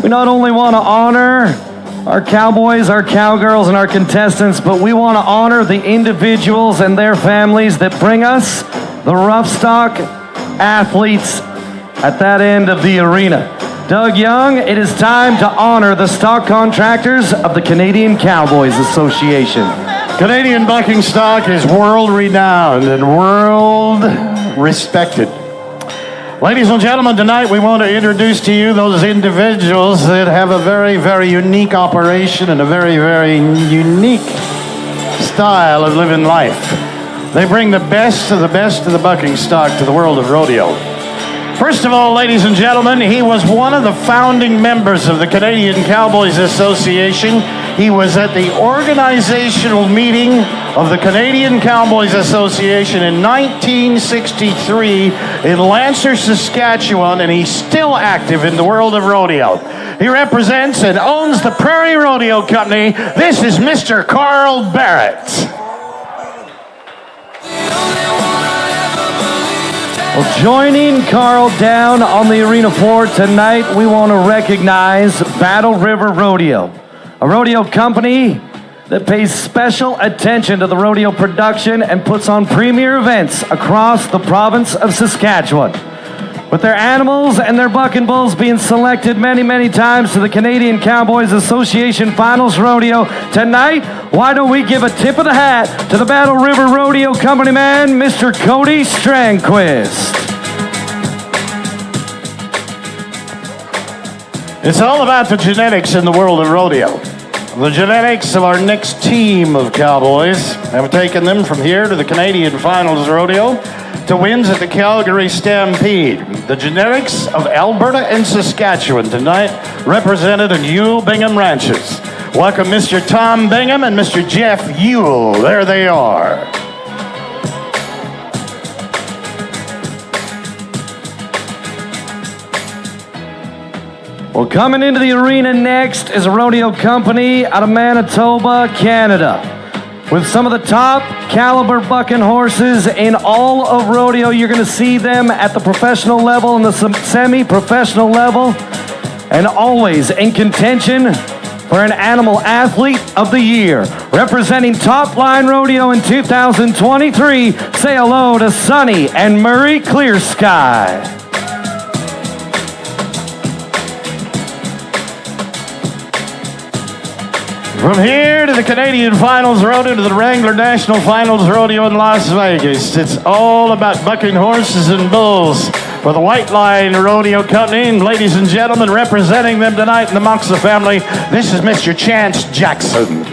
we not only want to honor our cowboys, our cowgirls, and our contestants, but we want to honor the individuals and their families that bring us the rough stock athletes at that end of the arena. Doug Young, it is time to honor the stock contractors of the Canadian Cowboys Association. Canadian bucking stock is world-renowned and world-respected. Ladies and gentlemen, tonight we want to introduce to you those individuals that have a very, very unique operation and a very, very unique style of living life. They bring the best of the bucking stock to the world of rodeo. First of all, ladies and gentlemen, he was one of the founding members of the Canadian Cowboys Association. He was at the organizational meeting of the Canadian Cowboys Association in 1963 in Lancer, Saskatchewan, and he's still active in the world of rodeo. He represents and owns the Prairie Rodeo Company. This is Mr. Carl Barrett. Well, joining Carl down on the arena floor tonight, we want to recognize Battle River Rodeo, a rodeo company that pays special attention to the rodeo production and puts on premier events across the province of Saskatchewan. With their animals and their bucking bulls being selected many, many times to the Canadian Cowboys Association Finals Rodeo, tonight, why don't we give a tip of the hat to the Battle River Rodeo Company man, Mr. Cody Strangquist. It's all about the genetics in the world of rodeo. The genetics of our next team of cowboys have taken them from here to the Canadian Finals Rodeo to wins at the Calgary Stampede. The genetics of Alberta and Saskatchewan tonight represented in Yule Bingham Ranches. Welcome Mr. Tom Bingham and Mr. Jeff Yule. There they are. Well, coming into the arena next is a rodeo company out of Manitoba, Canada. With some of the top caliber bucking horses in all of rodeo, you're going to see them at the professional level and the semi-professional level, and always in contention for an Animal Athlete of the Year. Representing Top Line Rodeo in 2023, say hello to Sonny and Murray Clear Sky. From here to the Canadian Finals Rodeo to the Wrangler National Finals Rodeo in Las Vegas, it's all about bucking horses and bulls for the White Line Rodeo Company. And ladies and gentlemen, representing them tonight in the Moxa family, this is Mr. Chance Jackson.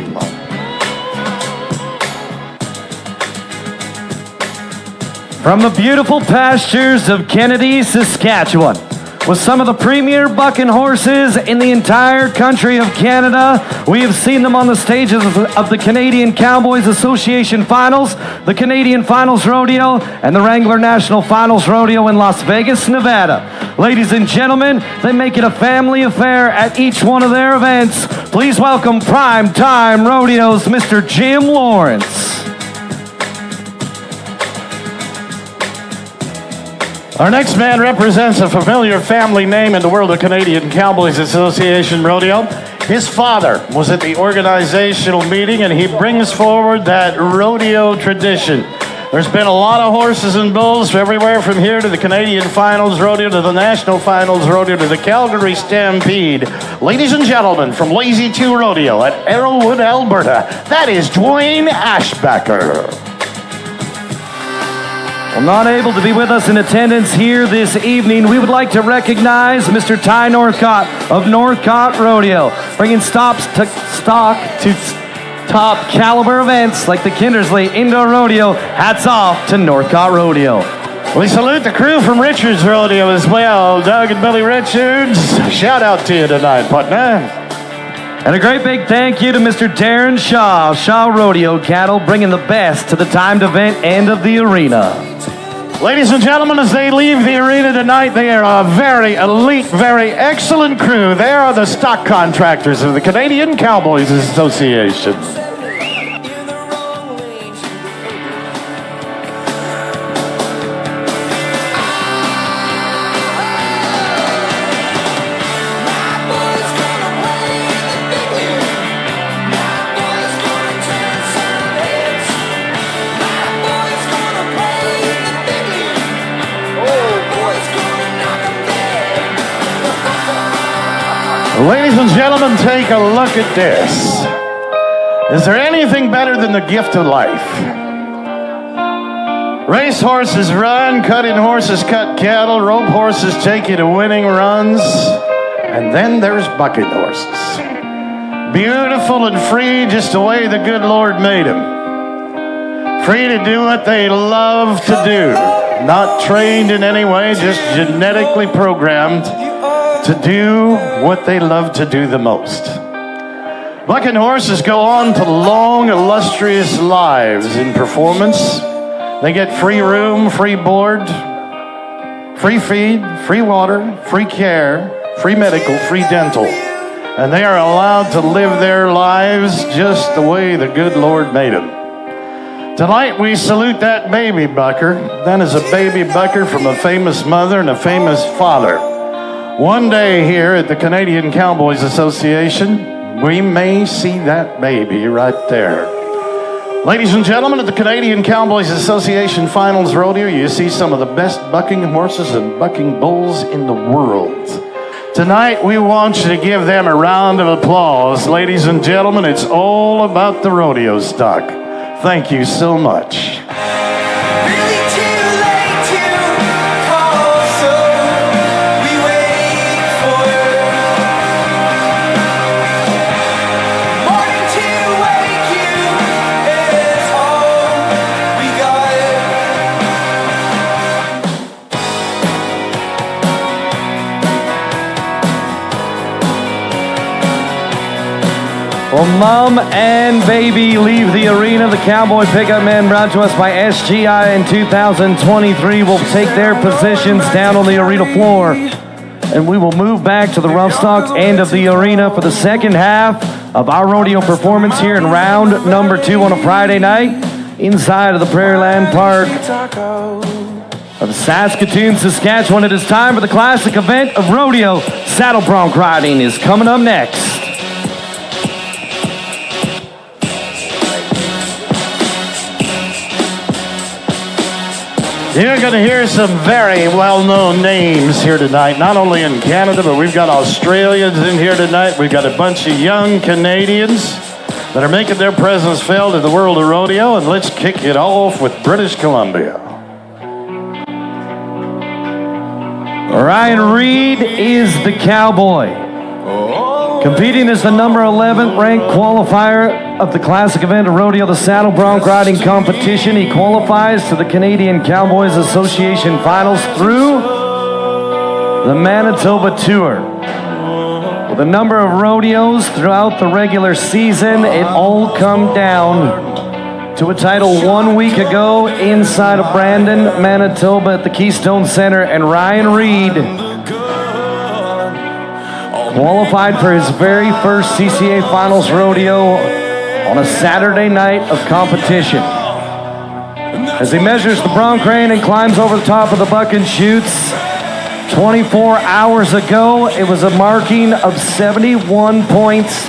From the beautiful pastures of Kennedy, Saskatchewan, with some of the premier bucking horses in the entire country of Canada. We have seen them on the stages of the Canadian Cowboys Association Finals, the Canadian Finals Rodeo, and the Wrangler National Finals Rodeo in Las Vegas, Nevada. Ladies and gentlemen, they make it a family affair at each one of their events. Please welcome Prime Time Rodeo's Mr. Jim Lawrence. Our next man represents a familiar family name in the world of Canadian Cowboys Association Rodeo. His father was at the organizational meeting, and he brings forward that rodeo tradition. There's been a lot of horses and bulls everywhere from here to the Canadian Finals Rodeo, to the National Finals Rodeo, to the Calgary Stampede. Ladies and gentlemen, from Lazy 2 Rodeo at Arrowwood, Alberta, that is Dwayne Ashbacker. Well, not able to be with us in attendance here this evening, we would like to recognize Mr. Ty Northcott of Northcott Rodeo, bringing stock to top caliber events like the Kindersley Indoor Rodeo. Hats off to Northcott Rodeo. We salute the crew from Richards Rodeo as well. Doug and Billy Richards, shout out to you tonight, partner. And a great big thank you to Mr. Darren Shaw, Shaw Rodeo Cattle, bringing the best to the timed event end of the arena. Ladies and gentlemen, as they leave the arena tonight, they are a very elite, very excellent crew. They are the stock contractors of the Canadian Cowboys Association. Ladies and gentlemen, take a look at this. Is there anything better than the gift of life? Race horses run, cutting horses cut cattle, rope horses take you to winning runs, and then there's bucking horses. Beautiful and free just the way the good Lord made them. Free to do what they love to do. not trained in any way, just genetically programmed to do what they love to do the most. Bucking horses go on to long, illustrious lives in performance. They get free room, free board, free feed, free water, free care, free medical, free dental. And they are allowed to live their lives just the way the good Lord made them. Tonight we salute that baby bucker. That is a baby bucker from a famous mother and a famous father. One day here at the Canadian Cowboys Association, we may see that baby right there. Ladies and gentlemen, at the Canadian Cowboys Association Finals Rodeo, you see some of the best bucking horses and bucking bulls in the world. Tonight, we want you to give them a round of applause. Ladies and gentlemen, it's all about the rodeo stock. Thank you so much. Well, Mom and Baby leave the arena. The Cowboy Pickup Men, brought to us by SGI in 2023, will take their positions down on the arena floor. And we will move back to the rough stocks end of the arena for the second half of our rodeo performance here in round number 2 on a Friday night inside of the Prairieland Park of Saskatoon, Saskatchewan. It is time for the classic event of rodeo. Saddle bronc riding is coming up next. You're going to hear some very well-known names here tonight, not only in Canada, but we've got Australians in here tonight. We've got a bunch of young Canadians that are making their presence felt in the world of rodeo, and let's kick it off with British Columbia. Ryan Reed is the cowboy. Competing as the number 11th ranked qualifier of the classic event of rodeo, the saddle bronc riding competition. He qualifies to the Canadian Cowboys Association Finals through the Manitoba Tour. With a number of rodeos throughout the regular season, it all come down to a title 1 week ago inside of Brandon, Manitoba at the Keystone Center, and Ryan Reed qualified for his very first CCA Finals rodeo on a Saturday night of competition. As he measures the bronc rein and climbs over the top of the buck and chutes, 24 hours ago, it was a marking of 71 points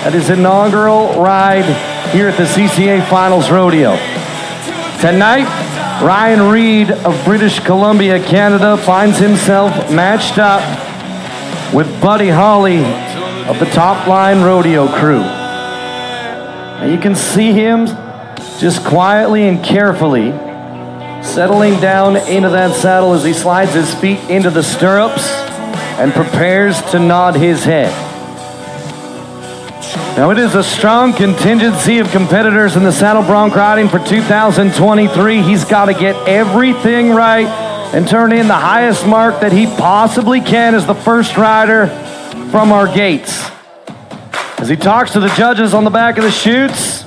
at his inaugural ride here at the CCA Finals Rodeo. Tonight, Ryan Reed of British Columbia, Canada, finds himself matched up with Buddy Holly of the Top Line Rodeo crew. And you can see him just quietly and carefully settling down into that saddle as he slides his feet into the stirrups and prepares to nod his head. Now it is a strong contingency of competitors in the saddle bronc riding for 2023. He's got to get everything right and turn in the highest mark that he possibly can as the first rider from our gates. As he talks to the judges on the back of the chutes,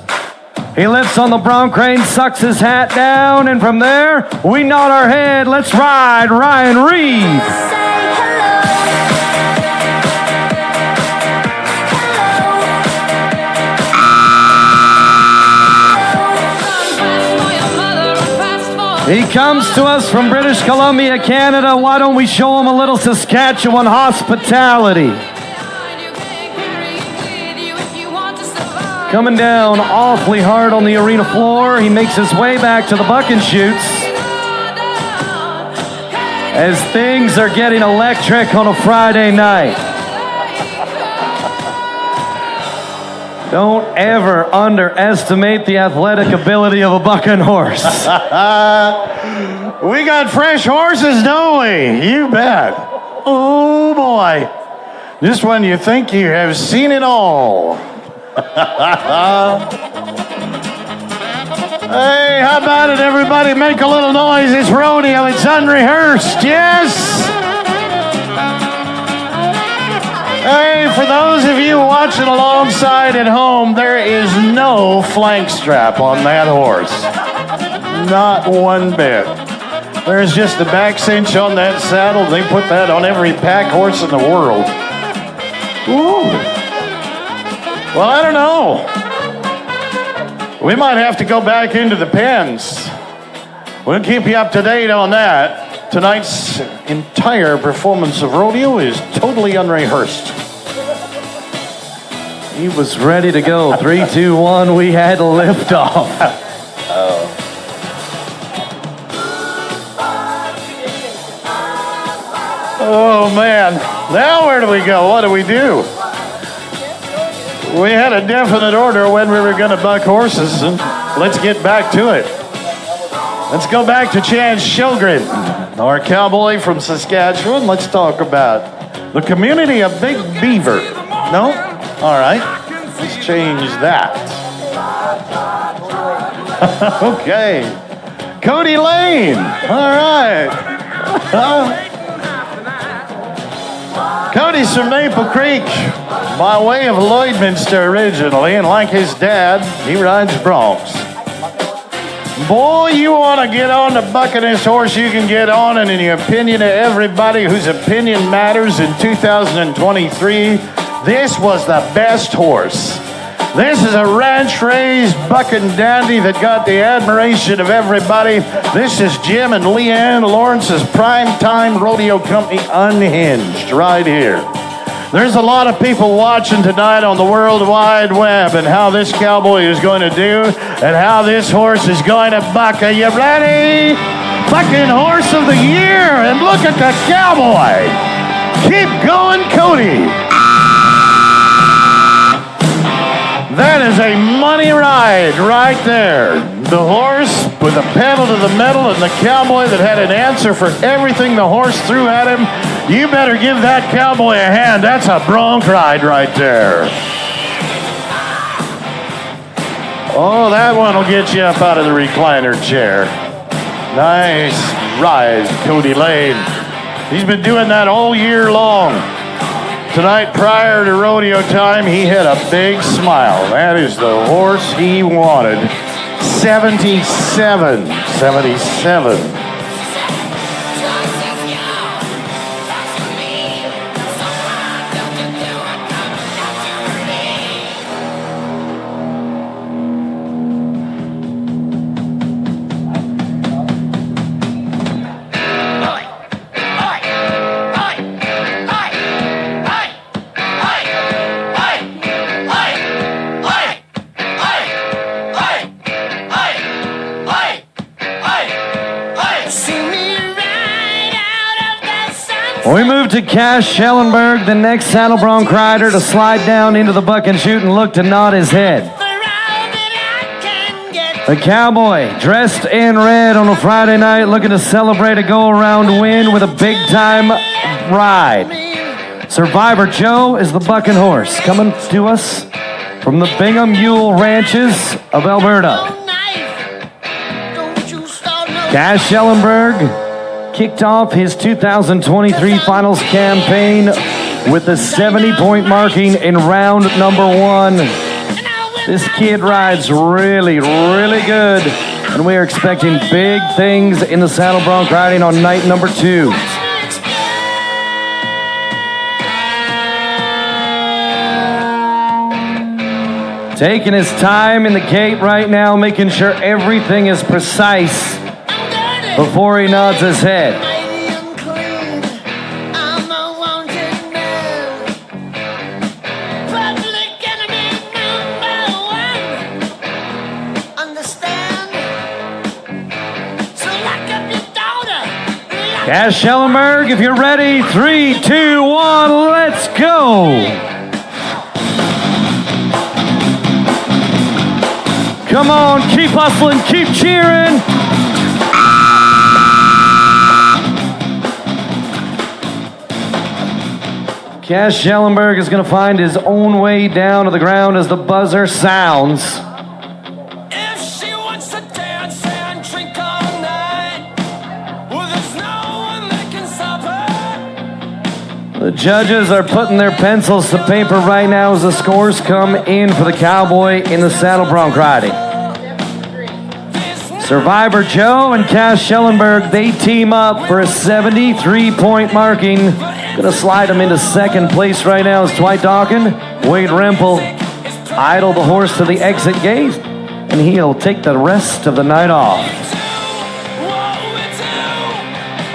he lifts on the bronc rein, sucks his hat down, and from there, we nod our head. Let's ride Ryan Reed. He comes to us from British Columbia, Canada. Why don't we show him a little Saskatchewan hospitality? Coming down awfully hard on the arena floor, he makes his way back to the buck and chutes as things are getting electric on a Friday night. Don't ever underestimate the athletic ability of a bucking horse. We got fresh horses, don't we? You bet. Oh boy. Just when you think you have seen it all. Hey, how about it, everybody? Make a little noise. It's Rodeo. It's unrehearsed. Yes. Hey, for those of you watching alongside at home, there is no flank strap on that horse. Not one bit. There's just a back cinch on that saddle. They put that on every pack horse in the world. Ooh. Well, I don't know. We might have to go back into the pens. We'll keep you up to date on that. Tonight's entire performance of Rodeo is totally unrehearsed. He was ready to go. 3, 2, 1. We had liftoff. Oh, man. Now where do we go? What do we do? We had a definite order when we were going to buck horses, and let's get back to it. Let's go back to Chance Shilgren, our cowboy from Saskatchewan. Let's talk about the community of Big Beaver. No? All right. Let's change that. Okay. Cody Lane. All right. Cody's from Maple Creek by way of Lloydminster originally, and like his dad, he rides Broncs. Boy, you want to get on the bucking this horse, you can get on, and in the opinion of everybody whose opinion matters in 2023, this was the best horse. This is a ranch-raised bucking dandy that got the admiration of everybody. This is Jim and Leanne Lawrence's primetime rodeo company, Unhinged, right here. There's a lot of people watching tonight on the World Wide Web and how this cowboy is going to do and how this horse is going to buck. Are you ready? Bucking Horse of the Year, and look at the cowboy. Keep going, Cody. That is a money ride right there. The horse with the pedal to the metal and the cowboy that had an answer for everything the horse threw at him. You better give that cowboy a hand. That's a Bronc ride right there. Oh, that one will get you up out of the recliner chair. Nice ride, Cody Lane. He's been doing that all year long. Tonight, prior to rodeo time, he had a big smile. That is the horse he wanted. 77. We move to Cash Schellenberg, the next saddle bronc rider, to slide down into the buck and shoot and look to nod his head. The cowboy, dressed in red on a Friday night, looking to celebrate a go-around win with a big-time ride. Survivor Joe is the bucking horse, coming to us from the Bingham Mule Ranches of Alberta. Cash Schellenberg kicked off his 2023 finals campaign with a 70-point marking in round number 1. This kid rides really, really good, and we are expecting big things in the saddle bronc riding on night number 2. Taking his time in the gate right now, making sure everything is precise before he nods his head. Cash Schellenberg, if you're ready, 3, 2, 1, let's go! Come on, keep hustling, keep cheering! Cash Schellenberg is going to find his own way down to the ground as the buzzer sounds. If she wants to take The judges are putting their pencils to paper right now as the scores come in for the Cowboy in the saddle bronc riding. Survivor Joe and Cass Schellenberg, they team up for a 73-point marking. Gonna slide them into second place right now is Dwight Dawkin. Wade Rempel idle the horse to the exit gate, and he'll take the rest of the night off.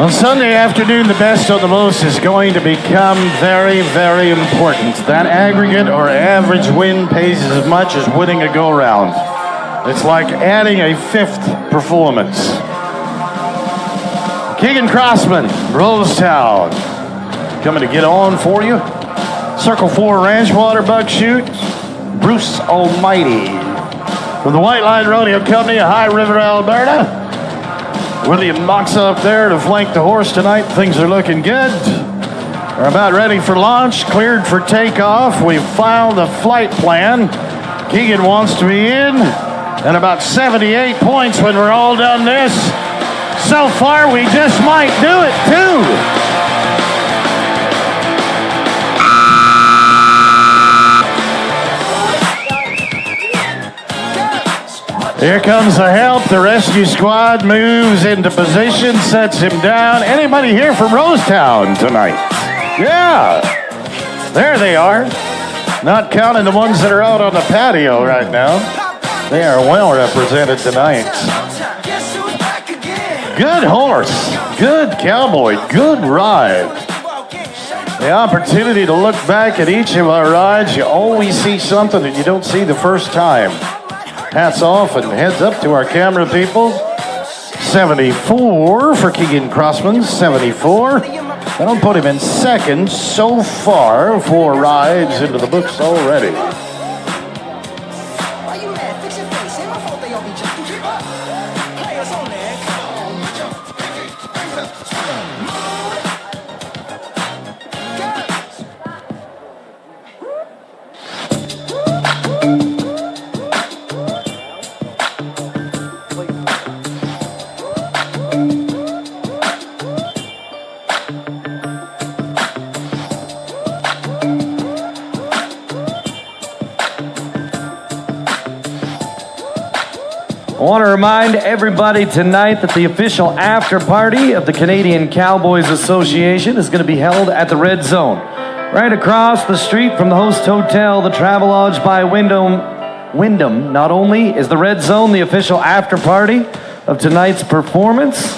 On Sunday afternoon, the best of the most is going to become very, very important. That aggregate or average win pays as much as winning a go-round. It's like adding a fifth performance. Keegan Crossman, Rosetown, coming to get on for you. Circle 4 Ranchwater Buckshot, Bruce Almighty. From the White Line Rodeo Company of High River, Alberta. William Knox up there to flank the horse tonight. Things are looking good. We're about ready for launch, cleared for takeoff. We've filed a flight plan. Keegan wants to be in. And about 78 points when we're all done this. So far, we just might do it, too. Here comes the help. The rescue squad moves into position, sets him down. Anybody here from Rosetown tonight? Yeah. There they are. Not counting the ones that are out on the patio right now. They are well represented tonight. Good horse. Good cowboy. Good ride. The opportunity to look back at each of our rides, you always see something that you don't see the first time. Hats off and heads up to our camera people. 74 for Keegan Crossman, 74. That'll put him in second so far, 4 rides into the books already. I want to remind everybody tonight that the official after party of the Canadian Cowboys Association is going to be held at the Red Zone. Right across the street from the host hotel, the Travelodge by Wyndham. Not only is the Red Zone the official after party of tonight's performance,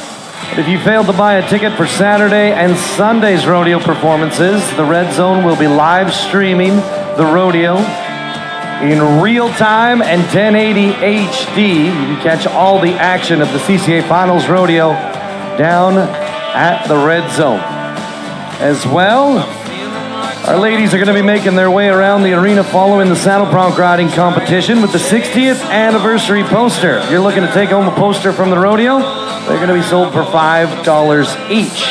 but if you failed to buy a ticket for Saturday and Sunday's rodeo performances, the Red Zone will be live streaming the rodeo in real time and 1080 HD. You can catch all the action of the CCA Finals Rodeo down at the Red Zone. As well, our ladies are going to be making their way around the arena following the saddle bronc riding competition with the 60th anniversary poster. If you're looking to take home a poster from the rodeo, they're going to be sold for $5 each.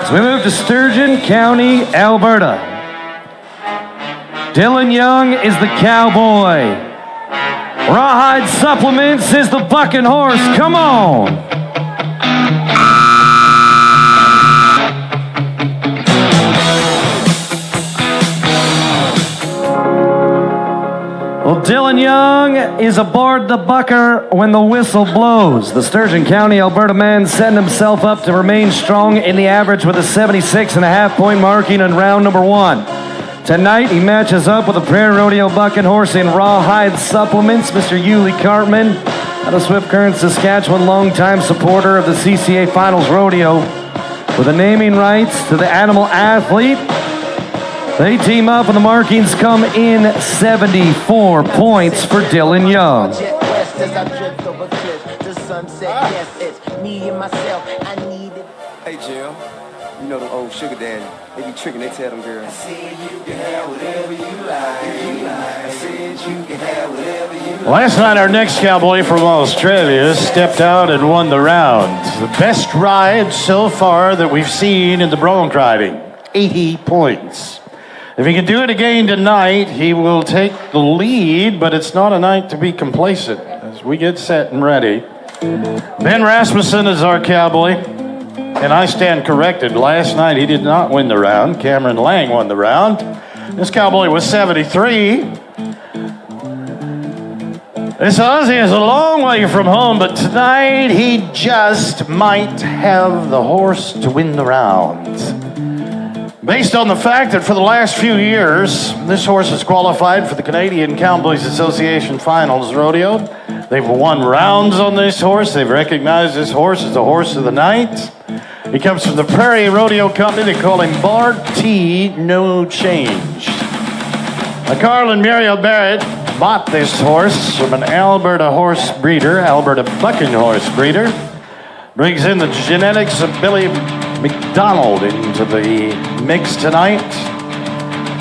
So we move to Sturgeon County, Alberta. Dylan Young is the cowboy. Rawhide Supplements is the bucking horse. Come on. Well, Dylan Young is aboard the bucker when the whistle blows. The Sturgeon County, Alberta man setting himself up to remain strong in the average with a 76.5-point marking in round number 1. Tonight, he matches up with a Prairie Rodeo bucking horse in Rawhide Supplements, Mr. Yulee Cartman, out of Swift Current, Saskatchewan, longtime supporter of the CCA Finals Rodeo. With the naming rights to the animal athlete, they team up and the markings come in 74 points for Dylan Young. Hey, Jill. You know the old sugar daddy. They be tricking, they tell them girls. I said you can have whatever you like. I said you can have whatever you like. Last night, our next cowboy from Australia stepped out and won the round. The best ride so far that we've seen in the bronc riding. 80 points. If he can do it again tonight, he will take the lead, but it's not a night to be complacent as we get set and ready. Ben Rasmussen is our cowboy. And I stand corrected. Last night he did not win the round. Cameron Lang won the round. This cowboy was 73. This Aussie is a long way from home, but tonight he just might have the horse to win the round. Based on the fact that for the last few years, this horse has qualified for the Canadian Cowboys Association Finals Rodeo. They've won rounds on this horse. They've recognized this horse as the horse of the night. He comes from the Prairie Rodeo Company. They call him Bar T, No Change. Carl and Muriel Barrett bought this horse from an Alberta horse breeder, Alberta bucking horse breeder. Brings in the genetics of Billy McDonald into the mix tonight.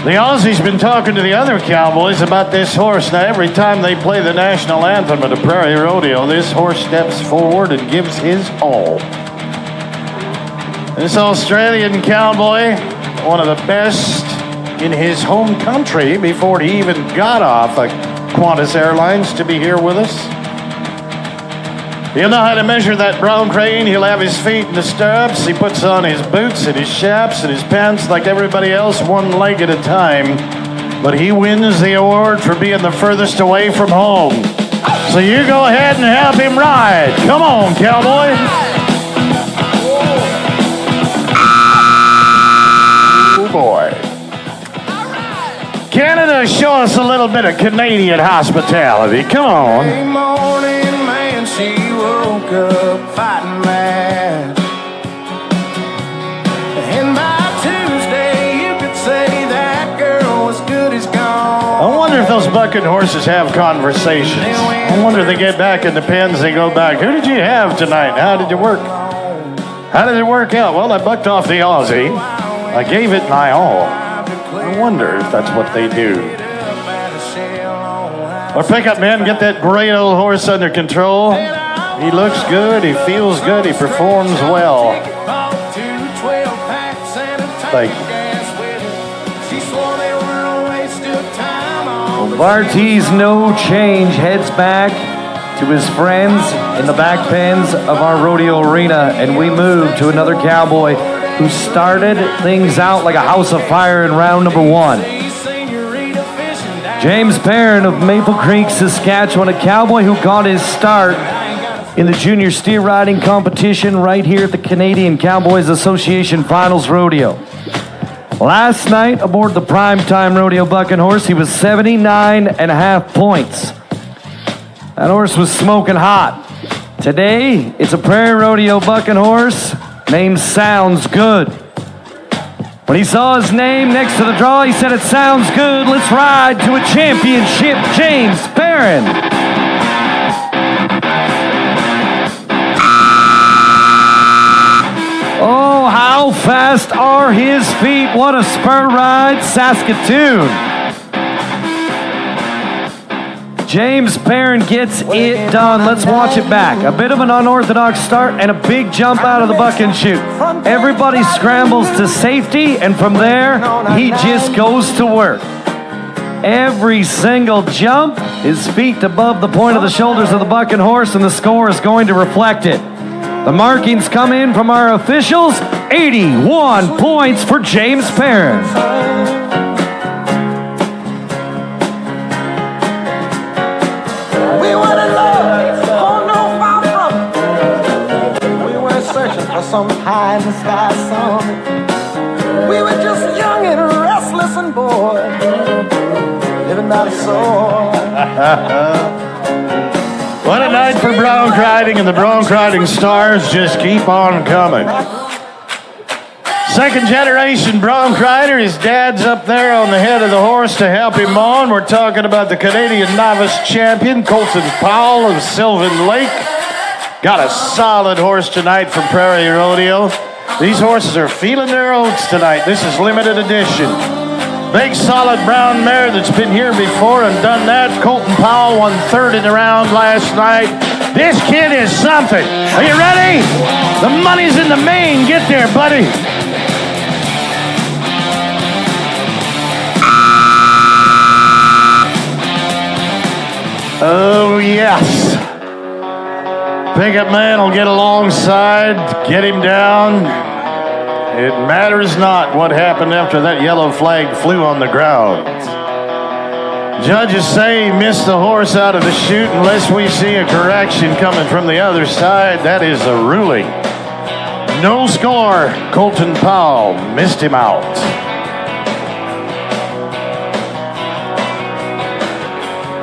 The Aussie's been talking to the other cowboys about this horse. Now, every time they play the national anthem at a Prairie Rodeo, this horse steps forward and gives his all. This Australian cowboy, one of the best in his home country before he even got off of Qantas Airlines to be here with us. He'll know how to measure that Bronc rein. He'll have his feet in the stirrups. He puts on his boots and his chaps and his pants like everybody else, one leg at a time. But he wins the award for being the furthest away from home. So you go ahead and help him ride. Come on, cowboy. Oh, boy. Canada, show us a little bit of Canadian hospitality. Come on. Hey, morning, man, she woke up fighting mad. And by Tuesday, you could say that girl was good as gone. I wonder if those bucking horses have conversations. I wonder if they get back in the pens, they go back. Who did you have tonight? How did you work? How did it work out? Well, I bucked off the Aussie. I gave it my all. I wonder if that's what they do. Our pickup men get that great old horse under control. He looks good, he feels good, he performs well. Thank you. Well, Barty's No Change heads back to his friends in the back pens of our rodeo arena, and we move to another cowboy who started things out like a house of fire in round number one. James Perrin of Maple Creek, Saskatchewan, a cowboy who got his start in the junior steer riding competition right here at the Canadian Cowboys Association Finals Rodeo. Last night, aboard the primetime rodeo bucking horse, he was 79.5 points. That horse was smoking hot. Today, it's a Prairie Rodeo bucking horse named Sounds Good. When he saw his name next to the draw, he said, "It sounds good. Let's ride to a championship." James Perrin. Oh, how fast are his feet? What a spur ride, Saskatoon. James Perrin gets it done. Let's watch it back. A bit of an unorthodox start and a big jump out of the buck and shoot. Everybody scrambles to safety, and from there, he just goes to work. Every single jump, his feet above the point of the shoulders of the buck and horse, and the score is going to reflect it. The markings come in from our officials. 81 points for James Perrin. Some high in the sky summit. We were just young and restless and bored, living by the sword. What a night for Bronc riding, and the Bronc riding stars just keep on coming. Second generation Bronc rider, his dad's up there on the head of the horse to help him on. We're talking about the Canadian Novice Champion, Colton Powell of Sylvan Lake. Got a solid horse tonight from Prairie Rodeo. These horses are feeling their oats tonight. This is limited edition. Big solid brown mare that's been here before and done that. Colton Powell won third in the round last night. This kid is something. Are you ready? The money's in the main. Get there, buddy. Oh, yes. Pickup man will get alongside, get him down. It matters not what happened after that yellow flag flew on the ground. Judges say he missed the horse out of the chute unless we see a correction coming from the other side. That is a ruling. No score. Colton Powell missed him out.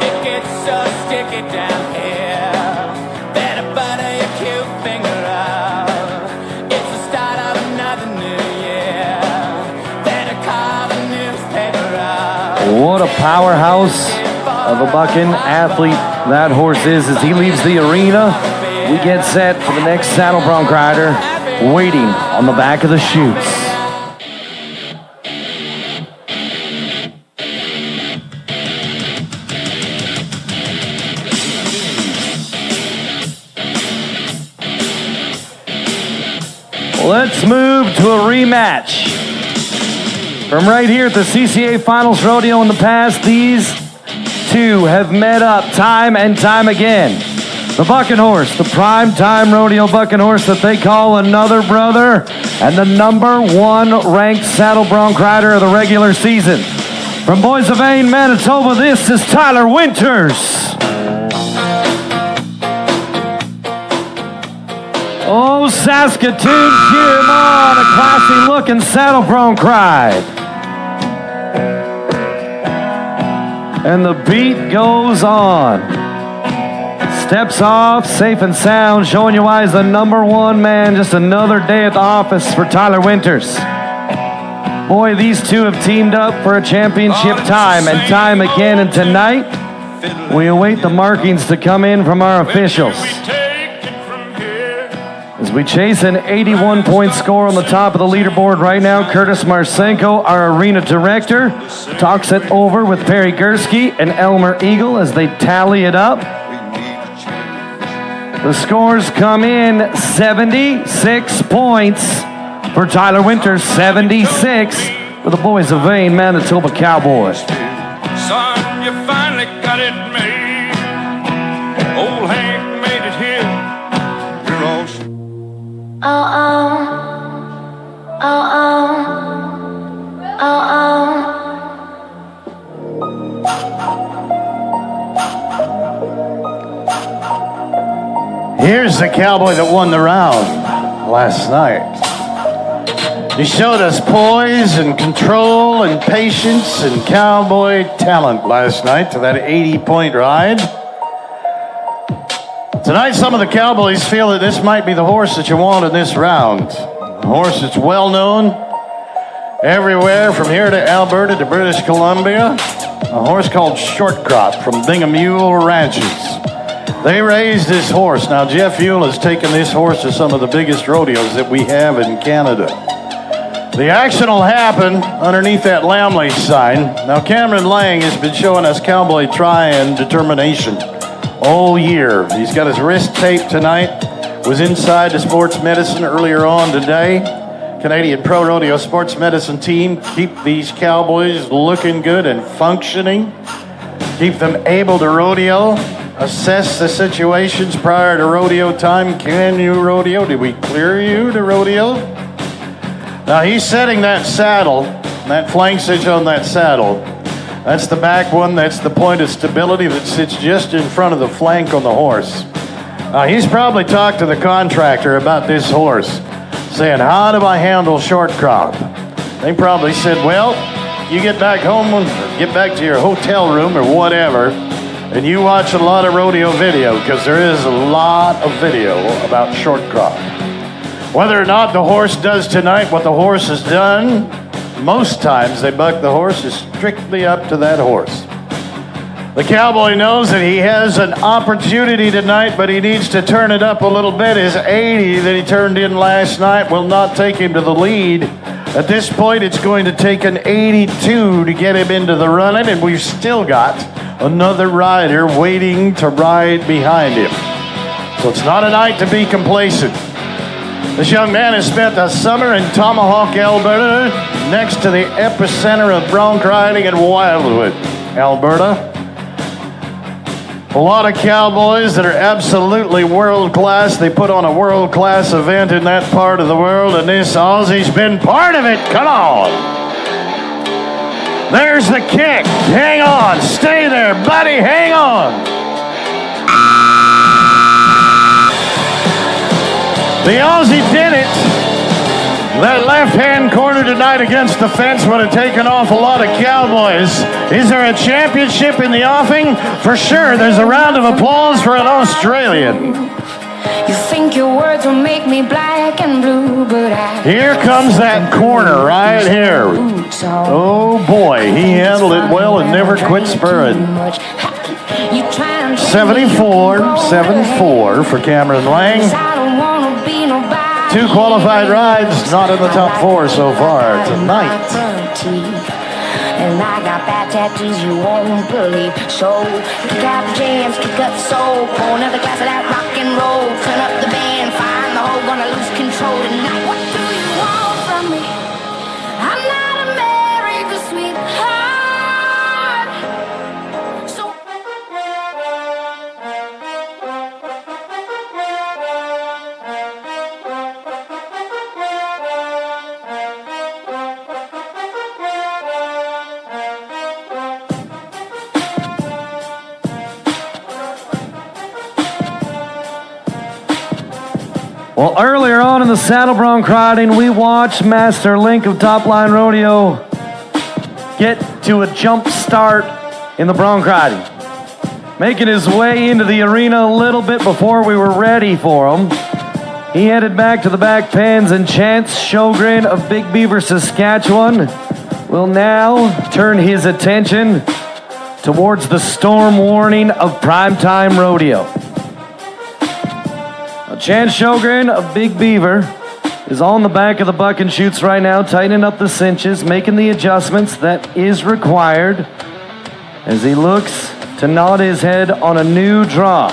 It gets so sticky down here. Better butter your cute finger out. It's the start of another new year. Better call the newspaper out. What a powerhouse of a bucking athlete that horse is as he leaves the arena. We get set for the next saddle bronc rider waiting on the back of the chutes. Let's move to a rematch. From right here at the CCA Finals Rodeo in the past, these two have met up time and time again. The bucking horse, the prime time rodeo bucking horse that they call another brother, and the #1 ranked saddle bronc rider of the regular season. From Boissevain, Manitoba, this is Tyler Winters. Oh, Saskatoon, cheer him on, a classy looking saddle bronc ride. And the beat goes on. Steps off, safe and sound, showing you why he's the #1 man. Just another day at the office for Tyler Winters. Boy, these two have teamed up for a championship time and time again. And tonight, we await the markings to come in from our officials. As we chase an 81-point score on the top of the leaderboard right now, Curtis Marsenko, our arena director, talks it over with Perry Gursky and Elmer Eagle as they tally it up. The scores come in 76 points for Tyler Winters, 76 for the Boissevain, Manitoba Cowboys. Son, you finally got it made. Old Hank made it here. You're all Here's the cowboy that won the round last night. He showed us poise and control and patience and cowboy talent last night to that 80-point ride. Tonight, some of the cowboys feel that this might be the horse that you want in this round. A horse that's well known everywhere from here to Alberta to British Columbia. A horse called Short Crop from Bingham Mule Ranches. They raised this horse. Now, Jeff Yule has taken this horse to some of the biggest rodeos that we have in Canada. The action will happen underneath that Lamley sign. Now, Cameron Lang has been showing us cowboy try and determination all year. He's got his wrist taped tonight. Was inside the sports medicine earlier on today. Canadian Pro Rodeo Sports Medicine team keep these cowboys looking good and functioning. Keep them able to rodeo. Assess the situations prior to rodeo time. Can you rodeo? Did we clear you to rodeo? Now he's setting that saddle, that flank cinch on that saddle. That's the back one. That's the point of stability that sits just in front of the flank on the horse. He's probably talked to the contractor about this horse, saying, how do I handle Short Crop? They probably said, well, you get back home or get back to your hotel room or whatever, and you watch a lot of rodeo video, because there is a lot of video about Short Crop. Whether or not the horse does tonight what the horse has done, most times they buck the horse is strictly up to that horse. The cowboy knows that he has an opportunity tonight, but he needs to turn it up a little bit. His 80 that he turned in last night will not take him to the lead. At this point, it's going to take an 82 to get him into the running, and we've still got another rider waiting to ride behind him. So it's not a night to be complacent. This young man has spent the summer in Tomahawk, Alberta, next to the epicenter of bronc riding in Wildwood, Alberta. A lot of cowboys that are absolutely world class. They put on a world class event in that part of the world, and this Aussie's been part of it. Come on. There's the kick. Hang on. Stay there, buddy. Hang on. The Aussie did it. That left-hand corner tonight against the fence would have taken off a lot of cowboys. Is there a championship in the offing? For sure. There's a round of applause for an Australian. You think your words will make me black and blue, but Here comes that corner right here. Oh boy, he handled it well and never quit spurring. 74 for Cameron Lang. 2 qualified rides, not in the top 4 so far tonight. And I got bad tattoos you won't believe. So kick out the jams, kick up the soul, pour another glass of that rock and roll. Turn up the band, find the hole, gonna lose control tonight. What do you want from me? I'm not America's sweetheart. So Well, earlier on in the saddle bronc riding, we watched Master Link of Top Line Rodeo get to a jump start in the bronc riding, making his way into the arena a little bit before we were ready for him. He headed back to the back pens, and Chance Sjogren of Big Beaver, Saskatchewan, will now turn his attention towards the storm warning of Primetime Rodeo. Chance Sjogren of Big Beaver is on the back of the buck and shoots right now, tightening up the cinches, making the adjustments that is required as he looks to nod his head on a new draw.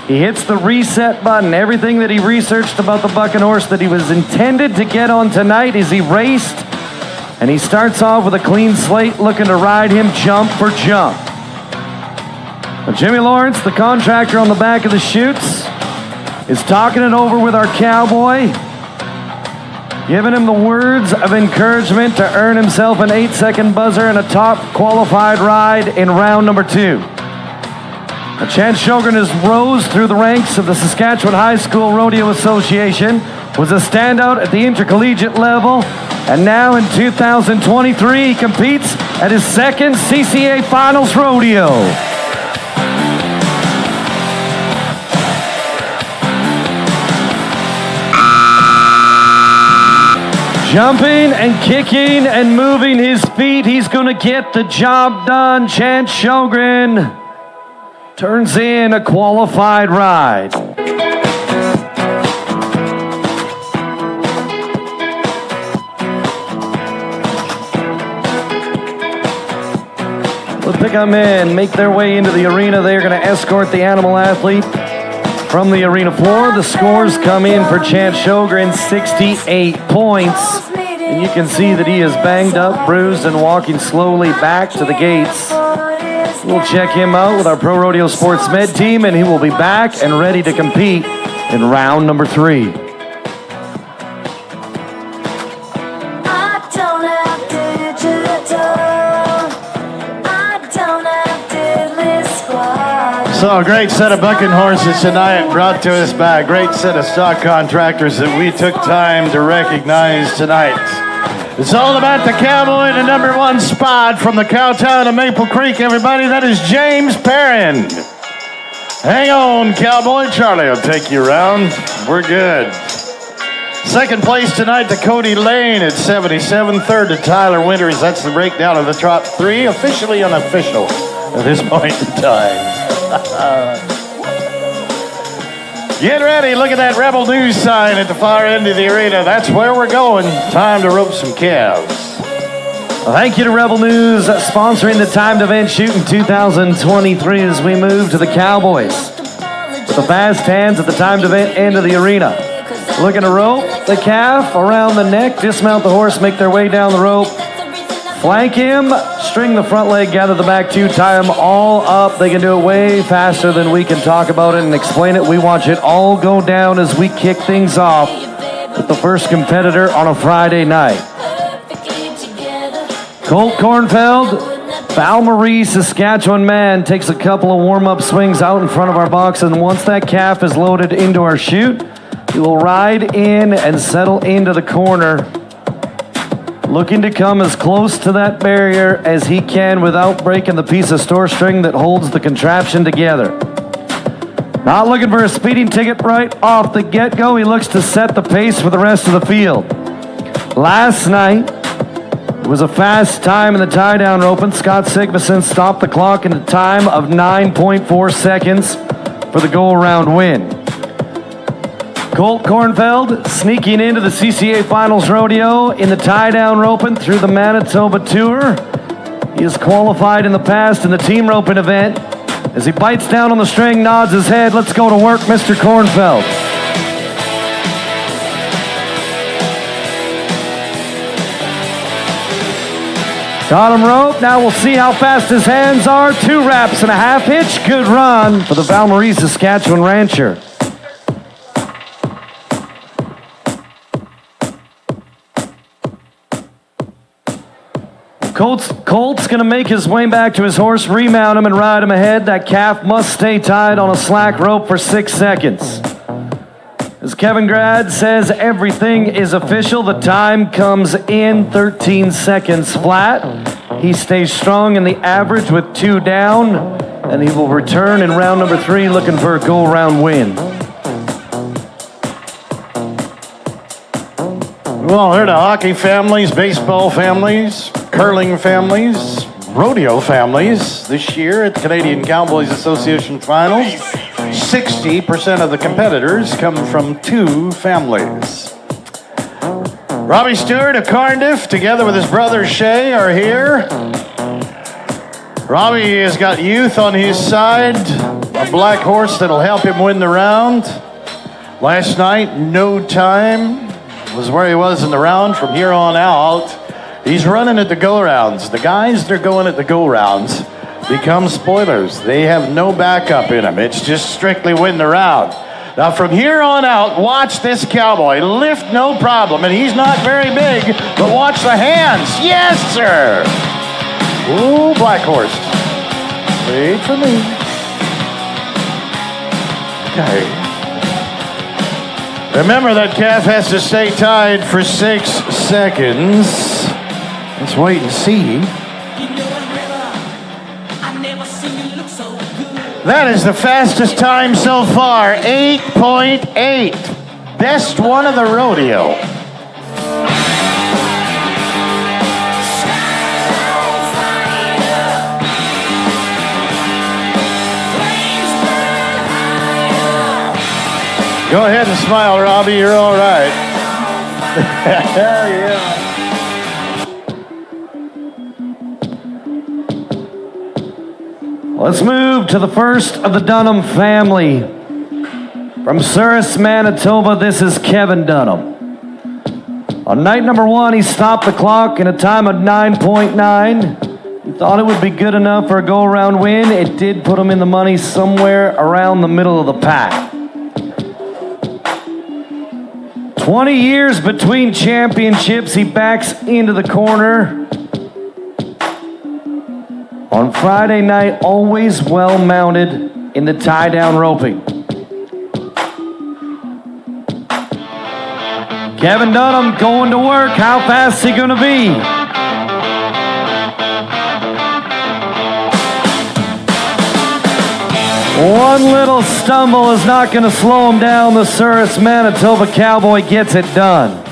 He hits the reset button. Everything that he researched about the buck and horse that he was intended to get on tonight is erased, and he starts off with a clean slate, looking to ride him jump for jump. Now, Jimmy Lawrence, the contractor on the back of the chutes, is talking it over with our cowboy, giving him the words of encouragement to earn himself an 8-second buzzer and a top qualified ride in round number 2. Now, Chance Sjogren has rose through the ranks of the Saskatchewan High School Rodeo Association, was a standout at the intercollegiate level, and now in 2023 he competes at his second CCA Finals Rodeo. Jumping and kicking and moving his feet, he's going to get the job done. Chance Sjogren turns in a qualified ride. Let's pick them in, make their way into the arena. They're going to escort the animal athlete from the arena floor. The scores come in for Chance Sjogren, 68 points. And you can see that he is banged up, bruised, and walking slowly back to the gates. We'll check him out with our Pro Rodeo Sports Med team, and he will be back and ready to compete in round number 3. So a great set of bucking horses tonight brought to us by a great set of stock contractors that we took time to recognize tonight. It's all about the cowboy in the number 1 spot from the cowtown of Maple Creek, everybody. That is James Perrin. Hang on, cowboy. Charlie will take you around. We're good. Second place tonight to Cody Lane at 77. Third to Tyler Winters. That's the breakdown of the top 3, officially unofficial at this point in time. Get ready. Look at that Rebel News sign at the far end of the arena. That's where we're going. Time to rope some calves. Well, thank you to Rebel News sponsoring the timed event shoot in 2023 as we move to the Cowboys. With the fast hands at the timed event end of the arena. Looking to rope the calf around the neck, dismount the horse, make their way down the rope. Flank him, string the front leg, gather the back two, tie them all up. They can do it way faster than we can talk about it and explain it. We watch it all go down as we kick things off with the first competitor on a Friday night. Colt Kornfeld, Val-Marie, Saskatchewan man, takes a couple of warm-up swings out in front of our box, and once that calf is loaded into our chute, he will ride in and settle into the corner, looking to come as close to that barrier as he can without breaking the piece of store string that holds the contraption together. Not looking for a speeding ticket right off the get-go. He looks to set the pace for the rest of the field. Last night, it was a fast time in the tie-down roping. Scott Sigmason stopped the clock in a time of 9.4 seconds for the go-around win. Colt Kornfeld sneaking into the CCA Finals Rodeo in the tie-down roping through the Manitoba Tour. He has qualified in the past in the team roping event. As he bites down on the string, nods his head. Let's go to work, Mr. Kornfeld. Got him roped. Now we'll see how fast his hands are. 2 wraps and a half hitch. Good run for the Val-Marie Saskatchewan rancher. Colt's going to make his way back to his horse, remount him, and ride him ahead. That calf must stay tied on a slack rope for 6 seconds. As Kevin Grad says, everything is official. The time comes in 13 seconds flat. He stays strong in the average with 2 down, and he will return in round number 3 looking for a go-around win. We've all heard of hockey families, baseball families, curling families, rodeo families. This year at the Canadian Cowboys Association Finals, 60% of the competitors come from 2 families. Robbie Stewart of Cardiff, together with his brother Shay, are here. Robbie has got youth on his side, a black horse that'll help him win the round. Last night, no time was where he was in the round. From here on out, he's running at the go-rounds. The guys that are going at the go-rounds become spoilers. They have no backup in them. It's just strictly win the round. Now, from here on out, watch this cowboy. Lift no problem, and he's not very big, but watch the hands. Yes, sir. Ooh, black horse. Wait for me. Okay. Remember, that calf has to stay tied for 6 seconds. Let's wait and see. That is the fastest time so far, 8.8. Best one of the rodeo. Go ahead and smile, Robbie. You're all right. Hell yeah. Let's move to the first of the Dunham family. From Souris, Manitoba, this is Kevin Dunham. On night number 1, he stopped the clock in a time of 9.9. He thought it would be good enough for a go-around win. It did put him in the money somewhere around the middle of the pack. 20 years between championships, he backs into the corner. On Friday night, always well mounted in the tie-down roping. Kevin Dunham going to work. How fast is he going to be? One little stumble is not going to slow him down. The Souris, Manitoba Cowboy gets it done.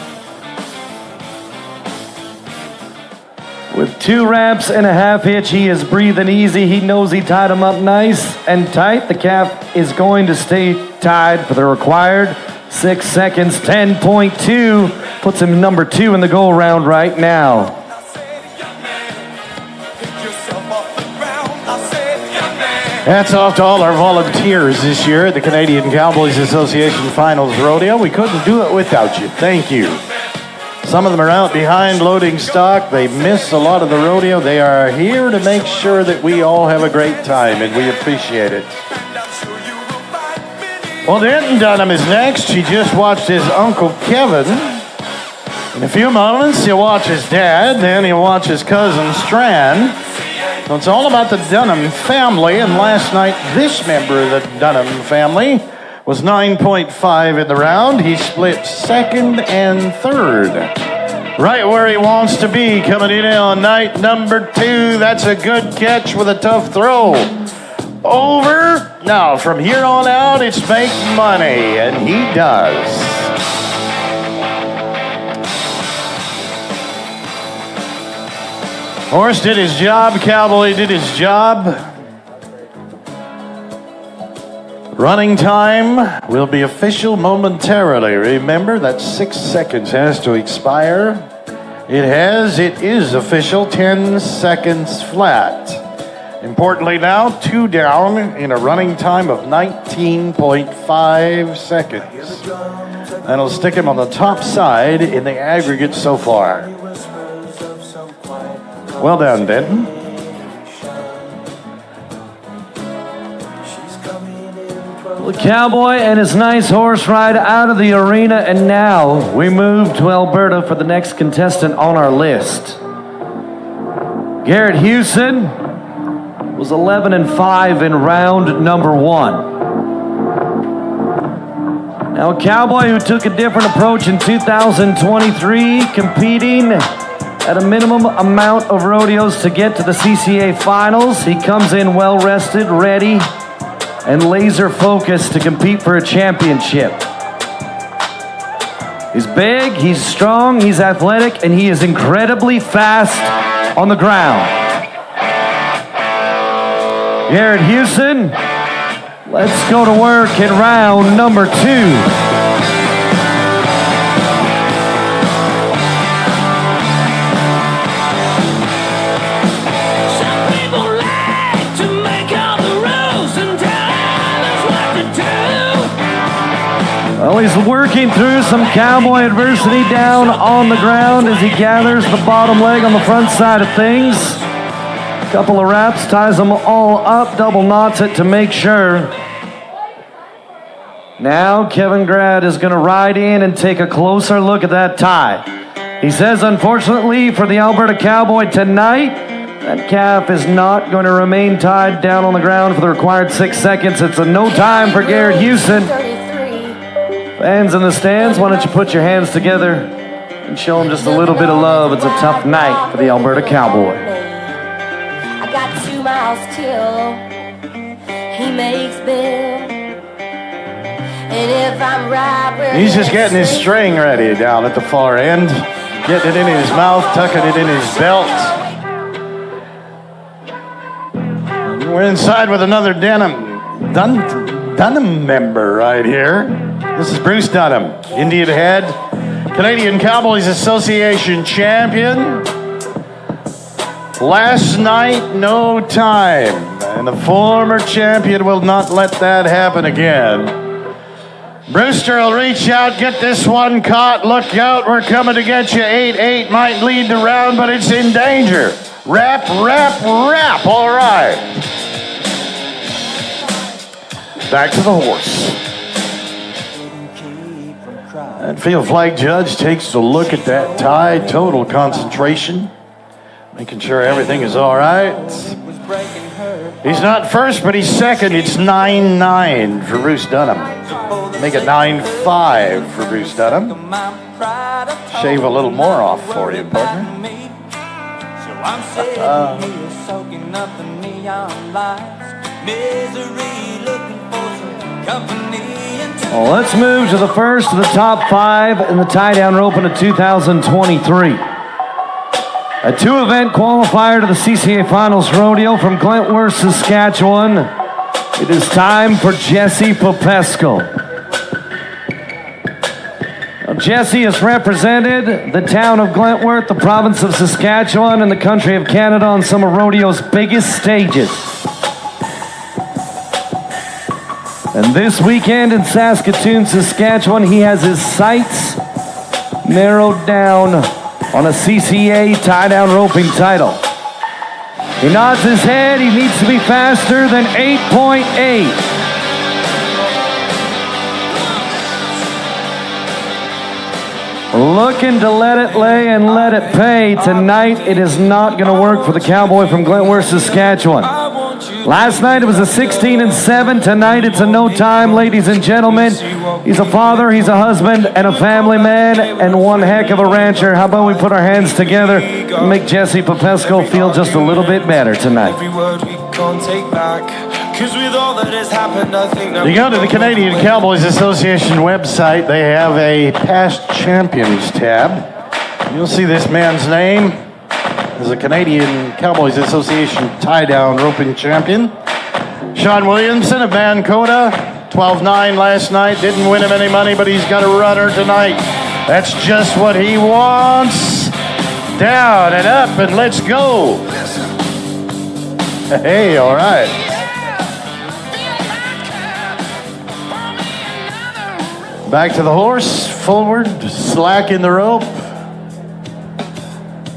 With 2 ramps and a half hitch, he is breathing easy. He knows he tied him up nice and tight. The calf is going to stay tied for the required 6 seconds. 10.2 puts him number 2 in the go-around right now. Hats off to all our volunteers this year at the Canadian Cowboys Association Finals Rodeo. We couldn't do it without you. Thank you. Some of them are out behind loading stock. They miss a lot of the rodeo. They are here to make sure that we all have a great time, and we appreciate it. Well, Denton Dunham is next. He just watched his Uncle Kevin. In a few moments, he'll watch his dad, then he'll watch his cousin Strand. So it's all about the Dunham family, and last night, this member of the Dunham family was 9.5 in the round. He split second and third. Right where he wants to be coming in on night number 2. That's a good catch with a tough throw. Over. Now, from here on out, it's make money, and he does. Horse did his job. Cowboy did his job. Running time will be official momentarily. Remember that 6 seconds has to expire. It is official, 10 seconds flat. Importantly now, 2 down in a running time of 19.5 seconds. That'll stick him on the top side in the aggregate so far. Well done, Denton. The Cowboy and his nice horse ride out of the arena, and now we move to Alberta for the next contestant on our list. Garrett Hewson was 11-5 in round number 1. Now a Cowboy who took a different approach in 2023, competing at a minimum amount of rodeos to get to the CCA Finals. He comes in well rested, ready, and laser focused to compete for a championship. He's big, he's strong, he's athletic, and he is incredibly fast on the ground. Garrett Hewson, let's go to work in round number 2. Well, he's working through some Cowboy adversity down on the ground as he gathers the bottom leg on the front side of things. Couple of wraps, ties them all up, double knots it to make sure. Now Kevin Grad is going to ride in and take a closer look at that tie. He says, unfortunately for the Alberta Cowboy tonight, that calf is not going to remain tied down on the ground for the required 6 seconds. It's a no time for Garrett Hewson. Fans in the stands, why don't you put your hands together and show him just a little bit of love. It's a tough night for the Alberta Cowboy. I got 2 miles till he makes Bill. And if I'm right, He's just getting his string ready down at the far end, getting it in his mouth, tucking it in his belt. We're inside with another Dunham member right here. This is Bruce Dunham, Indian Head, Canadian Cowboys Association Champion. Last night, no time, and the former champion will not let that happen again. Brewster will reach out, get this one caught. Look out, we're coming to get you. 8-8 might lead the round, but it's in danger. Wrap, wrap, wrap. All right. Back to the horse. That field flag judge takes a look at that tie, total concentration, making sure everything is all right. He's not first, but he's second. It's 9-9 for Bruce Dunham. Make it 9-5 for Bruce Dunham. Shave a little more off for you, partner. Well, let's move to the first of the top 5 in the tie-down roping of 2023. A 2-event qualifier to the CCA Finals Rodeo from Glentworth, Saskatchewan. It is time for Jesse Popesco. Now, Jesse has represented the town of Glentworth, the province of Saskatchewan, and the country of Canada on some of rodeo's biggest stages. And this weekend in Saskatoon, Saskatchewan, he has his sights narrowed down on a CCA tie-down roping title. He nods his head. He needs to be faster than 8.8. Looking to let it lay and let it pay. Tonight, it is not going to work for the cowboy from Glentworth, Saskatchewan. Last night, it was a 16-7. Tonight, it's a no time, ladies and gentlemen. He's a father, he's a husband, and a family man, and one heck of a rancher. How about we put our hands together and make Jesse Popesco feel just a little bit better tonight? You go to the Canadian Cowboys Association website, they have a past champions tab. You'll see this man's name as a Canadian Cowboys Association tie-down roping champion. Sean Williamson of Vancouver, 12-9 last night. Didn't win him any money, but he's got a runner tonight. That's just what he wants. Down and up and let's go. Hey, all right. Back to the horse, forward, slack in the rope.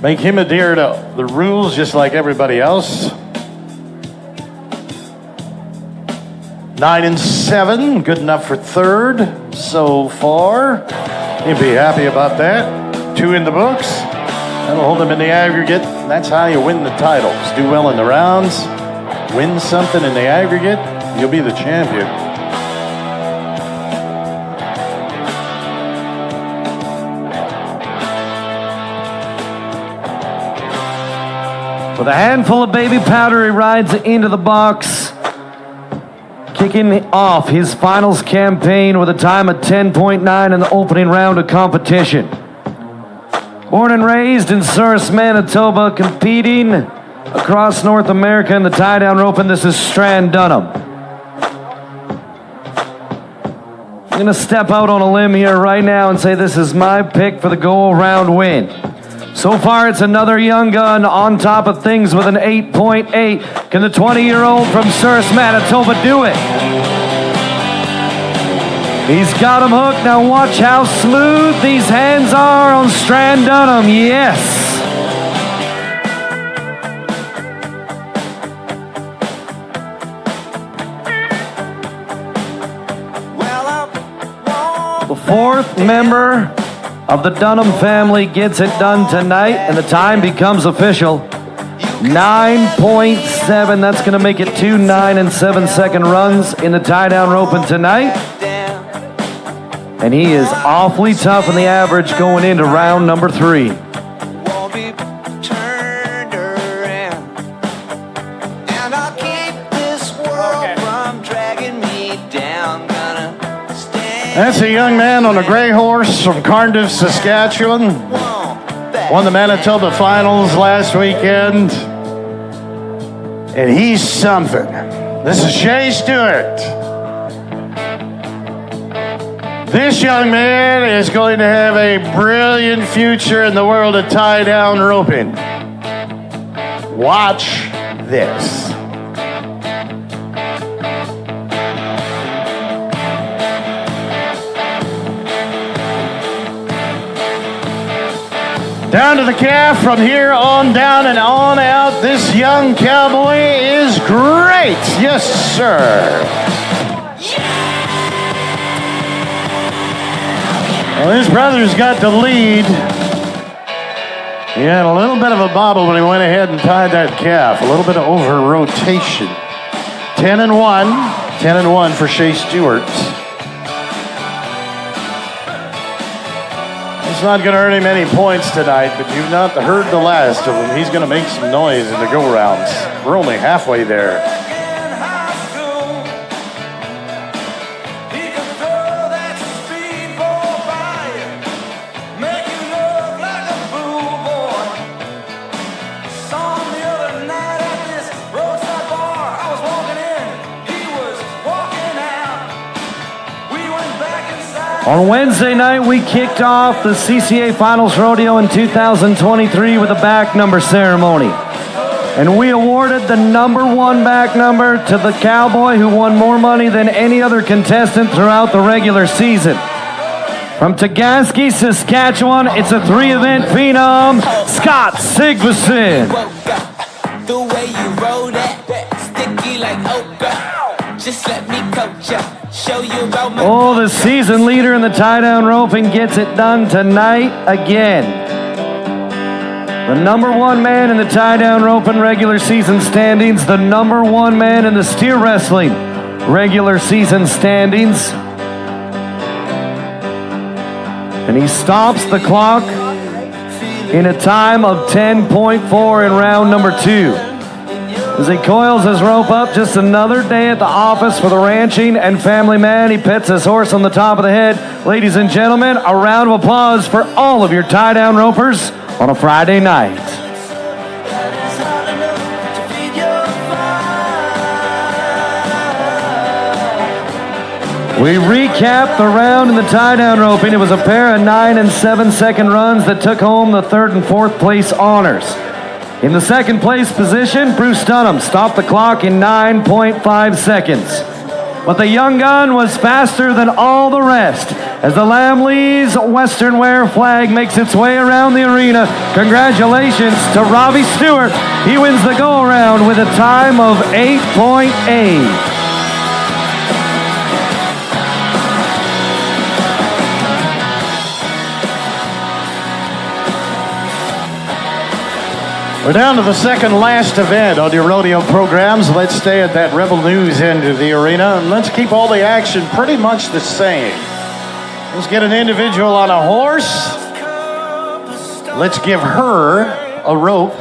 Make him adhere to the rules just like everybody else. 9-7, good enough for third so far. He'd be happy about that. 2 in the books. That'll hold him in the aggregate. That's how you win the titles. Do well in the rounds, win something in the aggregate, you'll be the champion. With a handful of baby powder, he rides into the box, kicking off his finals campaign with a time of 10.9 in the opening round of competition. Born and raised in Souris, Manitoba, competing across North America in the tie-down roping, this is Strand Dunham. I'm going to step out on a limb here right now and say this is my pick for the go-around win. So far, it's another young gun on top of things with an 8.8. Can the 20-year-old from Souris, Manitoba do it? He's got him hooked. Now watch how smooth these hands are on Strand Dunham. Yes. The fourth member of the Dunham family gets it done tonight, and the time becomes official. 9.7. That's going to make it 2 9-7-second runs in the tie-down roping tonight. And he is awfully tough in the average going into round number 3. That's a young man on a gray horse from Cardiff, Saskatchewan. Won the Manitoba Finals last weekend. And he's something. This is Shea Stewart. This young man is going to have a brilliant future in the world of tie-down roping. Watch this. Down to the calf, from here on down and on out. This young cowboy is great. Yes, sir. Well, his brother's got the lead. He had a little bit of a bobble when he went ahead and tied that calf. A little bit of over-rotation. 10-1. 10-1 for Shea Stewart. It's not going to earn him any points tonight, but you've not heard the last of him. He's going to make some noise in the go-rounds. We're only halfway there. On Wednesday night, we kicked off the CCA Finals Rodeo in 2023 with a back number ceremony. And we awarded the number 1 back number to the cowboy who won more money than any other contestant throughout the regular season. From Tegasky, Saskatchewan, it's a 3-event phenom, Scott Sigvason. The way you roll that, sticky like okra. Just let me coach ya, show you about my... Oh, the season leader in the tie-down roping gets it done tonight again. The number one man in the tie-down roping regular season standings, the number one man in the steer wrestling regular season standings. And he stops the clock in a time of 10.4 in round number 2. As he coils his rope up, just another day at the office for the ranching and family man. He pets his horse on the top of the head. Ladies and gentlemen, a round of applause for all of your tie-down ropers on a Friday night. We recap the round in the tie-down roping. It was a pair of 9 and 7 second runs that took home the 3rd and 4th place honors. In the 2nd place position, Bruce Dunham stopped the clock in 9.5 seconds. But the young gun was faster than all the rest as the Lamleys Western Wear flag makes its way around the arena. Congratulations to Robbie Stewart. He wins the go-around with a time of 8.8. We're down to the second last event on your rodeo programs. Let's stay at that Rebel News end of the arena, and let's keep all the action pretty much the same. Let's get an individual on a horse. Let's give her a rope.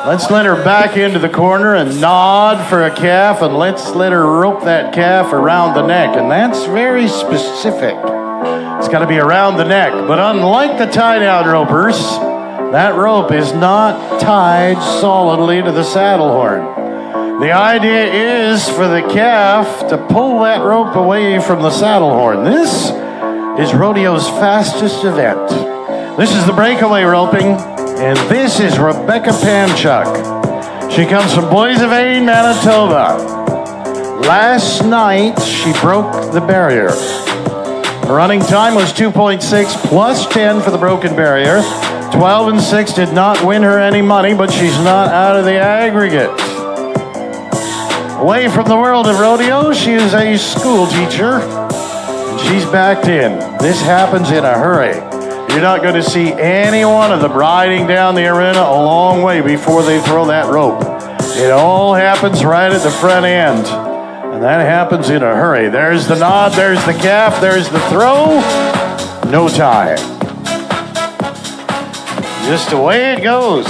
Let's let her back into the corner and nod for a calf, and let's let her rope that calf around the neck. And that's very specific. It's got to be around the neck. But unlike the tie-down ropers, that rope is not tied solidly to the saddle horn. The idea is for the calf to pull that rope away from the saddle horn. This is rodeo's fastest event. This is the breakaway roping, and this is Rebecca Panchuk. She comes from Boissevain, Manitoba. Last night, she broke the barrier. Her running time was 2.6 plus 10 for the broken barrier. 12 and 6 did not win her any money, but she's not out of the aggregate. Away from the world of rodeo, she is a school teacher, and she's backed in. This happens in a hurry. You're not going to see any one of them riding down the arena a long way before they throw that rope. It all happens right at the front end, and that happens in a hurry. There's the nod, there's the calf, there's the throw. No time. Just the way it goes.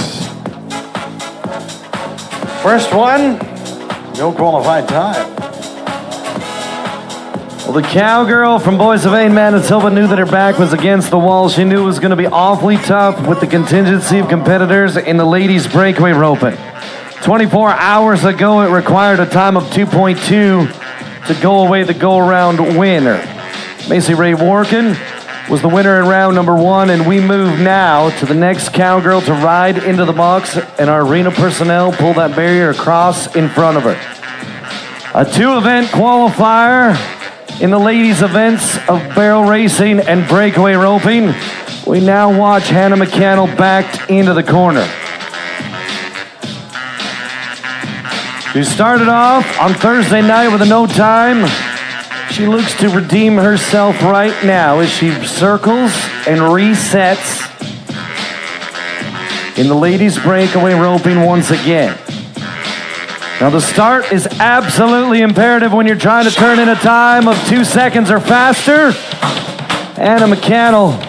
First one, no qualified time. Well, the cowgirl from Boissevain, Manitoba knew that her back was against the wall. She knew it was going to be awfully tough with the contingency of competitors in the ladies' breakaway roping. 24 hours ago, it required a time of 2.2 to go away the go-around winner. Macy Ray Workin was the winner in round number 1, and we move now to the next cowgirl to ride into the box, and our arena personnel pull that barrier across in front of her. A 2-event qualifier in the ladies' events of barrel racing and breakaway roping. We now watch Hannah McCannell backed into the corner. She started off on Thursday night with a no time. She looks to redeem herself right now as she circles and resets in the ladies' breakaway roping once again. Now the start is absolutely imperative when you're trying to turn in a time of 2 seconds or faster. Hannah McCannell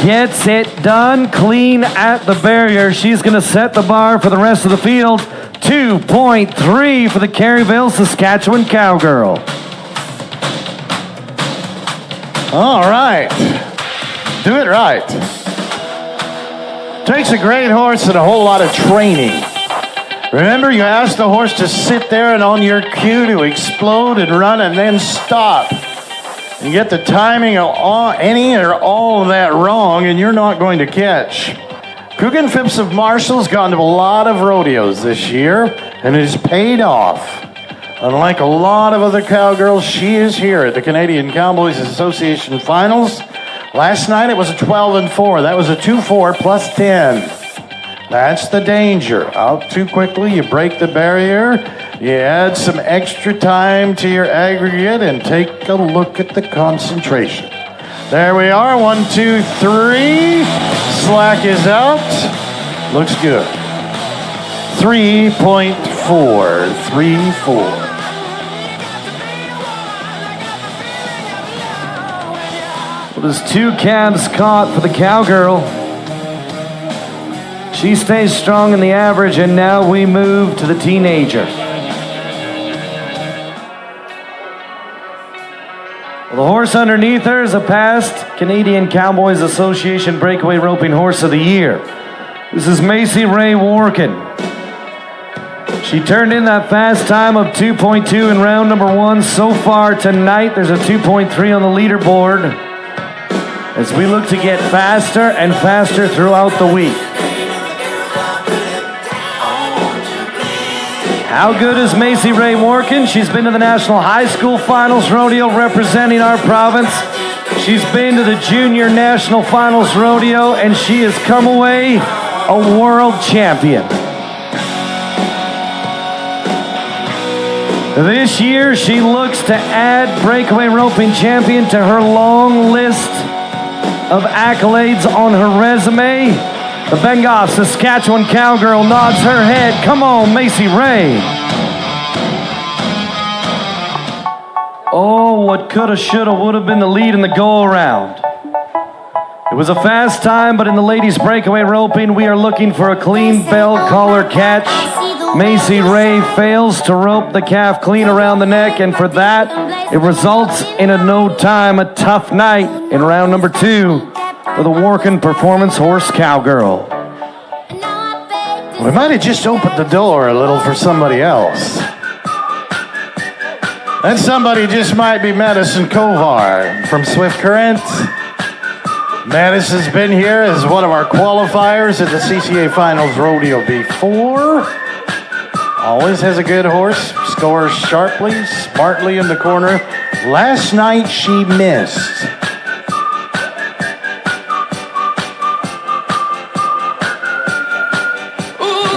gets it done clean at the barrier. She's going to set the bar for the rest of the field. 2.3 for the Caryville, Saskatchewan cowgirl. All right. Do it right. Takes a great horse and a whole lot of training. Remember, you ask the horse to sit there and on your cue to explode and run and then stop. You get the timing of any or all of that wrong and you're not going to catch. Coogan Phipps of Marshall's gone to a lot of rodeos this year and it has paid off. Unlike a lot of other cowgirls, she is here at the Canadian Cowboys Association Finals. Last night it was a 12-4. That was a 2-4 plus 10. That's the danger. Out too quickly, you break the barrier, you add some extra time to your aggregate, and take a look at the concentration. There we are, 1, 2, 3. Slack is out. Looks good. 3.4, 3-4. There's 2 calves caught for the cowgirl. She stays strong in the average, and now we move to the teenager. Well, the horse underneath her is a past Canadian Cowboys Association Breakaway Roping Horse of the Year. This is Macy Ray Workin. She turned in that fast time of 2.2 in round number 1. So far tonight, there's a 2.3 on the leaderboard as we look to get faster and faster throughout the week. How good is Macy Ray Workin? She's been to the National High School Finals Rodeo representing our province. She's been to the Junior National Finals Rodeo, and she has come away a world champion. This year, she looks to add Breakaway Roping Champion to her long list of accolades on her resume. The Bengal, Saskatchewan cowgirl nods her head. Come on, Macy Ray. Oh, what coulda, shoulda, woulda been the lead in the go-around. It was a fast time, but in the ladies' breakaway roping, we are looking for a clean bell collar catch. Macy Ray fails to rope the calf clean around the neck, and for that, it results in a no time, a tough night in round number 2 for the Workin Performance Horse Cowgirl. We might have just opened the door a little for somebody else. That somebody just might be Madison Kovar from Swift Current. Madison's been here as one of our qualifiers at the CCA Finals Rodeo before. Always has a good horse, scores sharply, smartly in the corner. Last night she missed.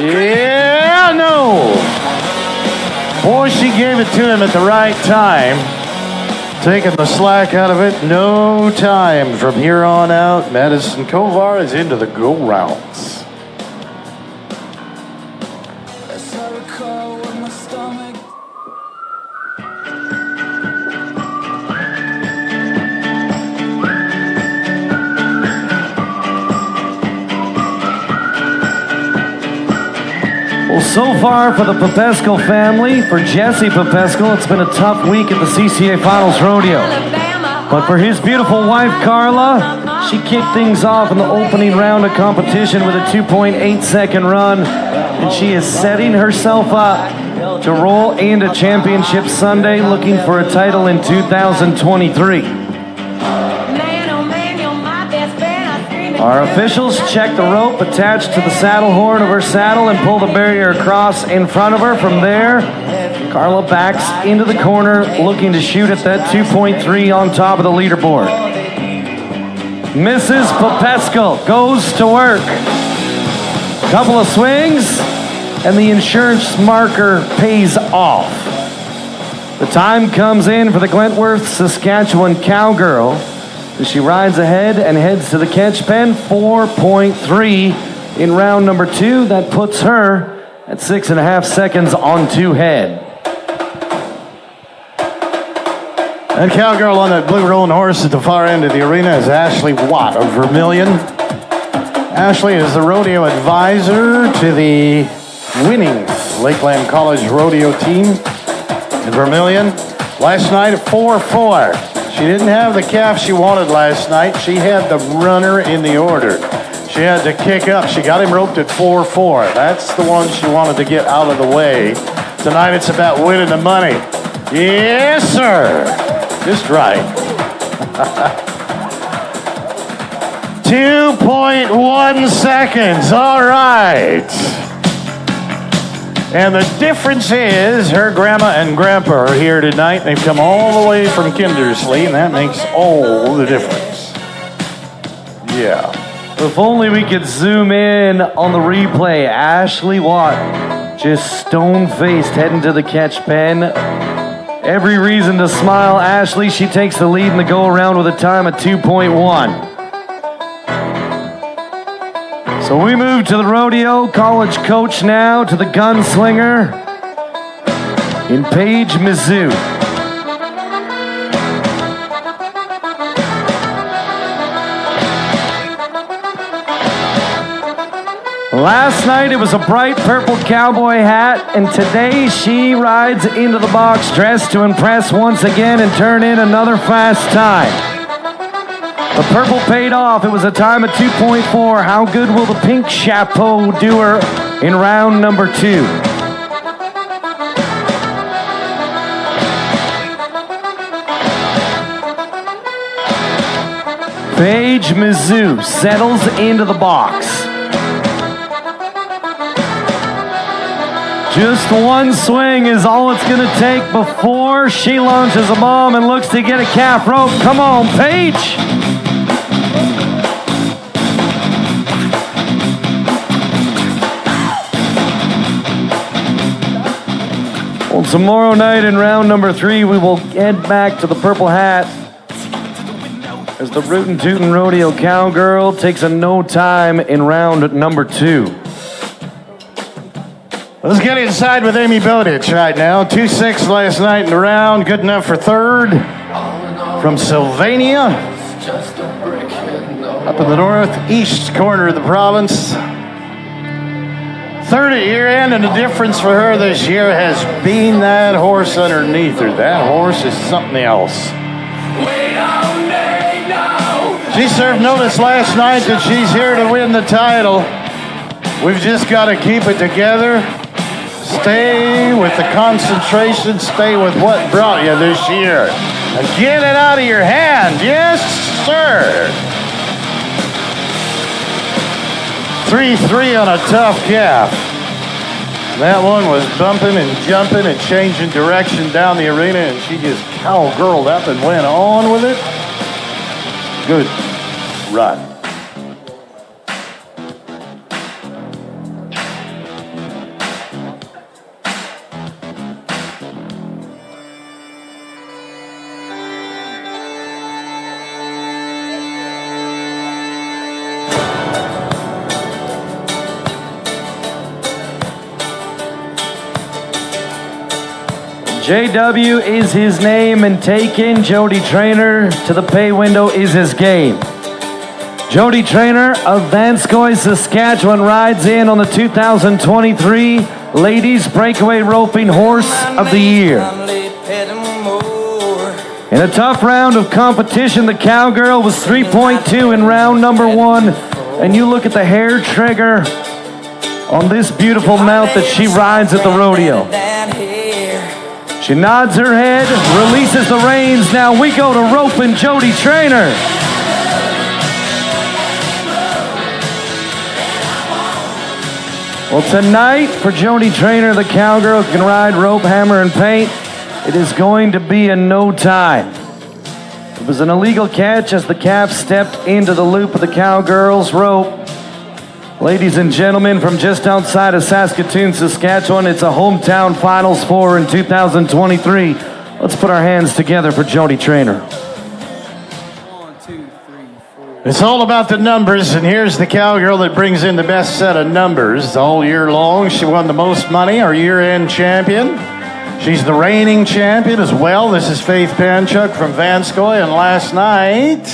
Yeah, no. Boy, she gave it to him at the right time. Taking the slack out of it, no time. From here on out, Madison Kovar is into the go-rounds. Well, so far for the Popesco family, for Jesse Popesco, it's been a tough week at the CCA Finals Rodeo. But for his beautiful wife, Carla, she kicked things off in the opening round of competition with a 2.8-second run, and she is setting herself up to roll into Championship Sunday, looking for a title in 2023. Our officials check the rope attached to the saddle horn of her saddle and pull the barrier across in front of her. From there, Carla backs into the corner, looking to shoot at that 2.3 on top of the leaderboard. Mrs. Popesco goes to work. Couple of swings, and the insurance marker pays off. The time comes in for the Glentworth, Saskatchewan cowgirl. She rides ahead and heads to the catch pen. 4.3 in round number 2. That puts her at 6.5 seconds on 2 head. That cowgirl on that blue rolling horse at the far end of the arena is Ashley Watt of Vermilion. Ashley is the rodeo advisor to the winning Lakeland College rodeo team in Vermilion. Last night at 4-4. She didn't have the calf she wanted last night. She had the runner in the order. She had to kick up. She got him roped at 4-4. That's the one she wanted to get out of the way. Tonight it's about winning the money. Yes, sir. Just right. 2.1 seconds. All right. And the difference is her grandma and grandpa are here tonight. They've come all the way from Kindersley, and that makes all the difference. Yeah. If only we could zoom in on the replay. Ashley Watt, just stone-faced, heading to the catch pen. Every reason to smile. Ashley, she takes the lead in the go-around with a time of 2.1. So we move to the rodeo. College coach now to the gunslinger in Paige Mizzou. Last night it was a bright purple cowboy hat, and today she rides into the box dressed to impress once again and turn in another fast time. The purple paid off. It was a time of 2.4. How good will the pink chapeau do her in round number 2? Paige Mizzou settles into the box. Just one swing is all it's going to take before she launches a bomb and looks to get a calf rope. Come on, Paige! Well, tomorrow night in round number 3, we will head back to the Purple Hat as the Rootin' Tootin' Rodeo Cowgirl takes a no time in round number 2. Let's get inside with Amy Bowditch right now. 2-6 last night in the round. Good enough for third. From Sylvania. Up in the northeast corner of the province. Third at year end, and the difference for her this year has been that horse underneath her. That horse is something else. She served notice last night that she's here to win the title. We've just got to keep it together. Stay with the concentration. Stay with what brought you this year. And get it out of your hand. Yes, sir. 3-3 on a tough calf. That one was bumping and jumping and changing direction down the arena, and she just cowgirled up and went on with it. Good run. JW is his name, and taking Jody Traynor to the pay window is his game. Jody Traynor of Vanscoy, Saskatchewan rides in on the 2023 Ladies Breakaway Roping Horse of the Year. In a tough round of competition, the cowgirl was 3.2 in round number 1, and you look at the hair trigger on this beautiful mount that she rides at the rodeo. She nods her head, releases the reins. Now we go to roping Jody Traynor. Well, tonight for Jody Traynor, the cowgirl can ride rope, hammer, and paint. It is going to be a no time. It was an illegal catch as the calf stepped into the loop of the cowgirl's rope. Ladies and gentlemen, from just outside of Saskatoon, Saskatchewan, it's a hometown Finals 4 in 2023. Let's put our hands together for Jody Traynor. 1, 2, 3, 4. It's all about the numbers, and here's the cowgirl that brings in the best set of numbers all year long. She won the most money, our year-end champion. She's the reigning champion as well. This is Faith Panchuk from Vanscoy, and last night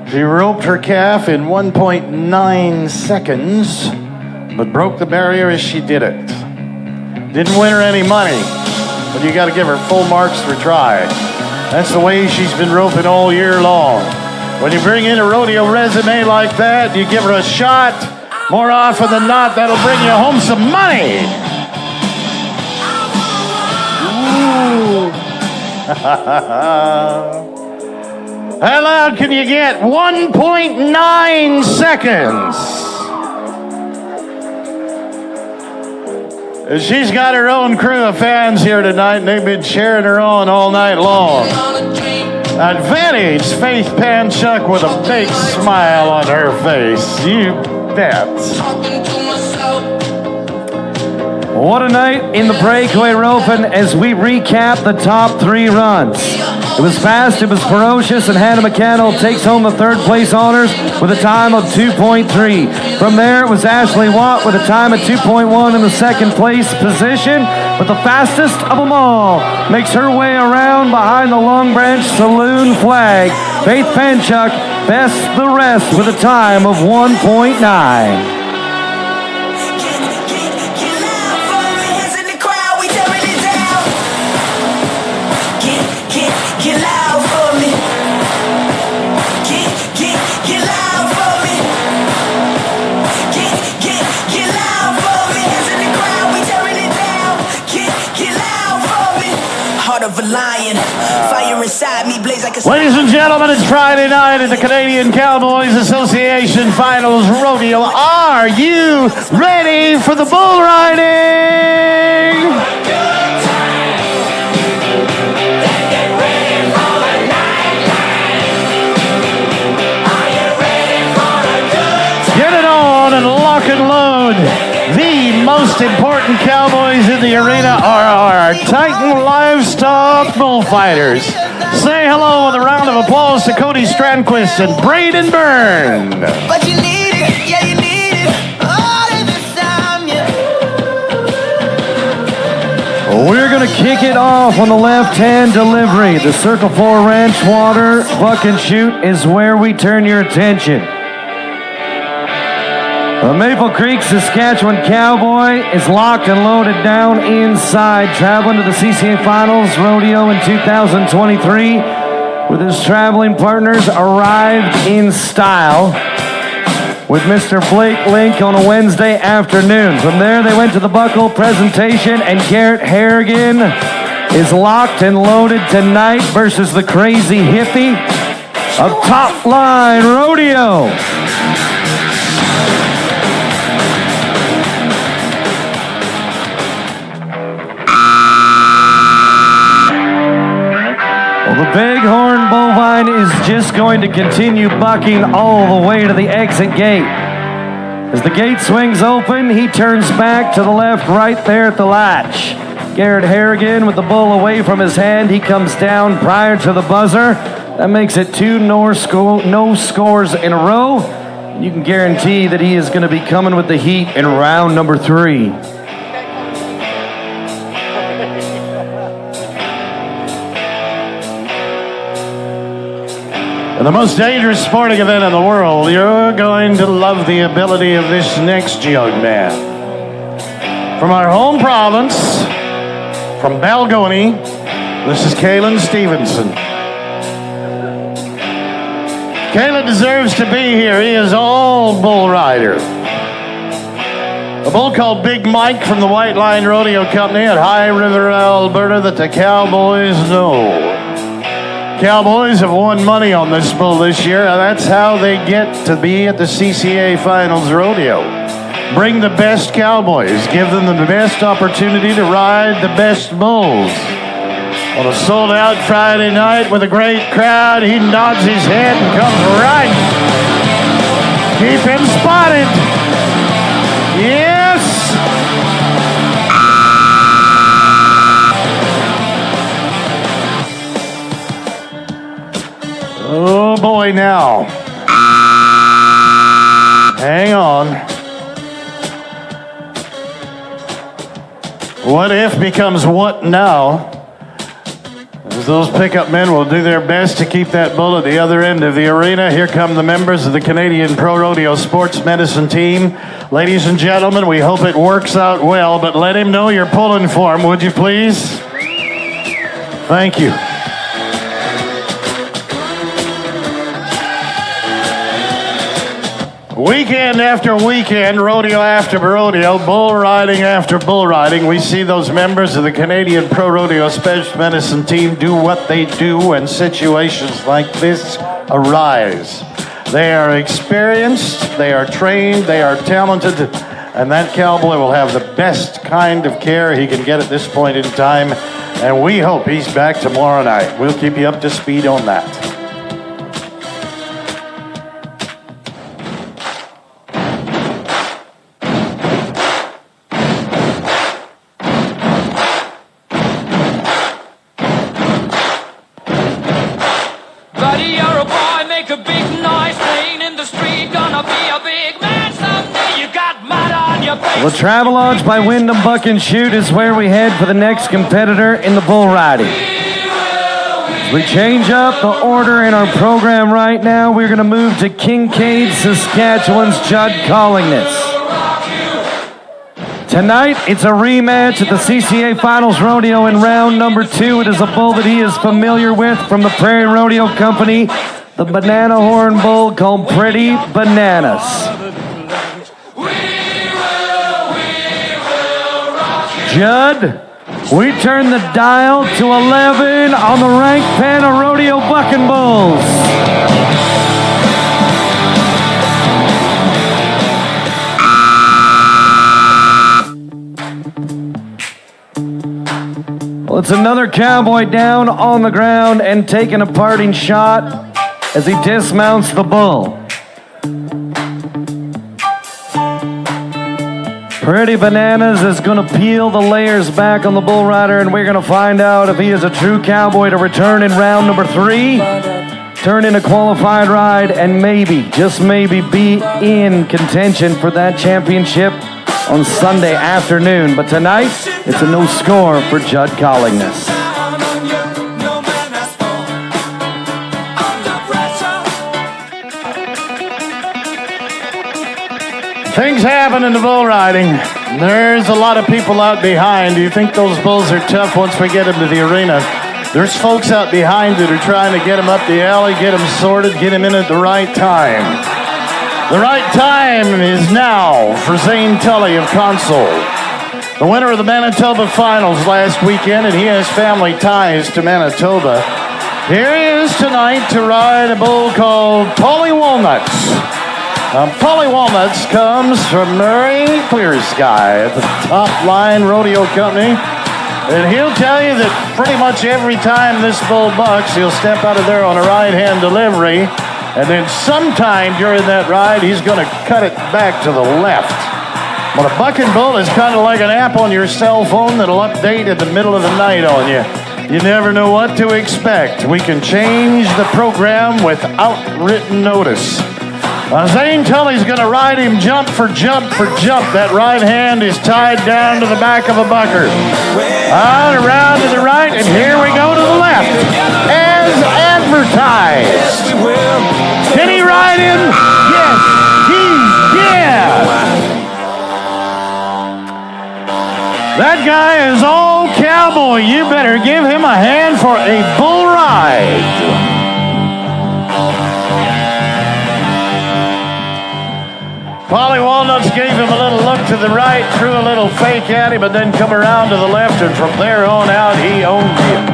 she roped her calf in 1.9 seconds, but broke the barrier as she did it. Didn't win her any money, but you got to give her full marks for try. That's the way she's been roping all year long. When you bring in a rodeo resume like that, you give her a shot, more often than not, that'll bring you home some money. Ooh. How loud can you get? 1.9 seconds. She's got her own crew of fans here tonight, and they've been cheering her on all night long. Advantage, Faith Panchuk with a big smile on her face. You bet. What a night in the Breakaway Roping as we recap the top 3 runs. It was fast, it was ferocious, and Hannah McCannell takes home the 3rd place honors with a time of 2.3. From there, it was Ashley Watt with a time of 2.1 in the 2nd place position, but the fastest of them all makes her way around behind the Long Branch Saloon flag. Faith Panchuk bests the rest with a time of 1.9. Ladies and gentlemen, it's Friday night at the Canadian Cowboys Association Finals Rodeo. Are you ready for the bull riding? Get it on and lock and load. The most important cowboys in the arena are our Titan Livestock Bullfighters. Say hello with a round of applause to Cody Strandquist and Braden Byrne. But you need it, yeah, you need it. All of this time, yeah. We're going to kick it off on the left-hand delivery. The Circle 4 Ranch Water Buck and Shoot is where we turn your attention. The Maple Creek, Saskatchewan Cowboy is locked and loaded down inside, traveling to the CCA Finals Rodeo in 2023 with his traveling partners arrived in style with Mr. Blake Link on a Wednesday afternoon. From there, they went to the buckle presentation, and Garrett Harrigan is locked and loaded tonight versus the Crazy Hippie of Top Line Rodeo. The Bighorn Bovine is just going to continue bucking all the way to the exit gate. As the gate swings open, he turns back to the left right there at the latch. Garrett Harrigan with the bull away from his hand. He comes down prior to the buzzer. That makes it 2 no scores in a row. You can guarantee that he is going to be coming with the heat in round number 3. The most dangerous sporting event in the world. You're going to love the ability of this next young man. From our home province, from Balgony, this is Kalen Stevenson. Kalen deserves to be here. He is all bull rider. A bull called Big Mike from the White Line Rodeo Company at High River, Alberta, that the Cowboys know. Cowboys have won money on this bull this year, and that's how they get to be at the CCA Finals Rodeo. Bring the best cowboys. Give them the best opportunity to ride the best bulls. On a sold-out Friday night with a great crowd, he nods his head and comes right. Keep him spotted. Yes! Oh boy, now. Hang on. What if becomes what now? As those pickup men will do their best to keep that bull at the other end of the arena. Here come the members of the Canadian Pro Rodeo Sports Medicine Team. Ladies and gentlemen, we hope it works out well, but let him know you're pulling for him, would you please? Thank you. Weekend after weekend, rodeo after rodeo, bull riding after bull riding, we see those members of the Canadian Pro Rodeo Special Medicine Team do what they do when situations like this arise. They are experienced, they are trained, they are talented, and that cowboy will have the best kind of care he can get at this point in time, and we hope he's back tomorrow night. We'll keep you up to speed on that. Buddy, you're a boy, make a big noise, playing in the street, gonna be a big man someday. You got mud on your face. The Travelodge by Wyndham Buck and Shoot is where we head for the next competitor in the bull riding. As we change up the order in our program right now, we're going to move to Kincaid, Saskatchewan's Judd Callingness. Tonight, it's a rematch at the CCA Finals Rodeo in round number 2. It is a bull that he is familiar with from the Prairie Rodeo Company, the banana horn bull called Pretty Bananas. Judd, we turn the dial to 11 on the rank pen of Rodeo Bucking Bulls. Well, it's another cowboy down on the ground and taking a parting shot as he dismounts the bull. Pretty Bananas is going to peel the layers back on the bull rider, and we're going to find out if he is a true cowboy to return in round number 3, turn in a qualified ride, and maybe, just maybe, be in contention for that championship on Sunday afternoon. But tonight, it's a no score for Judd Callingness. Things happen in the bull riding. There's a lot of people out behind. Do you think those bulls are tough once we get them to the arena? There's folks out behind that are trying to get them up the alley, get them sorted, get them in at the right time. The right time is now for Zane Tully of Console, the winner of the Manitoba Finals last weekend, and he has family ties to Manitoba. Here he is tonight to ride a bull called Polly Walnuts. Polly Walnuts comes from Murray Clear Sky at the Top Line Rodeo Company. And he'll tell you that pretty much every time this bull bucks, he'll step out of there on a right-hand delivery. And then sometime during that ride, he's going to cut it back to the left. But a bucking bull is kind of like an app on your cell phone that'll update in the middle of the night on you. You never know what to expect. We can change the program without written notice. Zane Tully's going to ride him jump for jump for jump. That right hand is tied down to the back of a bucker. Out, around to the right, and here we go to the left. As advertised. Can he ride him? Yes, he can. That guy is all cowboy. You better give him a hand for a bull ride. Polly Walnuts gave him a little look to the right, threw a little fake at him, and then come around to the left, and from there on out, he owned him.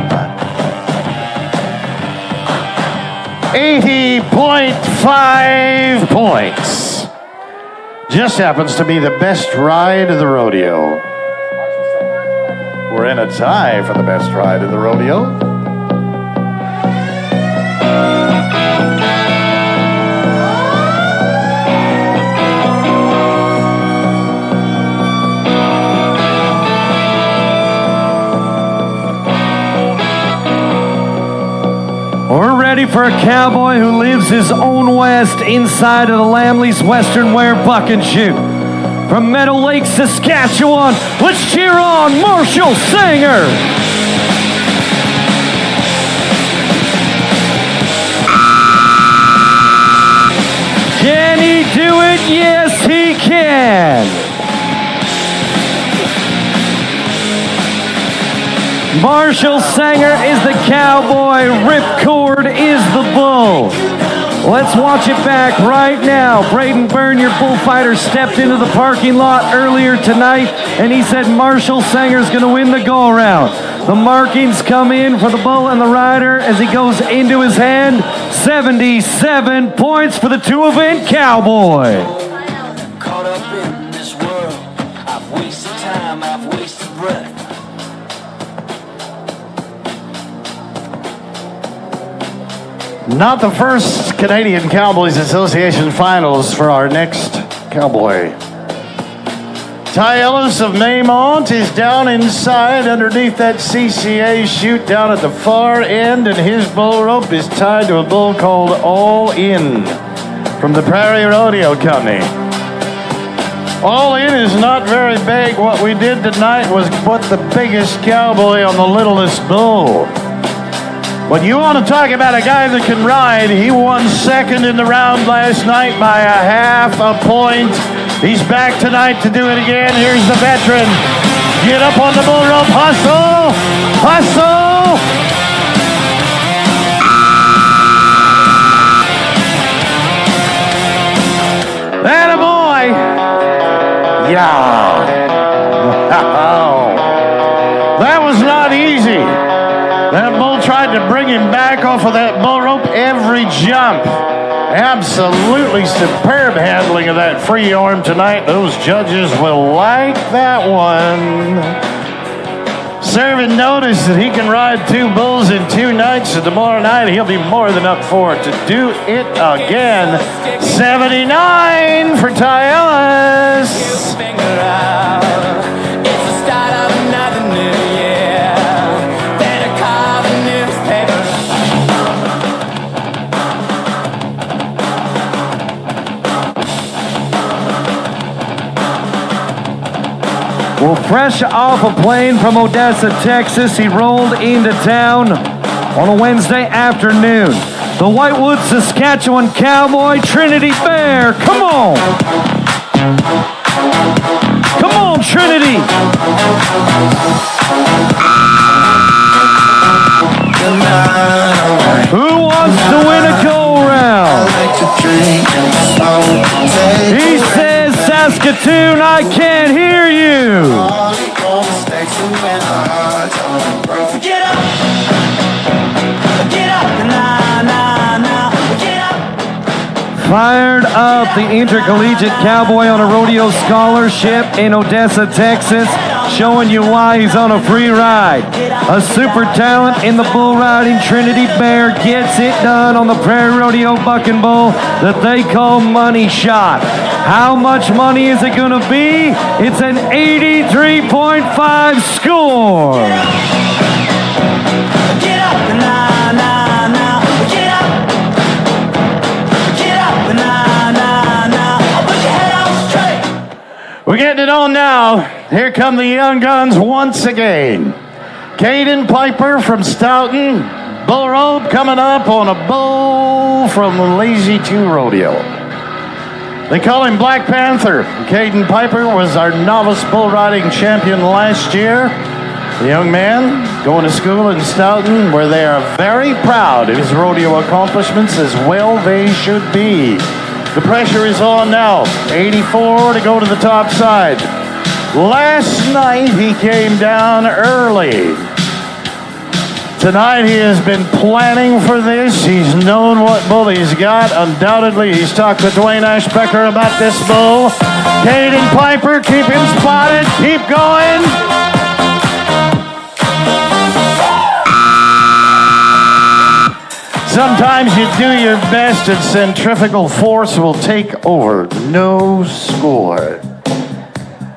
80.5 points. Just happens to be the best ride of the rodeo. We're in a tie for the best ride of the rodeo. We're ready for a cowboy who lives his own west inside of the Lamley's Western Wear Buck and Shoot. From Meadow Lake, Saskatchewan, let's cheer on Marshall Sanger. Can he do it? Yes, he can. Marshall Sanger is the cowboy, Ripcord is the bull. Let's watch it back right now. Braden Byrne, your bullfighter, stepped into the parking lot earlier tonight, and he said Marshall Sanger's going to win the go-around. The markings come in for the bull and the rider as he goes into his hand. 77 points for the two-event cowboy. Caught up in this world, Not the first Canadian Cowboys Association Finals for our next cowboy. Ty Ellis of Maymont is down inside underneath that CCA chute down at the far end, and his bull rope is tied to a bull called All In from the Prairieland Rodeo Company. All In is not very big. What we did tonight was put the biggest cowboy on the littlest bull. But you want to talk about a guy that can ride. He won second in the round last night by a half a point. He's back tonight to do it again. Here's the veteran. Get up on the bull rope. Hustle! Hustle! Attaboy! Yeah. That was not easy. That bull tried to bring him back off of that bull rope every jump. Absolutely superb handling of that free arm tonight. Those judges will like that one. Serving notice that he can ride 2 bulls in 2 nights, so tomorrow night he'll be more than up for it to do it again. 79 for Ty Ellis. Well, fresh off a plane from Odessa, Texas, he rolled into town on a Wednesday afternoon. The Whitewood, Saskatchewan Cowboy, Trinity Bear. Come on! Come on, Trinity! Who wants to win a go-round? He says, Saskatoon, I can't hear you. Get up! Get up! Nah, get up! Fired up, the intercollegiate cowboy on a rodeo scholarship in Odessa, Texas, showing you why he's on a free ride. A super talent in the bull riding, Trinity Bear gets it done on the Prairie Rodeo Bucking Bull that they call Money Shot. How much money is it going to be? It's an 83.5 score. Get up, nah, get up. Get up, nah, put your head out straight. We're getting it on now. Here come the young guns once again. Caden Piper from Stoughton. Bull rope coming up on a bull from Lazy 2 Rodeo. They call him Black Panther. Caden Piper was our novice bull riding champion last year. The young man going to school in Stoughton, where they are very proud of his rodeo accomplishments, as well they should be. The pressure is on now. 84 to go to the top side. Last night he came down early. Tonight he has been planning for this. He's known what bull he's got. Undoubtedly he's talked to Dwayne Ashbecker about this bull. Caden Piper, keep him spotted. Keep going. Sometimes you do your best and centrifugal force will take over. No score.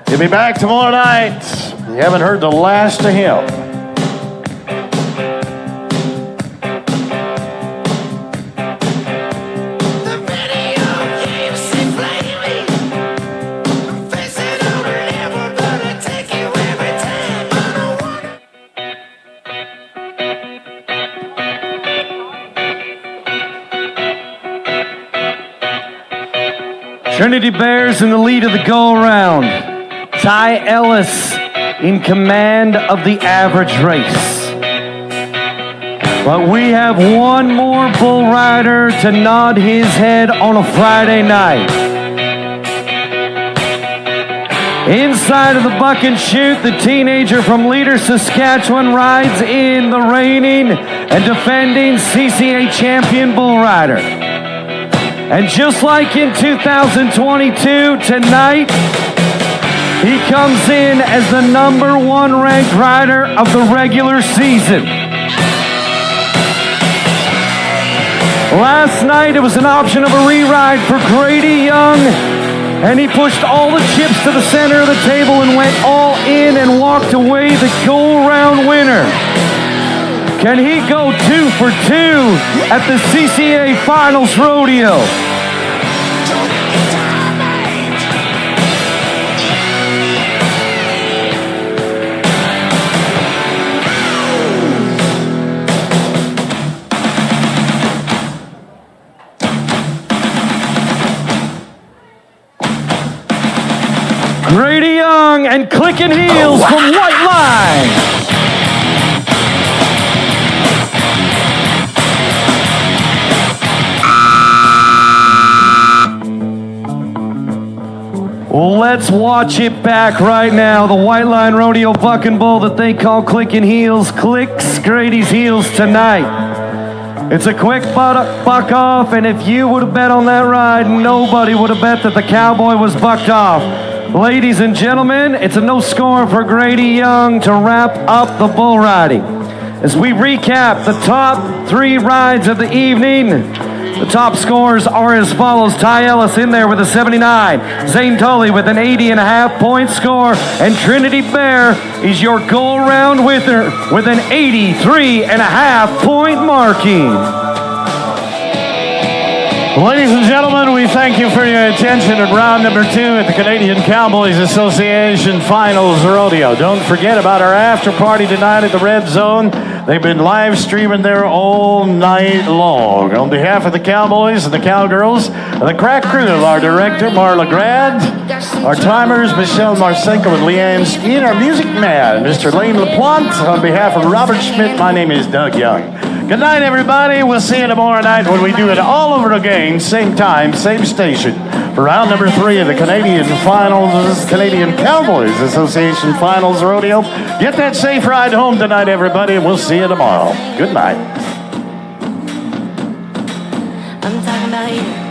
He'll be back tomorrow night. You haven't heard the last of him. Trinity Bears in the lead of the go-around. Ty Ellis in command of the average race. But we have one more bull rider to nod his head on a Friday night. Inside of the buck and chute, the teenager from Leader, Saskatchewan rides in the reigning and defending CCA champion bull rider. And just like in 2022, tonight, he comes in as the #1 ranked rider of the regular season. Last night it was an option of a re-ride for Grady Young, and he pushed all the chips to the center of the table and went all in and walked away the go-round winner. Can he go 2 for 2 at the CCA Finals Rodeo? Grady Young and Clicking Heels from White Line. Let's watch it back right now. The White Line Rodeo Bucking Bull that they call Clicking Heels clicks Grady's heels tonight. It's a quick buck off, and if you would have bet on that ride, nobody would have bet that the Cowboy was bucked off. Ladies and gentlemen, it's a no score for Grady Young to wrap up the bull riding. As we recap the top 3 rides of the evening, the top scores are as follows. Ty Ellis in there with a 79. Zane Tully with an 80.5 point score. And Trinity Bear is your go-round winner with an 83.5 point marking. Ladies and gentlemen, we thank you for your attention at round number 2 at the Canadian Cowboys Association Finals Rodeo. Don't forget about our after party tonight at the Red Zone. They've been live streaming there all night long. On behalf of the Cowboys and the Cowgirls, and the crack crew of our director, Marla Grad, our timers, Michelle Marsenko and Leanne Skeen, our music man, Mr. Lane LaPlante. On behalf of Robert Schmidt, my name is Doug Young. Good night, everybody. We'll see you tomorrow night when we do it all over again, same time, same station, for round number 3 of the Canadian Cowboys Association Finals Rodeo. Get that safe ride home tonight, everybody. We'll see you tomorrow. Good night. I'm talking about you.